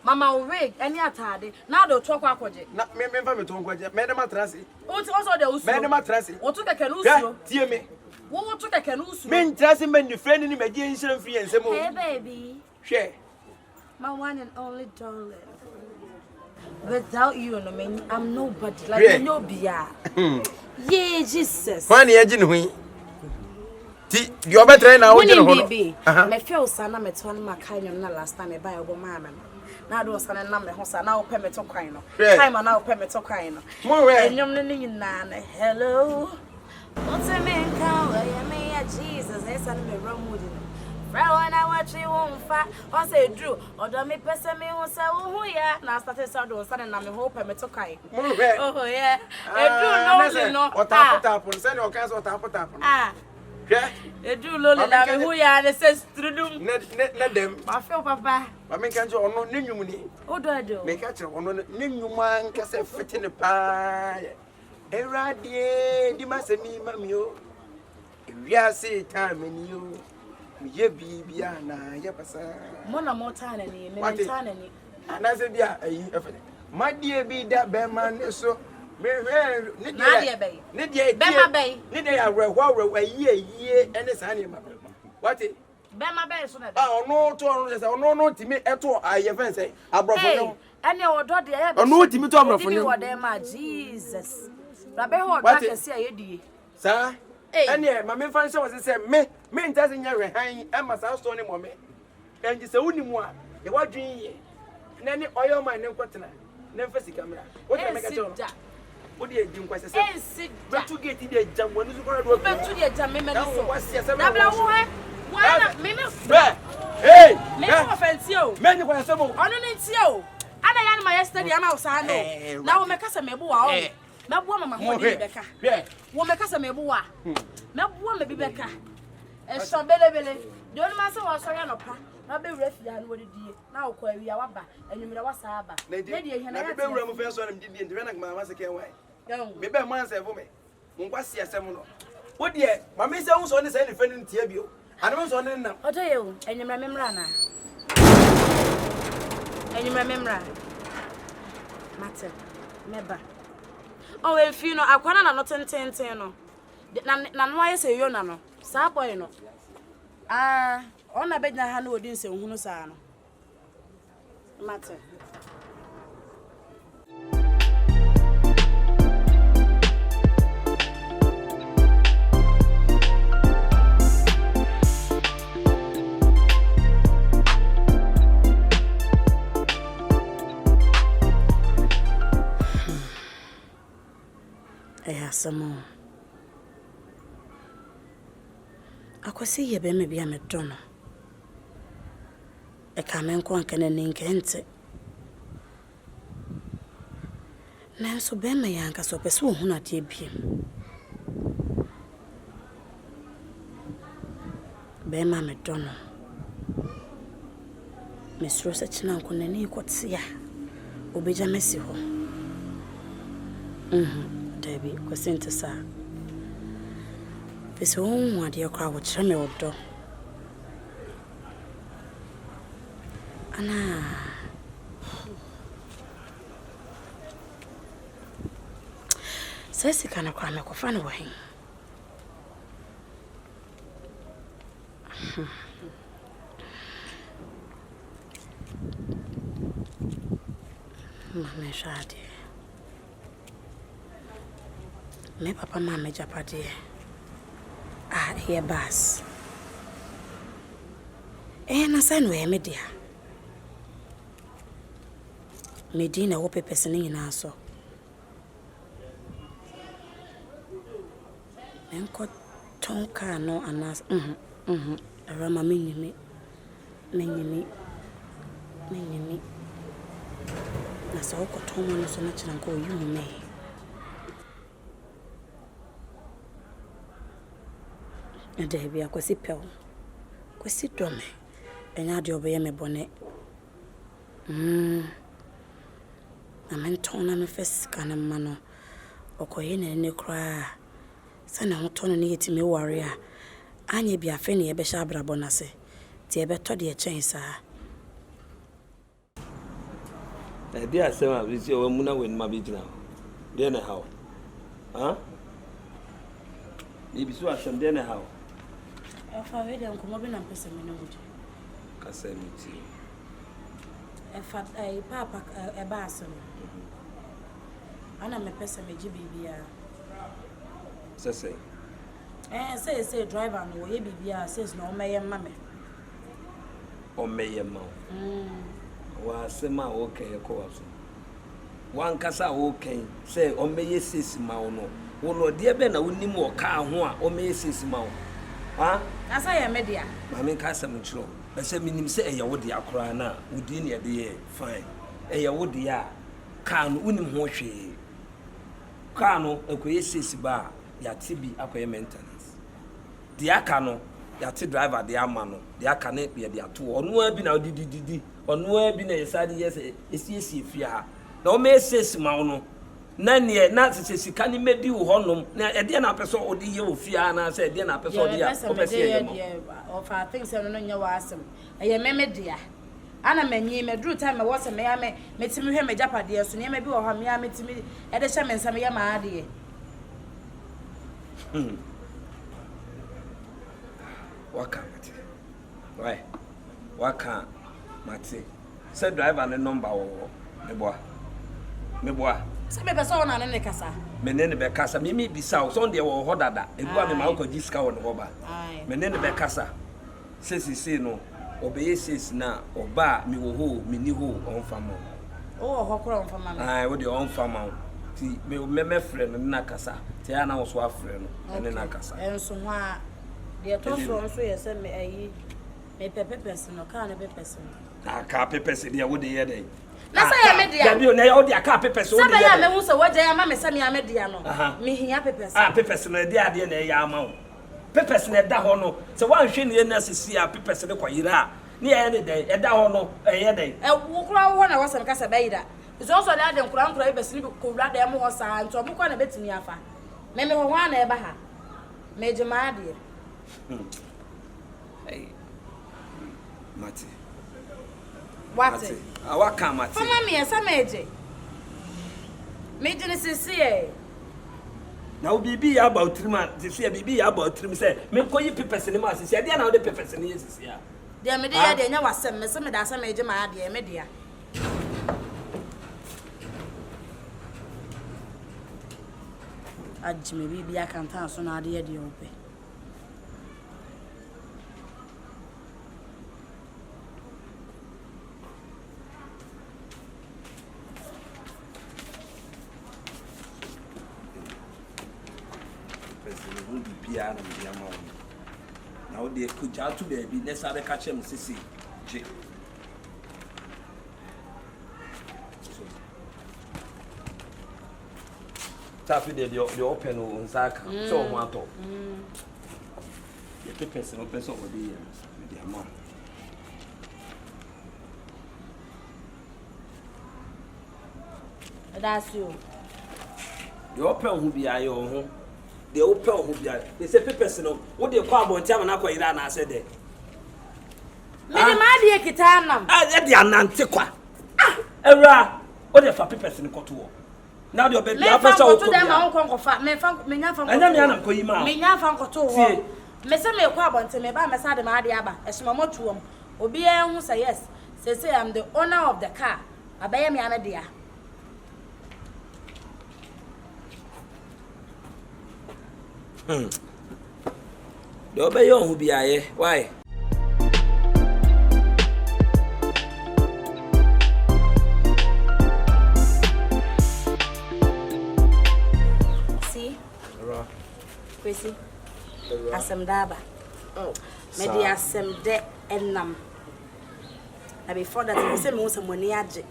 Mamma wig, any atade. Now they'll talk about it. Not me, Madame Matrasi. What's also the Madame Matrasi? What took a canoe? Dear me. What took a canoe? Men dressing men, your friend in imagination free and some more. Hey, baby. Share. My one and only darling. Without you, I mean, I'm nobody. Like no Bia. Yeah, Jesus. Funny, I didn't win. You are better now. Baby, my feel son, I'm a ton of my kind last time I buy a woman. Now, do son and number house, now permit to cry. Time on now permit to cry. More and you're Nana. Hello. What's a man come? I mean, Jesus, that's a wrong with you. When I watch you won't fat, or say Drew, or don't me person me who say, oh, yeah, now started so sudden, I'm hope I'm to cry. Oh, yeah, I do know, what happened, send your cast what happened. Edu loli na me hu ya ne se strudum. Ne dem. Ma fe papa. Ma me kan je ono ne nwum ni. Odo. Me ka kire ono ne nwum an ka se fete ne pa. Erade di masemi mami o. Ewia se time ni o. Me ye bibia na ye pasa. Mo na mo ta na ni, me ta na ni. Ana se bia ayi efele. Madie bi da be man so. Me ne dia. Ne dia be ma be. Ne dia awrewa ayi ene sa ne ma. What? Be ma be so na. Ono to ono se ono timi eto aye fen se abrofo no. Ene odo de ya. Ono timi to abrofo no. Wo de ma Jesus. Rabe ho odo kese aye die. Sa ene ma me fan se wo se me ntase nya hwe han e ma sa so ne mo me. Enji se woni mu a e wadwen ye. Na ni oyo man ne nkotena. Na fa sika mra. Wo de me ka cho. Wo de ejim kwase se. Betu gate de ejam wonu su kora do. Betu de ejam me me so. Na bla wo he. Wa me me. Hey! Me ko fancy o. Me ni kwase mo. Ono ne ti o. Ana ya na yesterday ama o sa no. Na wo me kasa me bo wa o. Me bo mama ho de beka. Wo me kasa me bo wa. Me bo me bi beka. E so belebele. De onu ma se wo so ya no pa. Na be wura fi anu wo de die. Na wo kwa wi a waba. Enumira wasa aba. Ne die hia na be wura mu fe so na me die ndwe na ma se ken wai. Me be man se fo me. Mo kwa si asem no. Wo de ma me se hu so ne se ne fe ne ntia bio. Anu so ne nam. Odo ye o. Enumira memra na. Enumira memra. Mate. Meba. Oh, if you know, akwana na no tenten no. Na no aye se yo na no. Sa boy no. Ona bedna ha no odin se hunu sa no. Mate. Samo akwasi ye be me bia me dono e ka men ko anka na ninkente nanso be me yanka so pese wo hunu ade biem be ma me dono me sro se china ko na ni kotia obeja mesi ho Debbie, kwasente sa. Pese wo ade akwa wo kire me wodo. Ana. Sesi kana kwa me kofa no wahin. Mama shadi. Me papa mama japade here bas na san we me dia medina wo pepese ni na so enko tonka no anas awurama menyimi na so ko tomo no so na kira nko yu me Debbie akwasi pel. Kwasi dome. Enya de obeye me bone. Na mentona me fes kana mano. Okoye ne kra. Sana hotono ne yetime ware a. Anye bia fe ne ye be sha abrabo na se. Ti e be to de chen sa. E dia asema bi si o mu na wen ma bi gina. De na how. Ibi so asem de na how. Efa we dem ko mo bi na pese me no wudi. Kasa mi ti. Efa papa e ba asem. Ana me pese me ji bibia. Say. Say driver no ye bibia says no meye mame. O meye ma. Wa asema okay ko waso. Wan kasa okay say o meye sesi ma no. Wo no de be na wonim wo ka ho a o meye sesi ma wo. Asa ya media. Mama nka am chiro. Ese minim se eya wo de akora na udi ne de ye fine. Eya wo de a ka no unim ho hwe. Ka no ekoye sesi ba ya tibi akoye maintenance. the akano yate driver the amano the akane be the ato onu abi na didi onu abi na yesade yes esi fia ha na o me sesi ma no na ne na sika ni medi wo honom na e de na peso odi ye ofia na se de na peso odi ya o pese ye mo of I think so no nya wasem eye memedia ana manyi medru time wo se me ya metimi hwe me japade so ne ma bi wo ha me ya metimi e de hye me nsam ya ma ade waka mate why waka mate say driver ne number wo meboa se me pese ona ne kasa me ne be kasa me bisa so de wo ho dada egua me ma ko jiska wo ne ho ba me ne be kasa sesi no obeye sesi na oba mi wo ho mi ni ho on famo o ho kro on famo wo de on famo ti me frɛ no na kasa ti ana wo so afrɛ no ene na kasa enso ho a de to from so yese me ayi me pepepesi no ka na pepesi ka pepesi de wo de ye dey na say ya me dia Dabi o na o de aka pepesi o de ye say ya me hu so waje ya ma me say me ya me dia no me hia pepesi pepesi no de ade na ya ama wo pepesi na da ho no se wan hwe ne na sisi a pepesi ne kwayira ne ye ne dey e da ho no e ye dey wo kura wo na wasam kasa bayida izo so da de nkura ibesi ni ko wura da mo ho sa nto mo kwa na betimi afa me ho ho na e ba ha me jema ade hey mati wate awaka mati fama me esa meje meje sisi e na o bibi ya about trima sisi ya bibi ya about trim say me koyi pepesi ni ma sisi ya dia na o de pepesi ni sisi ya dia me dia de nya wasem me se me da sa meje ma ade me dia ajime bibi akanta so na ade de ope bia na bia ma wo na wo de kuja to baby na sabe ka chem sisi je tafi de open on saka so mo ato ye pepesi no peso o de ye de ama that's you de open hu bia ye ho de open hu bia they say pepesi no wo de kwa abonti ama na kwa ira na ase de me de ma de kitanam e de anante kwa ewra wo de fa pepesi ni koto wo na de obedi afesa wo ko dem ma nko fa me fa me nya fa nko anya me anam ko yima me nya fa nko to wo me se me kwa abonti me ba me sa de ma de aba e hima motuom obi e hu say yes say I'm the owner of the car abaye me ana dia de obey on hu biaye why Kwesi asem daba me di asem de enam na before that we say me won some money age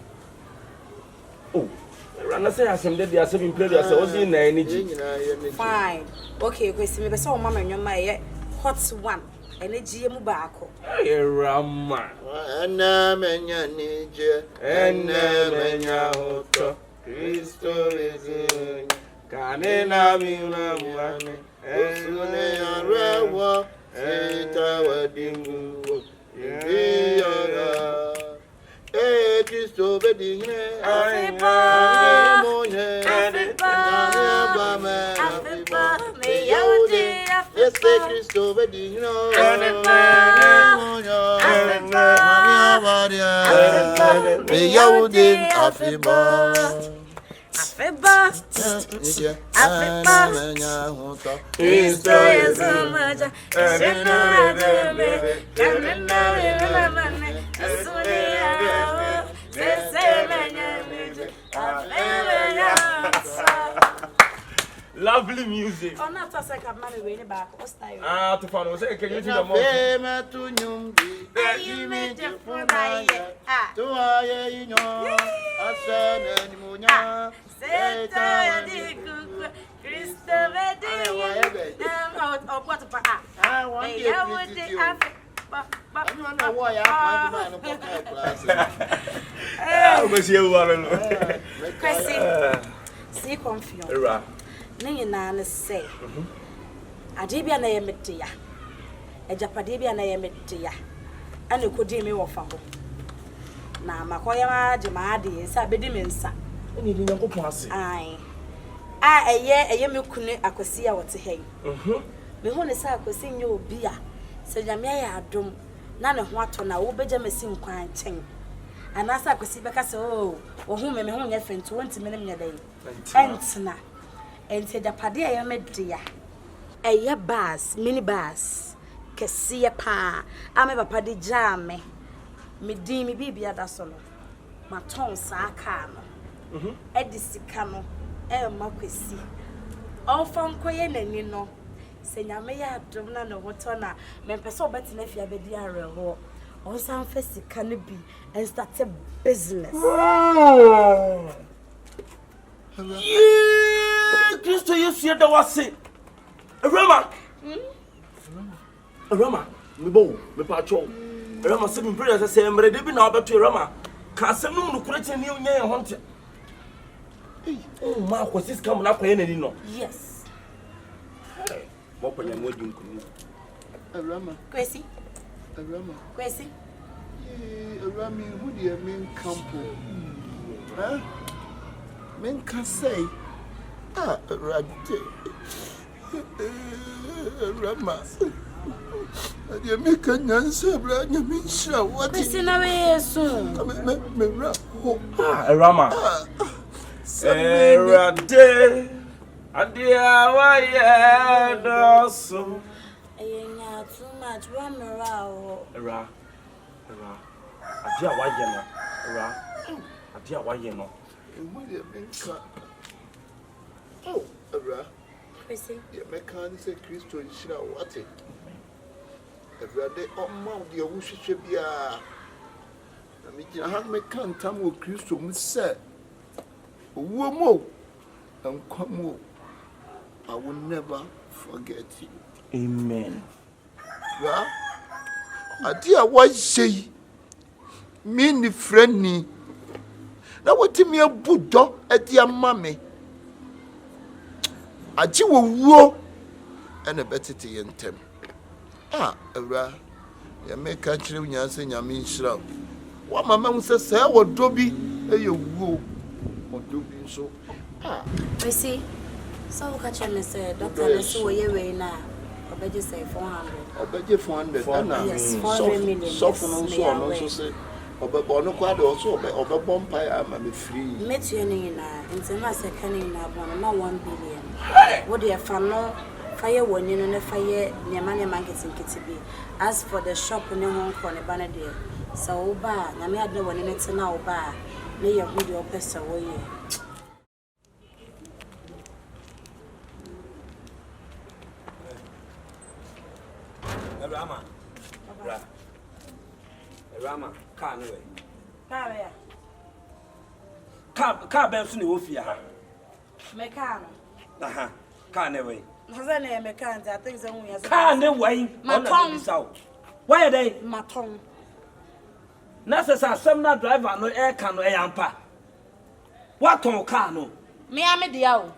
oh rana say asem de dia asem play dia say o si na energy fine okay Kwesi me be say o mama nwoma ye hot one energy mu baako rama ana menya nije enne menya hoto Kristo is kanena miunamwane esune yarewo itawadingu yiyara Kristo bedine Afriba Afriba me yodi Afriba Kristo bedine Afriba me yodi Afriba Afriba Afriba Kristo Yesu maja Sena deme Kanena mene Asunia Sese menya lovely music. Oh, not a second man way back. What's that? Ah, to follow. Say, can you do the more? You made your phone. To I, you know, I said, and Munya. Say, I did Christopher. I'm out of what? one day. I'm not why I find the see confion. Nina say. Adibia na yemetia. Ejapadibia na yemetia. Ane kodi me wo fa ho. Na makoya ma jemaade nsa bedi me nsa. Eni di Nyankopon ase. Ai. A eye me kunu akosi a wote hei. Me ho ne sa akosi nye obi a. Se nyame ya adom na ne ho ato na wo beja mesi nkwan chen. Anasa akosi beka se o wo hu me ho nya fento wonti me ne nya dai. Entna. Ente japade ya media. Eye bus, mini bus. Kesiye pa. Ame papa di jame. Me di mi bibia da solo. Ma ton sa aka no. Edi sika no. Makwesi. Ofan koye nani no. Se nyame ya adom na no hoto na me pese obeti na fia bedi areho. On san fa sika no bi and start a business. Yeah, Kristo Yesu da wase. Rama. Rama, me bo, me pa cho. Rama se me prayer say emre de bi na obeto Rama. Ka asem no mu kure che ni onya ye honte. Oh, ma ko sis kam na kwaye nani no. Yes. Mo kwanya mo di nkunu. Rama. Kwesi. Rama. Kwesi. Rami, who do you mean campo? Huh? Men can say, Rama. You make a answer, Rama. What is in a way soon? Rama. Erade. Adia wa ye doso. Enya too much Rama. Ra. Adia wa ye no. Ra. Adia wa ye no. Oh, Ra. Kwesi. You make an say Christo in Shira what? Erade o ma de owu hwehwe bia. Na me gina ha me kan tam o Christo mu se. Owu mo. Enkwamo. I will never forget you. Amen. Ra. Adia wa sei. Me ni friend ni. Na wotimi abudo edi amame. Aji wo wuo ene betete yentem. Awura ya meka kire unyanse nyame nhira. Wa mama hu se se wo dobi eye wuo. Odobi nso. We see. So we catch me say doctor so we we na obeje say 400. Obeje 400. Yes, 400 million. So for no so no so say Obe kwade also obe bompa ama me free. Metu ene na ntema se kane na bo na 1 billion. What dey fa no fire woni no na fire nyama marketing kitibi. As for the shop ne ho ko ne bana dey. So oba na me ade woni ne tena oba na ye good your pesa wo ye. Rama, car no way. Car ya. Car ben so ne wo fia ha. Me car no. Aha. Car no way. Haza na me car I think say we car no way. Maton. Why dey? Maton. Na se sa asem na driver no e ka no e yampa. What on car no? Me ame dia o.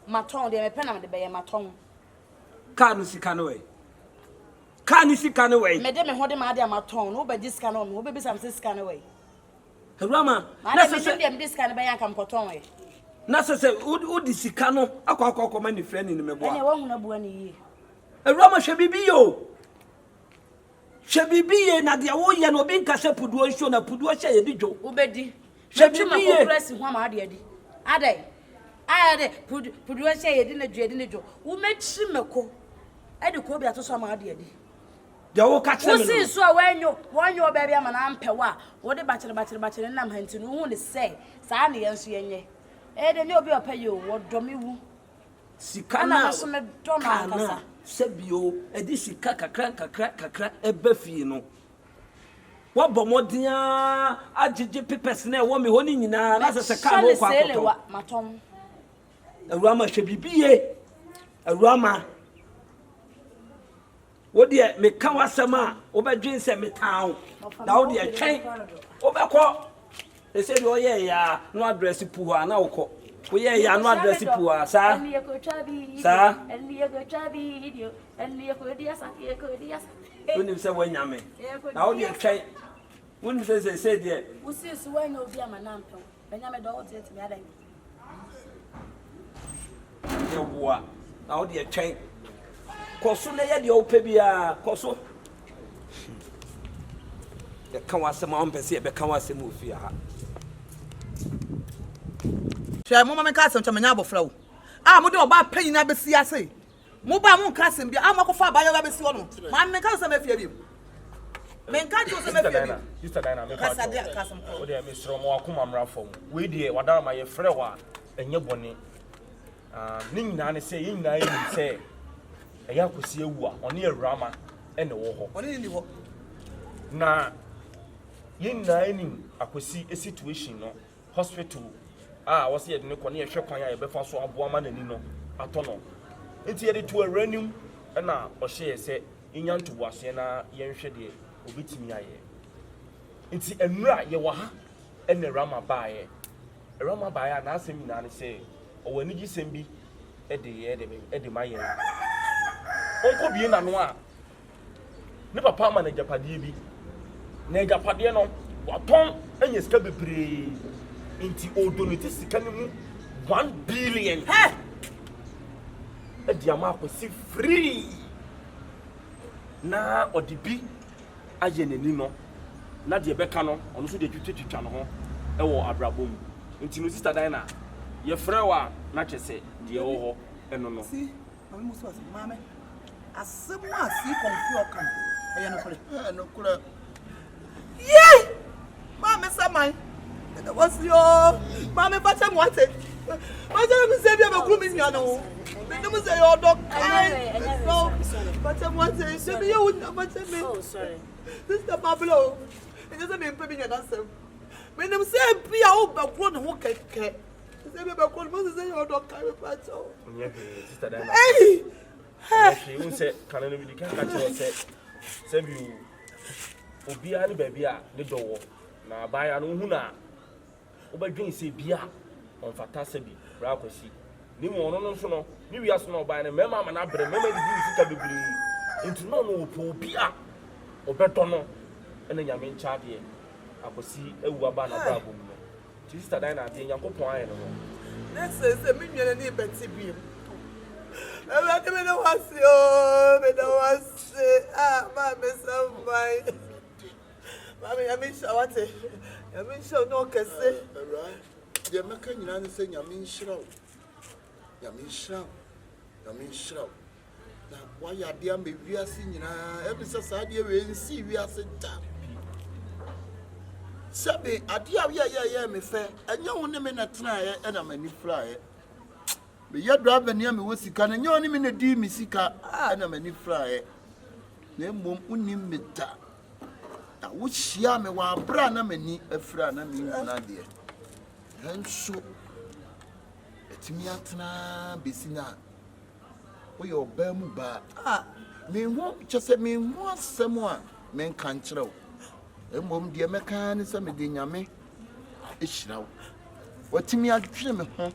Maton de me pena me de be maton. Car no sika no way. Car ni sika no way. Me de me hode ma de maton no be disca no no be be sam sika no way. Rama, na se dem disca no be yanka mkoton way. Na se udi sika no akwa ma ni friend ni me boa. Ene wo hu na bua ni yi. Rama hwe bibi yo. Hwe bibi ye na de wo ye no bi nka se puduo nso na puduo hye ye di dwo. Wo bedi. Hwe bibi ye. Press ho ma ade adi. Adai. Ade puduo hye ye di na dwo adi na dwo. Wo mechi meko. Ade ko bi ato so ma ade adi. De wo ka kire me. Wo si so wanyo ba bia ma na ampewa. Wo de bachere nam hanti no hu ne se. Saa ne ye nso ye nye. De ne obi opa ye wo domi wu. Sika na so me do na nkasa. Sebio edi sika kakra eba fie no. Wa bomodia agege papers na wo me ho ni nyina na se ka no kwa akoto. Matom. Awurama hwe bibie. Awurama. What dear, me come was some over drinks and me town. Now, dear, train over call. They said, oh, yeah, no address poor, now call. Oh, yeah, no address poor, sir. Sir, and you go Chabi, and you go dear, when you say when yammy. Now, dear, train. When you say, dear, who says when you'll be a man, and I'm a dog to me. Now, dear, train. Koso na ye de o pebia koso ye kan wasema on pese ye be kan wasema ofia ha hwe mo me ka asem chamanya abofra wo mo de oba panyin na besi ase mo ba mo ka asem bia mo kofa ba ya besi wo no ma me ka asem afia bi me ka jo asem afia bi Sister Dina me ka sadia ka asem ko o de me sro mo akoma mra fom we de wadara ma ye frɛ wa enye bɔne ni nyina ne sɛ yin na yi sɛ eya kwesi ewu a ɔne awurama ɛne wo hɔ ɔne ni hɔ na yin na ni akwesi situation no hospital wɔse yɛde ne kɔ ne yɛhwɛ kwan a yɛbɛfa so aboa ma nani no atɔ no nti yɛde to awuranim ɛna ɔhyɛ yɛ sɛ inya ntobo aseɛ na yɛnhwɛ deɛ obetimi ayɛ nti enura yɛwɔ ha ɛne awurama baayɛ awurama baayɛ na asɛm nyinaa ne sɛ ɔwɔ anigye sɛm bi ɛde ma yɛn onko bie na no a ne papa ama na japadeɛ bi na japadeɛ no watɔn anya sika bebree nti odonate sika ne mu 1 billion ɛde ama akwasi free na ɔde bi ayɛ n'ani no na deɛ bɛka no ɔno so de twitwa no ho ɛwɔ abrabɔ mu nti no Sister Dina yɛfrɛ wa na kyɛ sɛ deɛ wɔ hɔ ɛno no si mama musu ase mama asɛm a si CONFION kan ɛyɛ no kore no kura ye mama samai da wasi yo mama pata mo ate ma jere mi se bia be kuru mi nya no me dem se yo dok no pata mo ate se bi yo na pata me Oh, sorry. Sister Pablo it doesn't mean pe bi nya ansem me dem se bia wo be kuru ne ho keke se bi be kuru mo se yo dok kai me pata nyɛ hwee Sister Dina hey hwee wo sɛ kana no bi di kan ka kyerɛ sɛ bi obiara ne baabi a ne dɔwɔ na baaya no hu na wobɛdwen sɛ bia ɔmfata sɛ bi bra kwasi ne mu ɔno no nso no ne wiase no ɔbaeɛ no mɛma ama no abrɛ mɛma de di sika bebree nti no no wɔpɛ obi a ɔbɛtɔ no ɛna nyame nkyɛ adeɛ akwasi awu aba na brabɔ mu no nti Sister Dina adeɛ nyankopɔn ayɛ no no next say me nwene ni beti biem ebe me no wasi o me no wasi ma me so fine mama ya me shawate ya me show no kese right deɛ mɛka nyinaa ne sɛ nyame nhyira wo nyame nhyira wo na wayɛ adeɛ ama wiase nyinaa ɛbi sɛ saa adeɛ wei nsi wiase da sɛbe adeɛ a woyɛyɛyɛ me fɛ ɛnyɛ wo ne me na tenaeɛ ɛna m'ani firaeɛ meyɛ driver ne a mewɔ sika no ɛnyɛ wo ne me na dii me sika ɛna m'ani firaeɛ na mmom wonim me da na wohyia me wɔ aberɛ a na m'ani afira na menhunu adeɛ ɛnso ɛtumi atena bɛsi no a woyɛ ɔbaa mu baa menho kyɛ sɛ menho asɛm a menka nkyerɛ wo mmom deɛ mɛka ne sɛ mede nyame ɛhyira wo watumi adwene me ho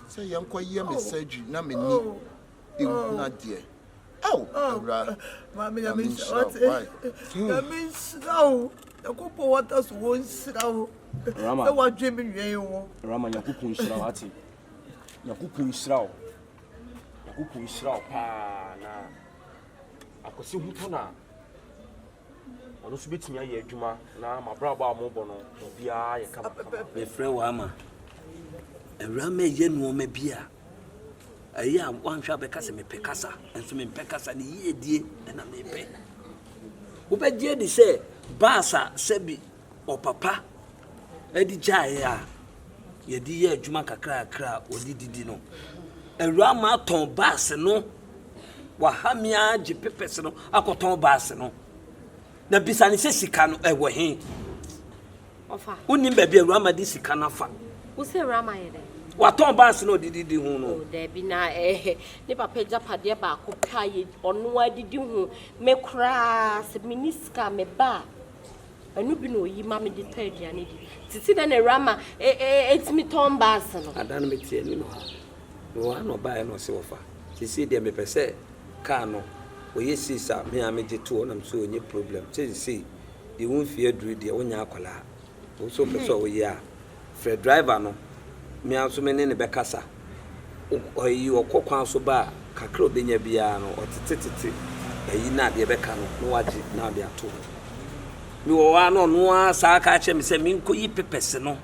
sɛ yɛnkɔyɛ me surgery na m'ani ɛhunu adeɛ awura mama ya me shawate ya me shrawo yakopo wata so won shrawo Rama wa dwe me nwen wo Rama nyankopɔn nhyira wo ate nyankopɔn nhyira wo paa na akwasi hu to na ɔno so betumi ayɛ adwuma na mabrabɔ a mobɔ no obiara yɛ kama me frɛ wa ama awurama yɛ nuoma bi a ayi a wanhwɛ bɛka sɛ mepɛ kasa nso mempɛ kasa ne yiedie ɛna mepɛ wobɛgye de sɛ baasa sɛbi ɔpapa adi gyaeɛ a yɛde yɛ adwuma kakrakra ɔde didi no awurama atɔn baase no wahamia gye pepɛs no akɔtɔn baase no na bisa ne sɛ sika no ɛwɔ he Ofa. wonim baabi awurama de sika no afa Wo se Rama yɛ dɛ? Waton bass no didi hu no. There be na ne papa japade ba ko kai ono adidi hu me kra se miniska me ba. Anu bi no yi ma me de taduane di. Titi na ne rama etimi ton bass no. Adan me tie ni no ha. No ha no ba no se wofa. Tisi de me pese car no. Oye sisa me ameje to na so onye problem. Tisi the won fear dru de wonya akola. Wo so pese oye a. Fred driver no. Me anso me ne bekasa. Oyi okokwan so ba kakra obenya bia no otetetete. Eyi na de beka no waje na de ato. Mi wo wa no asa ka che me se mi nko yi pepese no.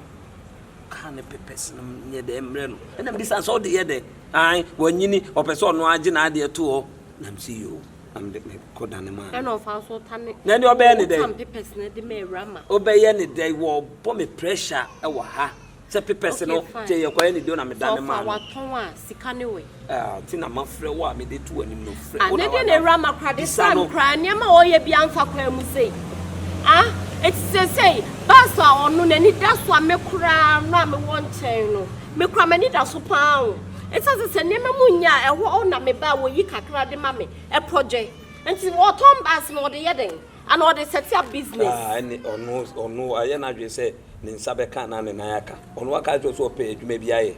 Ka ne pepese no nye de emre no. Na bi san so de ye de. Ai wanyini opese no age na de ato ho. Na msi yo. Am de me koda ne ma. E no fa so tane. Na de obe ne de. Tam pepese na de me rama. Obe ye ne de wo bo me pressure e wo ha. Se pepese no je ye kwa ni do na me da ne ma. So fa waton a sika ne we. Ti na mafre wo a me de tu anim no fre. Na de ne rama kwa de sam kra ne ma oye bia amfa kwa mu sei. It's say bas a onu na ni da so a me kra no a me won chen no. Me kra me ni da so paa. It says se ne mu nya e wo na me ba wo yi kakra de ma me e project. Nti wo ton bas no de ye den. And all the set up business. Any no aye na dwe say ni nsabe kan na ne nayaka. Ono waka jo so pay adwuma bia ye.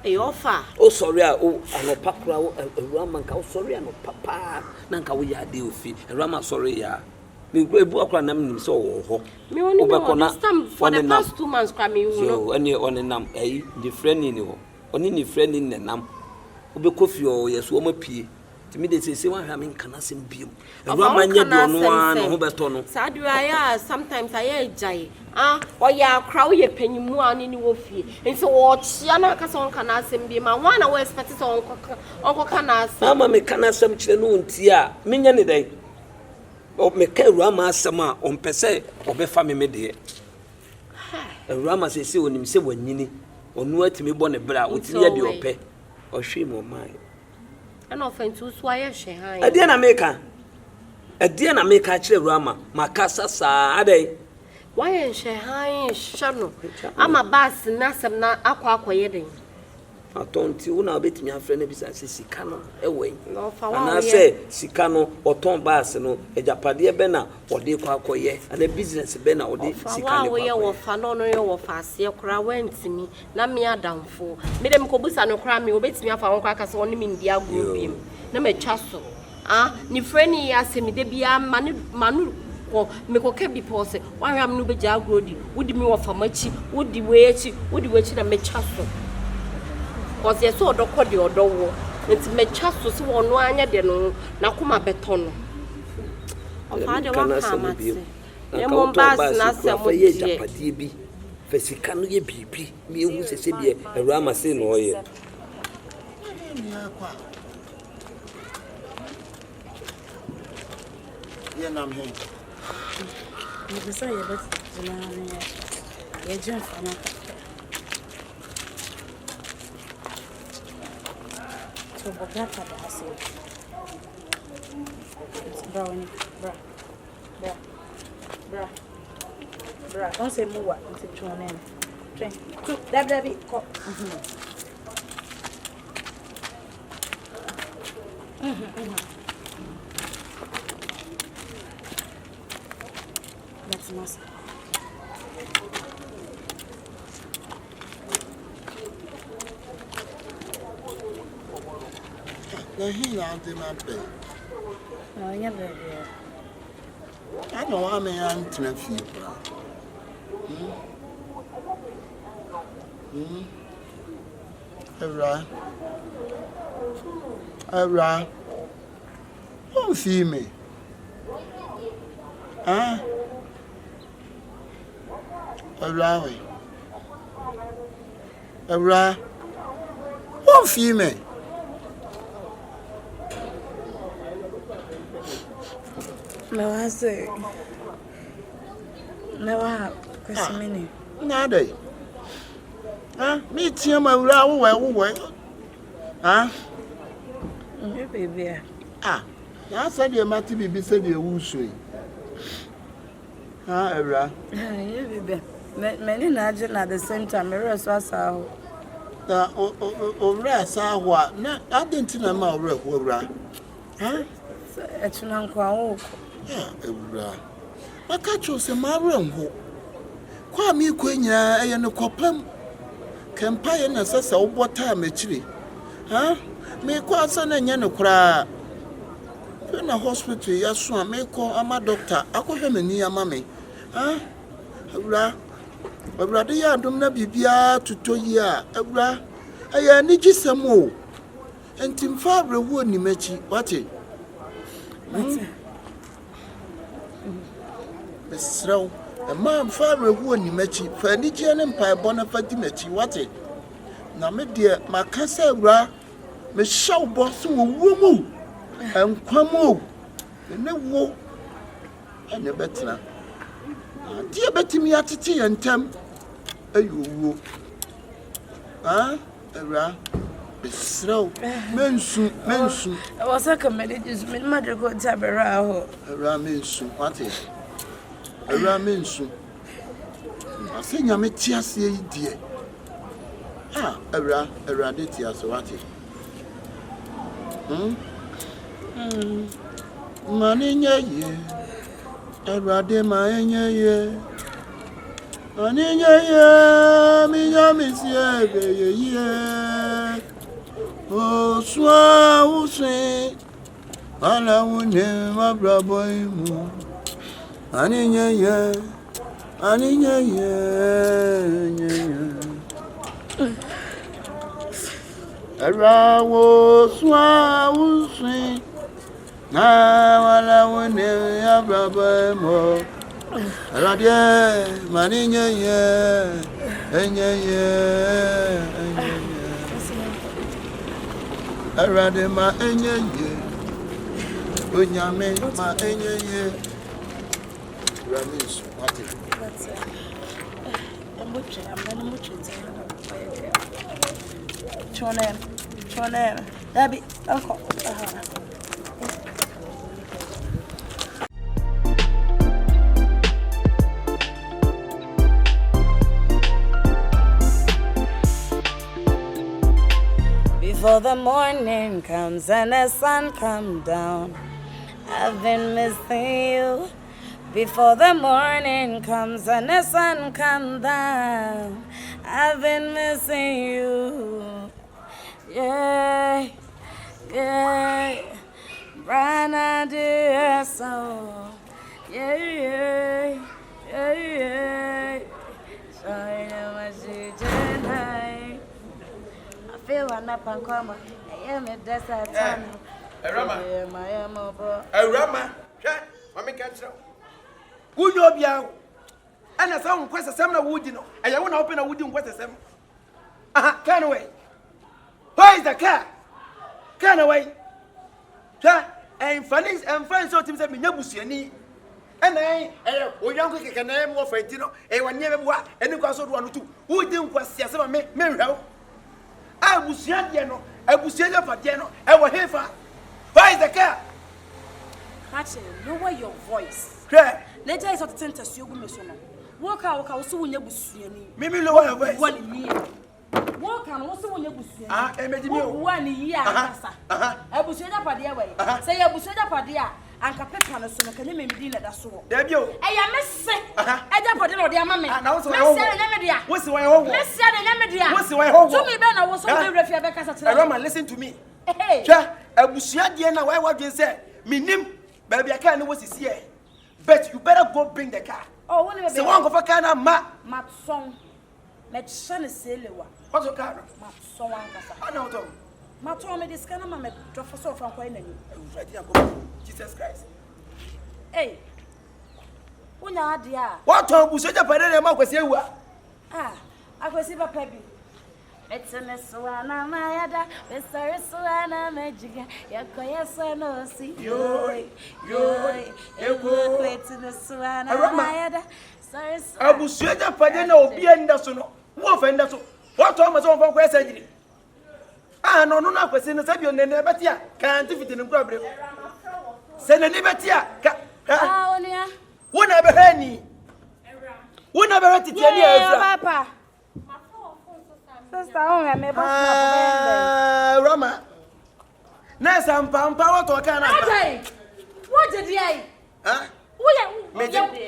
E offer. Oh sorry o anopa kura o Awurama nka o sorry anopa na nka wo ya de ofi. Awurama sorry ya. Me ebu akura nam nim so wo ho. Me woni me for the past 2 months kwa me hu no. So any on nam eh the friend ni ho. Oni ni friend ni nam. Obekofie o yeso o mapie. Me de say one have kana sem biom. Awurama nya de ono no ho beto no. Sadua sometimes I jai. Or ya crow ye penyimu ani ni wo fie. And so watch ya na ka so kana sem bi ma one we expect so onko kana sem. Mama me kana sem kire no nti a menya ne dai. O me ka Awurama asem a on pese obefa me de. Awurama se se onim se wanyini. Onu atimi bo ne bra otimi ya de ope. O hwe mo mai. And often to swire she han. Ade na meka kire Awurama makasa sa adai. Why she han shano. Ama bas na sem na akwa ye den. Atonti una obetimi afre na bisa se sika no ewen. No fa wa. Ana se sika no oton bas no ejapade be na ode kwa akoye ana business be na ode sika ne kwa. Wa ye wo fa no ye wo fa ase kura wantimi na me adamfo. Me dem ko busa no kura me obetimi afa won kwa aka se woni me ndia go biem. Na me twa so. Ni freni ya se me de bia manu ko me ko ke bi pose. Wa hwam no be ja agrodi. Wodi me wo fa machi, wodi wechi na me twa so. Cause yes so do kodi odo wo nti me twa so se wono anya de no na kuma beto no ofa de wa ka mate e mo bas na se mo ye japade bi fesika no ye bibi me ehu sese bi Awurama se no oye ye nam he ni bisa ye bet na ye jen fama so bogata da ase brownie bra on se muwa nti twone twen tu dabi ko that's nice. na he na ante ma pe No, nya baby. I know I may ante fie bra Awura won see me Awura won see me No, I say. Never question. Nada. Me tia ma wura wo. Baby. Na said you mati bibi said you wusu. Awura. Yeah, baby. Many na at the same time. Me rest was how. na owura sawa na adentina ma owura owura ha etuna nkwa wo ewura maka chose mare nho kwa mi kwenya eye ne kopam kempa ye na sasa ubota mechiri ha me kwa sa na nya ne kura na hospital ya so me ko ama doctor akohwe mani ama me ha ewura de ya dum na bibia tutoyi a ewura aya ni gisemo entim fa brewu ni machi wate besraw ma fa brewu ni machi fa ni je ne mpa bo na fa di machi wate na me de makasa ewura me shaw bo so wo mu enkwamo ne wo ene betna die betimi atete yentem ayowo ewura besraw mensu wasa kamede jisu me madre ko tabera ho ewura mensu wate ewura mensu asenya me tiase yi die ewura de tiase wate Maninya ye, Erade Manya ye, Maninya ye, Minya Missie, ye, Oh, Swa, Use, Ala Wune, my brother, Maninya ye, Era wo Swa, Use. Na wala wone ya braba mo Radie maninya ye enye Arade ma enye ye Onyame ma enye ye Ramis ati Chone Dabi uncle Before the morning comes and the sun comes down, I've been missing you. Before the morning comes and the sun comes down, I've been missing you. Yeah, Brana dear so. Yeah. Sorry, I'm a feel one up and come. I am a desert. Rama, Mammy Catcher. Would you be out? And a sound quest a seminar wood, you know, and I won't open a wooden quest a sem. Can away. Where is the car? Can away. And funny and fine so to me, Yabusiani. And I, young can name more for Tino, and one never what, and you got so one or two. Who didn't question some Mary? I was young, I was young for Jano, I was here for. Where is the car? Catch lower your voice. Later is at the center, you will miss. Walk out, so when you will see any. Maybe lower your voice. 1 year. Walk on, also when you will see. 1 year. I was set up at the way. Say I was set up at the and Capetana, so can you maybe dinner that so? There you I am Miss. I don't put it on their mammy. And also, what's the way home? Miss Sadia, what's the way home? To me, Ben, I was so very Rebecca. Listen to me. Hey, I was Diana, why what you say? Me name, baby, I can't know what is here. But you better go bring the car. Oh, one the one of a kind of mat song. Let Shannon say, what's your car? Mat song. I know, Tom. Mato me this kind of mamma drop for so from Queen. Jesus Christ. Hey, when I dear. What time was it? I was even Pebby. It's a mess one, Mayada, Mr. Suana Magic, Yakoya, see you. It's in the Suana Mayada. Sorry, I was sure that Padeno be Anderson. Wolf Anderson. What time was over question? No, no, question is your name, but yeah, can't fit in the problem. Send a libertia. Who never heard me? Who never heard it? Papa. Sister, oh, me boss Rama. Nessa pampa what kana. What did ye? Huh?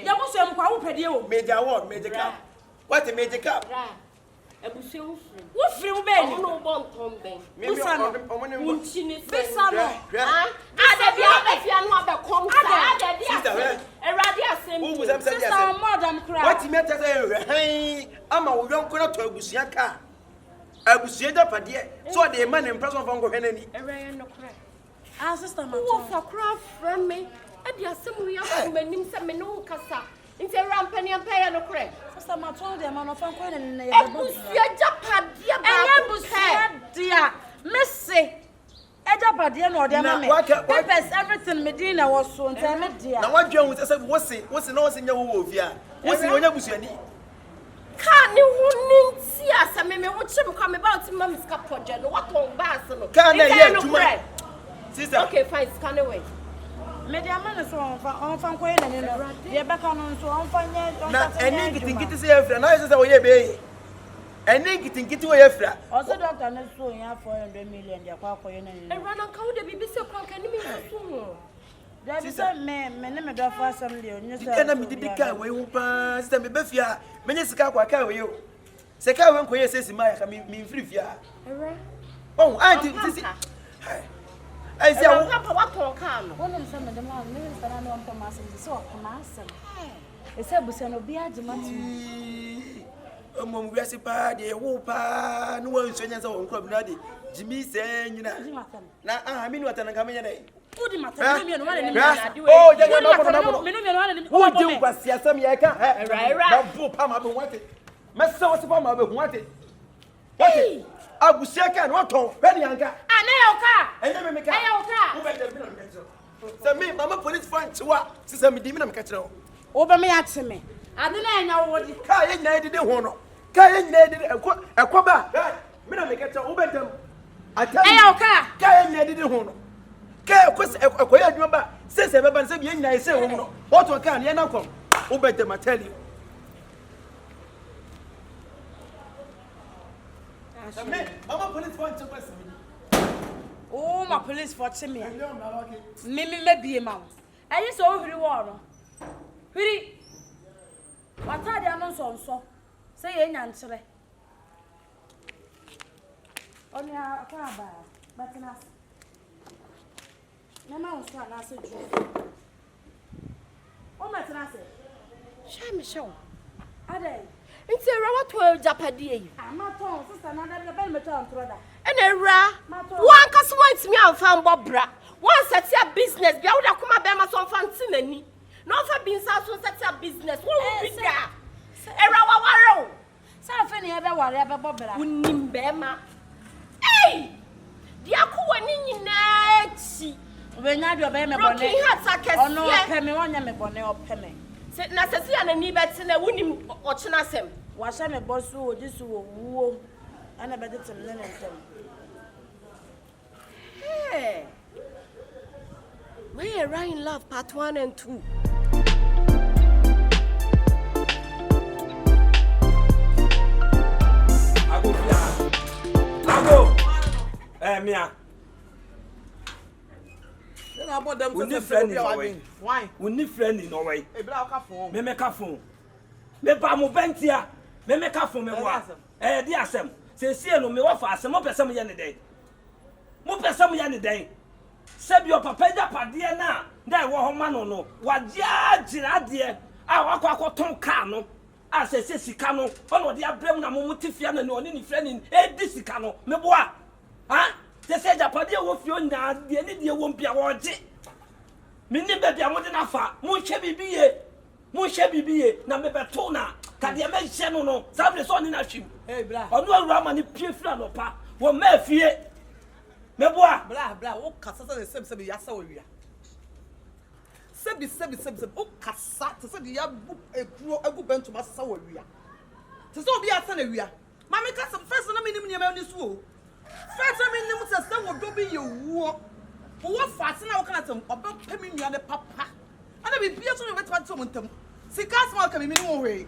Ya mo so mkwa wo pede o. Major what? Major cap. What a major cap? Ebusi wo firi wo be ni no bo ntom ben. Busa no. Munchi ni busa no. Ada bia be fia no abekom sa. Ada dia. Erade asem. Sister, madam cry. What you meant to say? Ama wo yonko na to abusia ka. Abusia da pade. So the man in person from go henani. Ereye no cry. Ah, sister, ma. Wo fa cry from me. Ade asem wo ya ko manim se me no kasa. Nti rampani ampaya no cry. Sister, ma told them no fan ko na ye babo. Abusia japade ba. Enye busia dia. Messi. Eja pade no de ma me. Papers everything Medina was so nti me dia. Na wadwan wo say wo se no se nya wo ofia. Wo se onya busuani. Ka ni hu nti aseme me wo chim kwa me ba otima miska project no what on bass no. Ka na ye tuma. Sister. Okay, fine, scan away. Media man so on fan ko na ni no. Ye beka no so on fan ye. Na eni kitingiti se afra. Na say we ye be. Eni kitingiti we ye afra. Also doctor na so yan 400 million dia kwa koyo na ni. E run an kawo de bibi se kwa kan ni me so. There be say me ne do for assembly o nyi say. Na me di ka we hu pa. Sister me be fia. Me nyi sika kwa ka we yo. Se ka we nkoye se sima ya ka me mfiri fia. Era. Oh, auntie sisi. I say I papa what on kan. Wonu se me de ma me nsa na no on ma se so ko na asem. E se busa no bia agimatu. Mom we asi pa de wo pa no wan so nya se won kro na de jimi se nyina. Na mi no atana ka me nya dai. Udi mata mi no wane ni na de we. Oh, je no no. Me no me no wane ni. Wo je kwasi asem ye ka. Right. Ba bu pa ma be wate. Mesa wo se pa ma be wate. Wate. Abusia ka no ton. Be ni anka. Ana yo ka. Enye me ka. Ayo ka. Wo be de bi na me ka. Se me mama police fan chiwa. Se me di mi na me ka kire wo. Wo be me ate me. Ade na enya wo di. Ka ye nyina de ho no. Ka ye nyina de ekoba. Me na me ka kire wo be dem. Ayo ka. Ka ye nyina de ho no. Ka ekoya adwuma ba. Se be ba se bi ye nyina ye se wo no. What one can ye na kom. Wo be dem, I tell you. Me mama police fan chiwa se me. Oh, my police for me. Me be ma. Ayi so hiri wo no. Hiri. Wata dia no so. Say ye nya nkyere. Oni aka ba. Batina. Na ma unso na se ju. O matina se. Sha me show. Ade. Nti ra wato japade yi. Amaton sister na da be me to antroda. Ene ra. Wan kaso want me amfa mbobra. Wan set a business bia wo da kuma be ma so mfa ntinani. No fa bin sa so set a business. Wo bi da. Era wa ware o. Sa fe ne be ware be bobra. Unim be ma. Hey! Dia ko wani nyina chi. Obenya do be me bone. Roki hat akese. Ono pe me wonya me bone ope me. Na sesi ya na ni beti na wunim ochina sem. Wa sha me bosu o disu wo wuo. Ana be de tem ne ntem. Hey. We are in love part 1 and 2. Ago. Mia. Na bo dem se friend in Norway. Why? We need friend in Norway. E bla ka phone. Me ka phone. Me ba mo bentia. Me ka phone me wa. Di asem. Se sie no me wa fa asem mo pese mo ye ne den. Mo pese mo ye ne den. Se bi o papa ja pade na da wo ho ma no wa ja gira de a wa kwa ton car no. A se sika no. Ono de abrem na mo mutifia na no ni friend in di sika no. Me boa. Ha? Se japade wo fio nya de ni de wo mpia wo je. Mini baby amode na fa. Mo hwe bibiye na me beto na. Ka de me hye no. Sabre so ni na hwim. Hey bra. Onu awurama ni pie fira no pa. Wo ma fie. Me boa. Bra wo kasa se se ya sa wo wia. Sebi wo kasa te se ya egu bento ma sa wo wia. Te se obi asa na wia. Ma me kasa first na me nim niam ni so o. First na me nim se wo do bi ye wo. Wo fast na wo kana tem oba pemi nua ne papa. Ana bi bia so no beto to montam. Sika asma ka me nim wo hwe.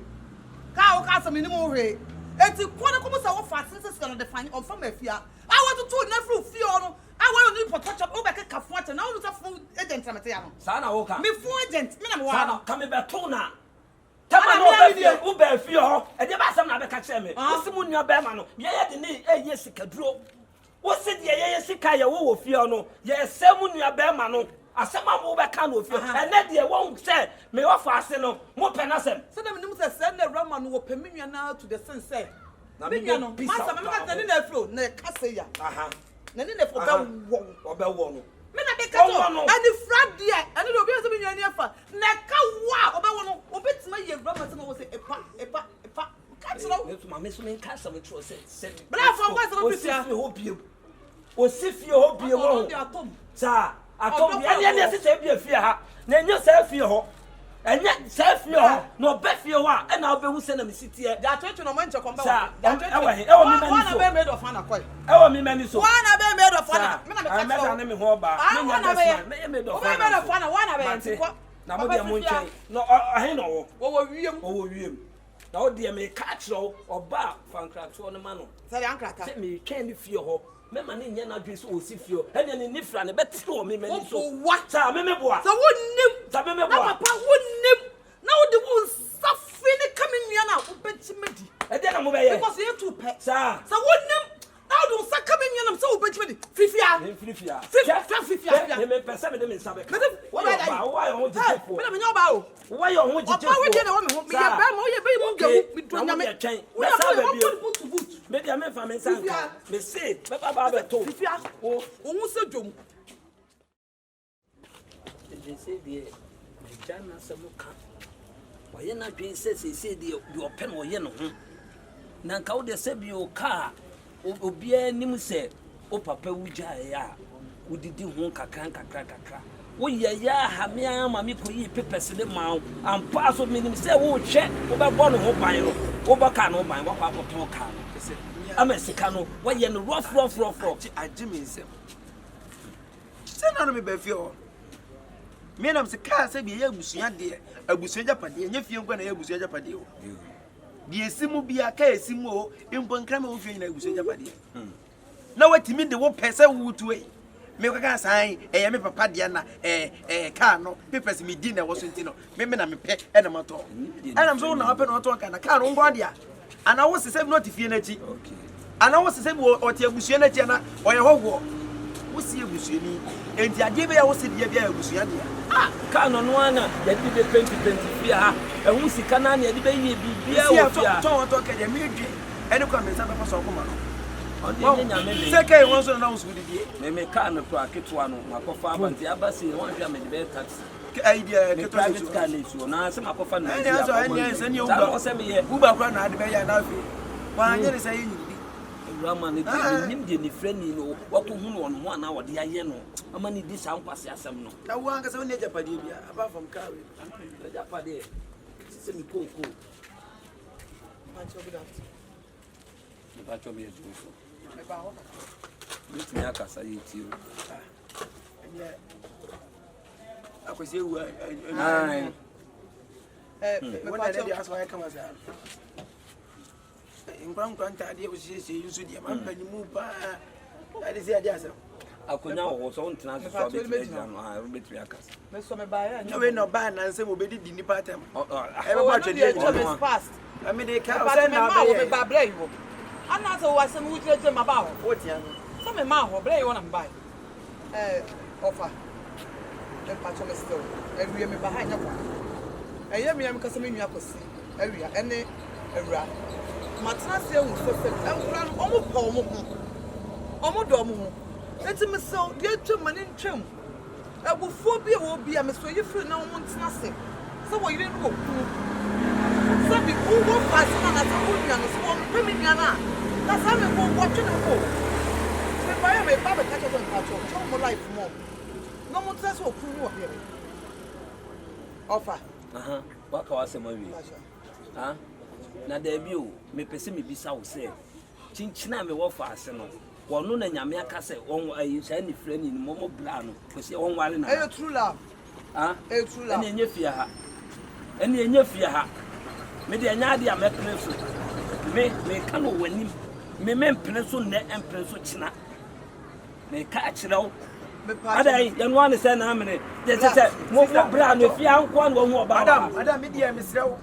Ka wo kasa me nim wo hwe. eti kwa na komo sa wo fa sense no define on fa mafia I want to na fru fie no I want to put touch up o be ka kafo ate na wo full agent na mete ya no sa na wo ka me full agent me na me wa no ka me be to na tama no wo be fie ho e de ba asem na be ka kire me wo simu nua be ma no ye ye de ne eye sikaduro wo se de ye sika ye wo fie no ye semu nua be ma no asema mo be ka no fie ene de wo se me wo fa ase no mo pe na sem so dem nim se na rama no wo pe me nua na to the sense say na me nua no masa me ka tani na flow na ka say ya na ni na fo be wo no me na be ka to ani frad there ani do be so me nua ni afa na ka wa obe wo no obetima ye rama se mo say epa catch no me to ma me so me ka some tro say bra for kwa so ofia o sifie ho bie wo sa atom ya ne se bie fie ha na enye sa fie ho enye sa fie ho no be fie ho a na obehu se na me sitie da twetwe no manche komba sa ewo mi mani so be made of ana kwai ewo mi mani so wana be made of ana me na me catch me na me ho ba me nya best me made of ana wana be ntikwa na mo de mo nchen no ahe no wo wiem na o de me catch ro oba fankrato no ma no say ankrata say me twen ni fie ho me ma ne nya na dwe so o si fie ho ene ni nifra ne betire o me mani so sa me boa sa wonnim sa me boa na papa wonnim na wo de won safi ne kamenua na wo betimedi e de na mo be ye because you too pe sa wonnim na wo sa kamenua na so wo betimedi fifia me pesa me de me sabe wo ba wo yo ho jijefo me na me nya ba o wo yo ho jijefo oba we de na wo me ho me ye ba mo ye be mu gawu mi do nya me wo sa be bi me dia me fa me sanka me say me baba be to fifia o hu se dwom je say die me jana se mo ka wo ye na dwen se die bi open wo ye no ho na nka wo de se bi o ka obia nim se o papa wuja ya udidi ho kakra wo ye ya ha me ama me ko yi papers de ma ampa so me nim se wo hwe wo be bo no ho ban ro wo ba ka no ban wo kwa ko ka se ama sika no wo ye no rough agye me nsem se na no me ba fie ho me nam se ka se bi ye abusua japade nye fie nkwa na ye abusua japade o bi esimu bia ka esimu o impo nkra me wo fie na abusua japade na watimi de wo pese wo tuwe me kaka san me papa dia na car no papers me di na wo so ntino me na me pe e na mato e na so na ope no to kan na car no ngwa dia ana wo se notifie na chi ana wo se o te abusua na chi na o ye howo wo si abusua ni enti ade be ya wo se dia bia abusua dia car no no ana ya di be 2020 bia e hu sika na na ya di be yie bibia wo bia to ka dia me dwe ene kwa me sa be so ko ma no Seke won so na wo sudi die me car no kwa ketwa no makofa abanti abasi won hwa me de taxi idea private car ni so na se makofa na ya so anya se ni uba se me ye uba kwa na de be ya na fi wa anya ne se yi ni Rama ne di nim de ni friend ni no wako hu no ho ana wo de aye no ama ni di sa nkwase asem no na wo anga se won japade bia apart from car we japade se mi koko Pacho me do so. Meet me akasa yitiro. Akwese wu wona de aso ya kama za. Nkwan ta de wo sese yusu de man panimu pa. Ade se ade asa. Akonya wo so ntena so be tira no ha be akasa. Me so me ba ya. No we no ba na nse mo be di ni pa tem. E be ba twede ni fast. I mean they can say na be ba bra yi wo. Ana so wasem wujire ma ba ho. Wo tia no. So me ma ho bra yi wo na mba. Offer. E pa cho me still. E wi me ba ha nya kwa. E ye me am kasa me nua kosi. E wi ene ewura. Matna se wu so se. Enkura no omo pa omo ho. Omo do omo ho. Enti me so de atwa mane ntwam. Ebufo bi e wo bi a me so yi free na omo ntena se. So wo yire no ku. Sabi ugo fasina na sabu nyano so mpemi nyana na sabe ko watch na ko se baye me ba be catch up on patch mo life mo no mo tse so kuru wo here offer waka wase mo wi na da bi o me pese me bisa wo se chinchina me wo fa ase no wono na nyame aka se won ayi sha ni frɛ ni mo bla no ko se won wale na true love true love ene enye fia ha me de anya de amekre so me ka no wani me mpene so ne mpene so china me ka achirawo adai yanwa ne se na amene je se mo bra no fi anko no ho oba madam me dia me srew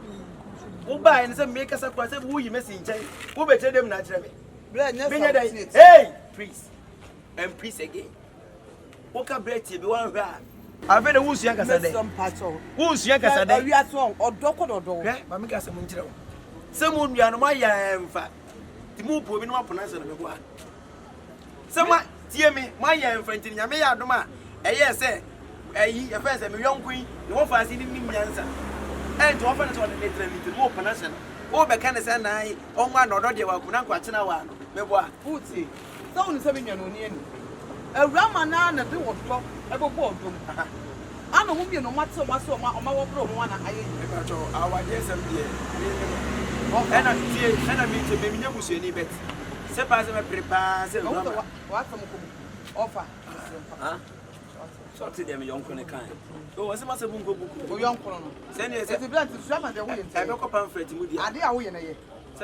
wo ba en se me kasa kwa se wo yi me sin chen wo be che dem na kire me bra nya hey please and please again wo ka bra tie bi wan hwa abe de wo sua kasa de wo sua kasa de wi aso odokododo ma me kasa mo nkire wo se mo nua no ma ya mfa ti mo po bi no apona se no me bo a se ma tie me ma ya mfa ntini nya me ya adoma eye se ayi ya fa se me yonkun ne wo fa si ni nyansa and to offer to the later meeting more panation o be kan say na ai o nwa no do de wa kuna kwa china wa no me bo a uti so unu se menwa no ni enu awurama na de wodo e bo bo odom ana hu bi no mate o ma wo bro no na aye e ka cho awa je sem die ena tie ena mi te me nya musu ni bet se pa se me prepare se wa tam ko offer so te dem yonko ne kan o wase ma se bungo buku o yonko no se ne se e blant su ma de wo yente e be ko pamphlet mu dia ade a wo ye na ye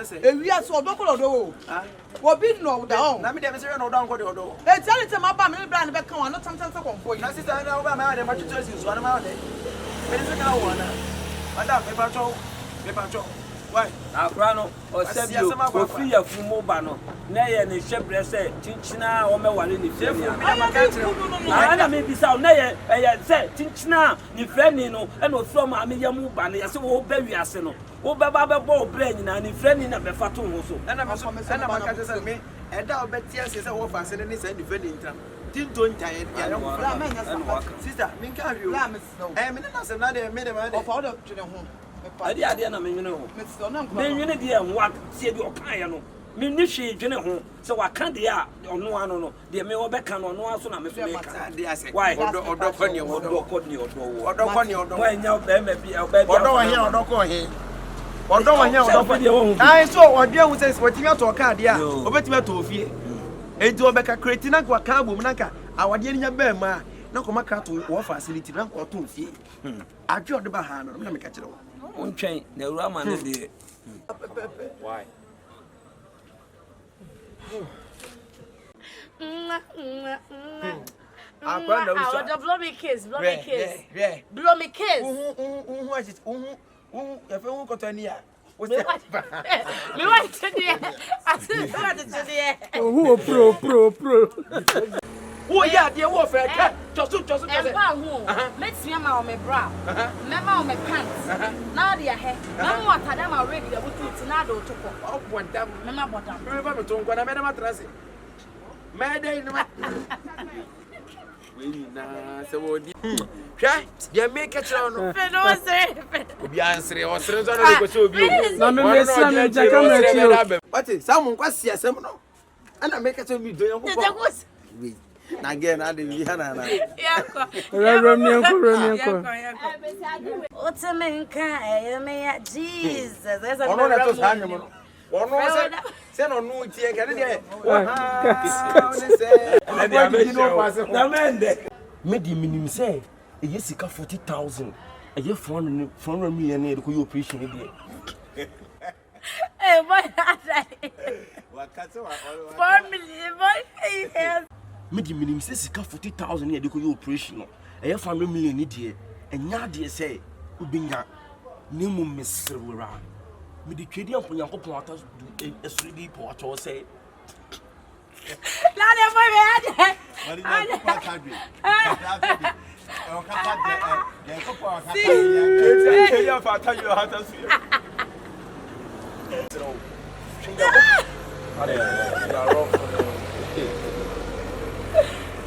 se ewi aso odokododo wo wo bi no da on na me dem se no do anko de odo e tell it ma ba me bra ne be kan wa no tam konfo yi na sister na wo ba ma de ma tutu si so na ma de me se ka wo na madam me pa cho why akra no o sebio o fi ya fu mo ba no na ye ne hwebre se chinchina o me wale ni fe ni ana me bisa o na ye se chinchina ni fe ni no e no fro ma me yamu ba ne ya se wo ba wi ase no wo ba ba bo bra nyina ni fe ni na be fa to ho so ana ma ka se me e da o be tie se wo fa se ne se ni fe ni ntra tinto ntaye ya yo sister me ka wi o me na se na de me de ma de o fa o do twene ho ade na menwene ho menwene de enwa tie bi okan ya no menni hwe dwene ho se waka de a ono ano no de me wo beka no ono aso na me fe meka de ase odo ko ni wo mo enya be me bi odo wa he odo ko he odo wa he odo ko ai so odi ehun se wotimi ato ka de a obetimi ato ofie enti obeka create na kwa ka bom na ka awade ni nya ba ma na ko maka to wo facility na ko to ofie adwe odo ba ha no na me ka kire wo untwen na AWURAMA ne de why blow me kiss blow me kiss ya fe hu ko to ni a me wa tede who pro wo ya de wo fe ka chosu e ba hu metimi ma o me bra me ma o me pants na de he na mo atada ma ready da butu na do to ko o bodam me ma bodam me ba me to ngwa na me na matrase me dey no we ni na se wo di hwa de me ka chira no fe no se obi ansere o sere zo no de ko se obi na me me sia me ja camera ti o wati samu kwa sia sem no ana me ka chira mi do yan ko na again I didn't hear na Jesus ono na to sa nyemo ono se no nu tie ka de na mende me di minim say e yesika 40,000 e ye 400 million e ko yo operation e de boy what 4 million boy me di minim say sika 40,000 e de ko yo operation no e ye 400 million e de enya de say obinya ne mu mesrewra me di twedi ampo yankopon ata esredi po ato say la de boy me ade Mari na kadwe. O ka kadwe e ko po ka ke ya fa ta yo hata su Ale,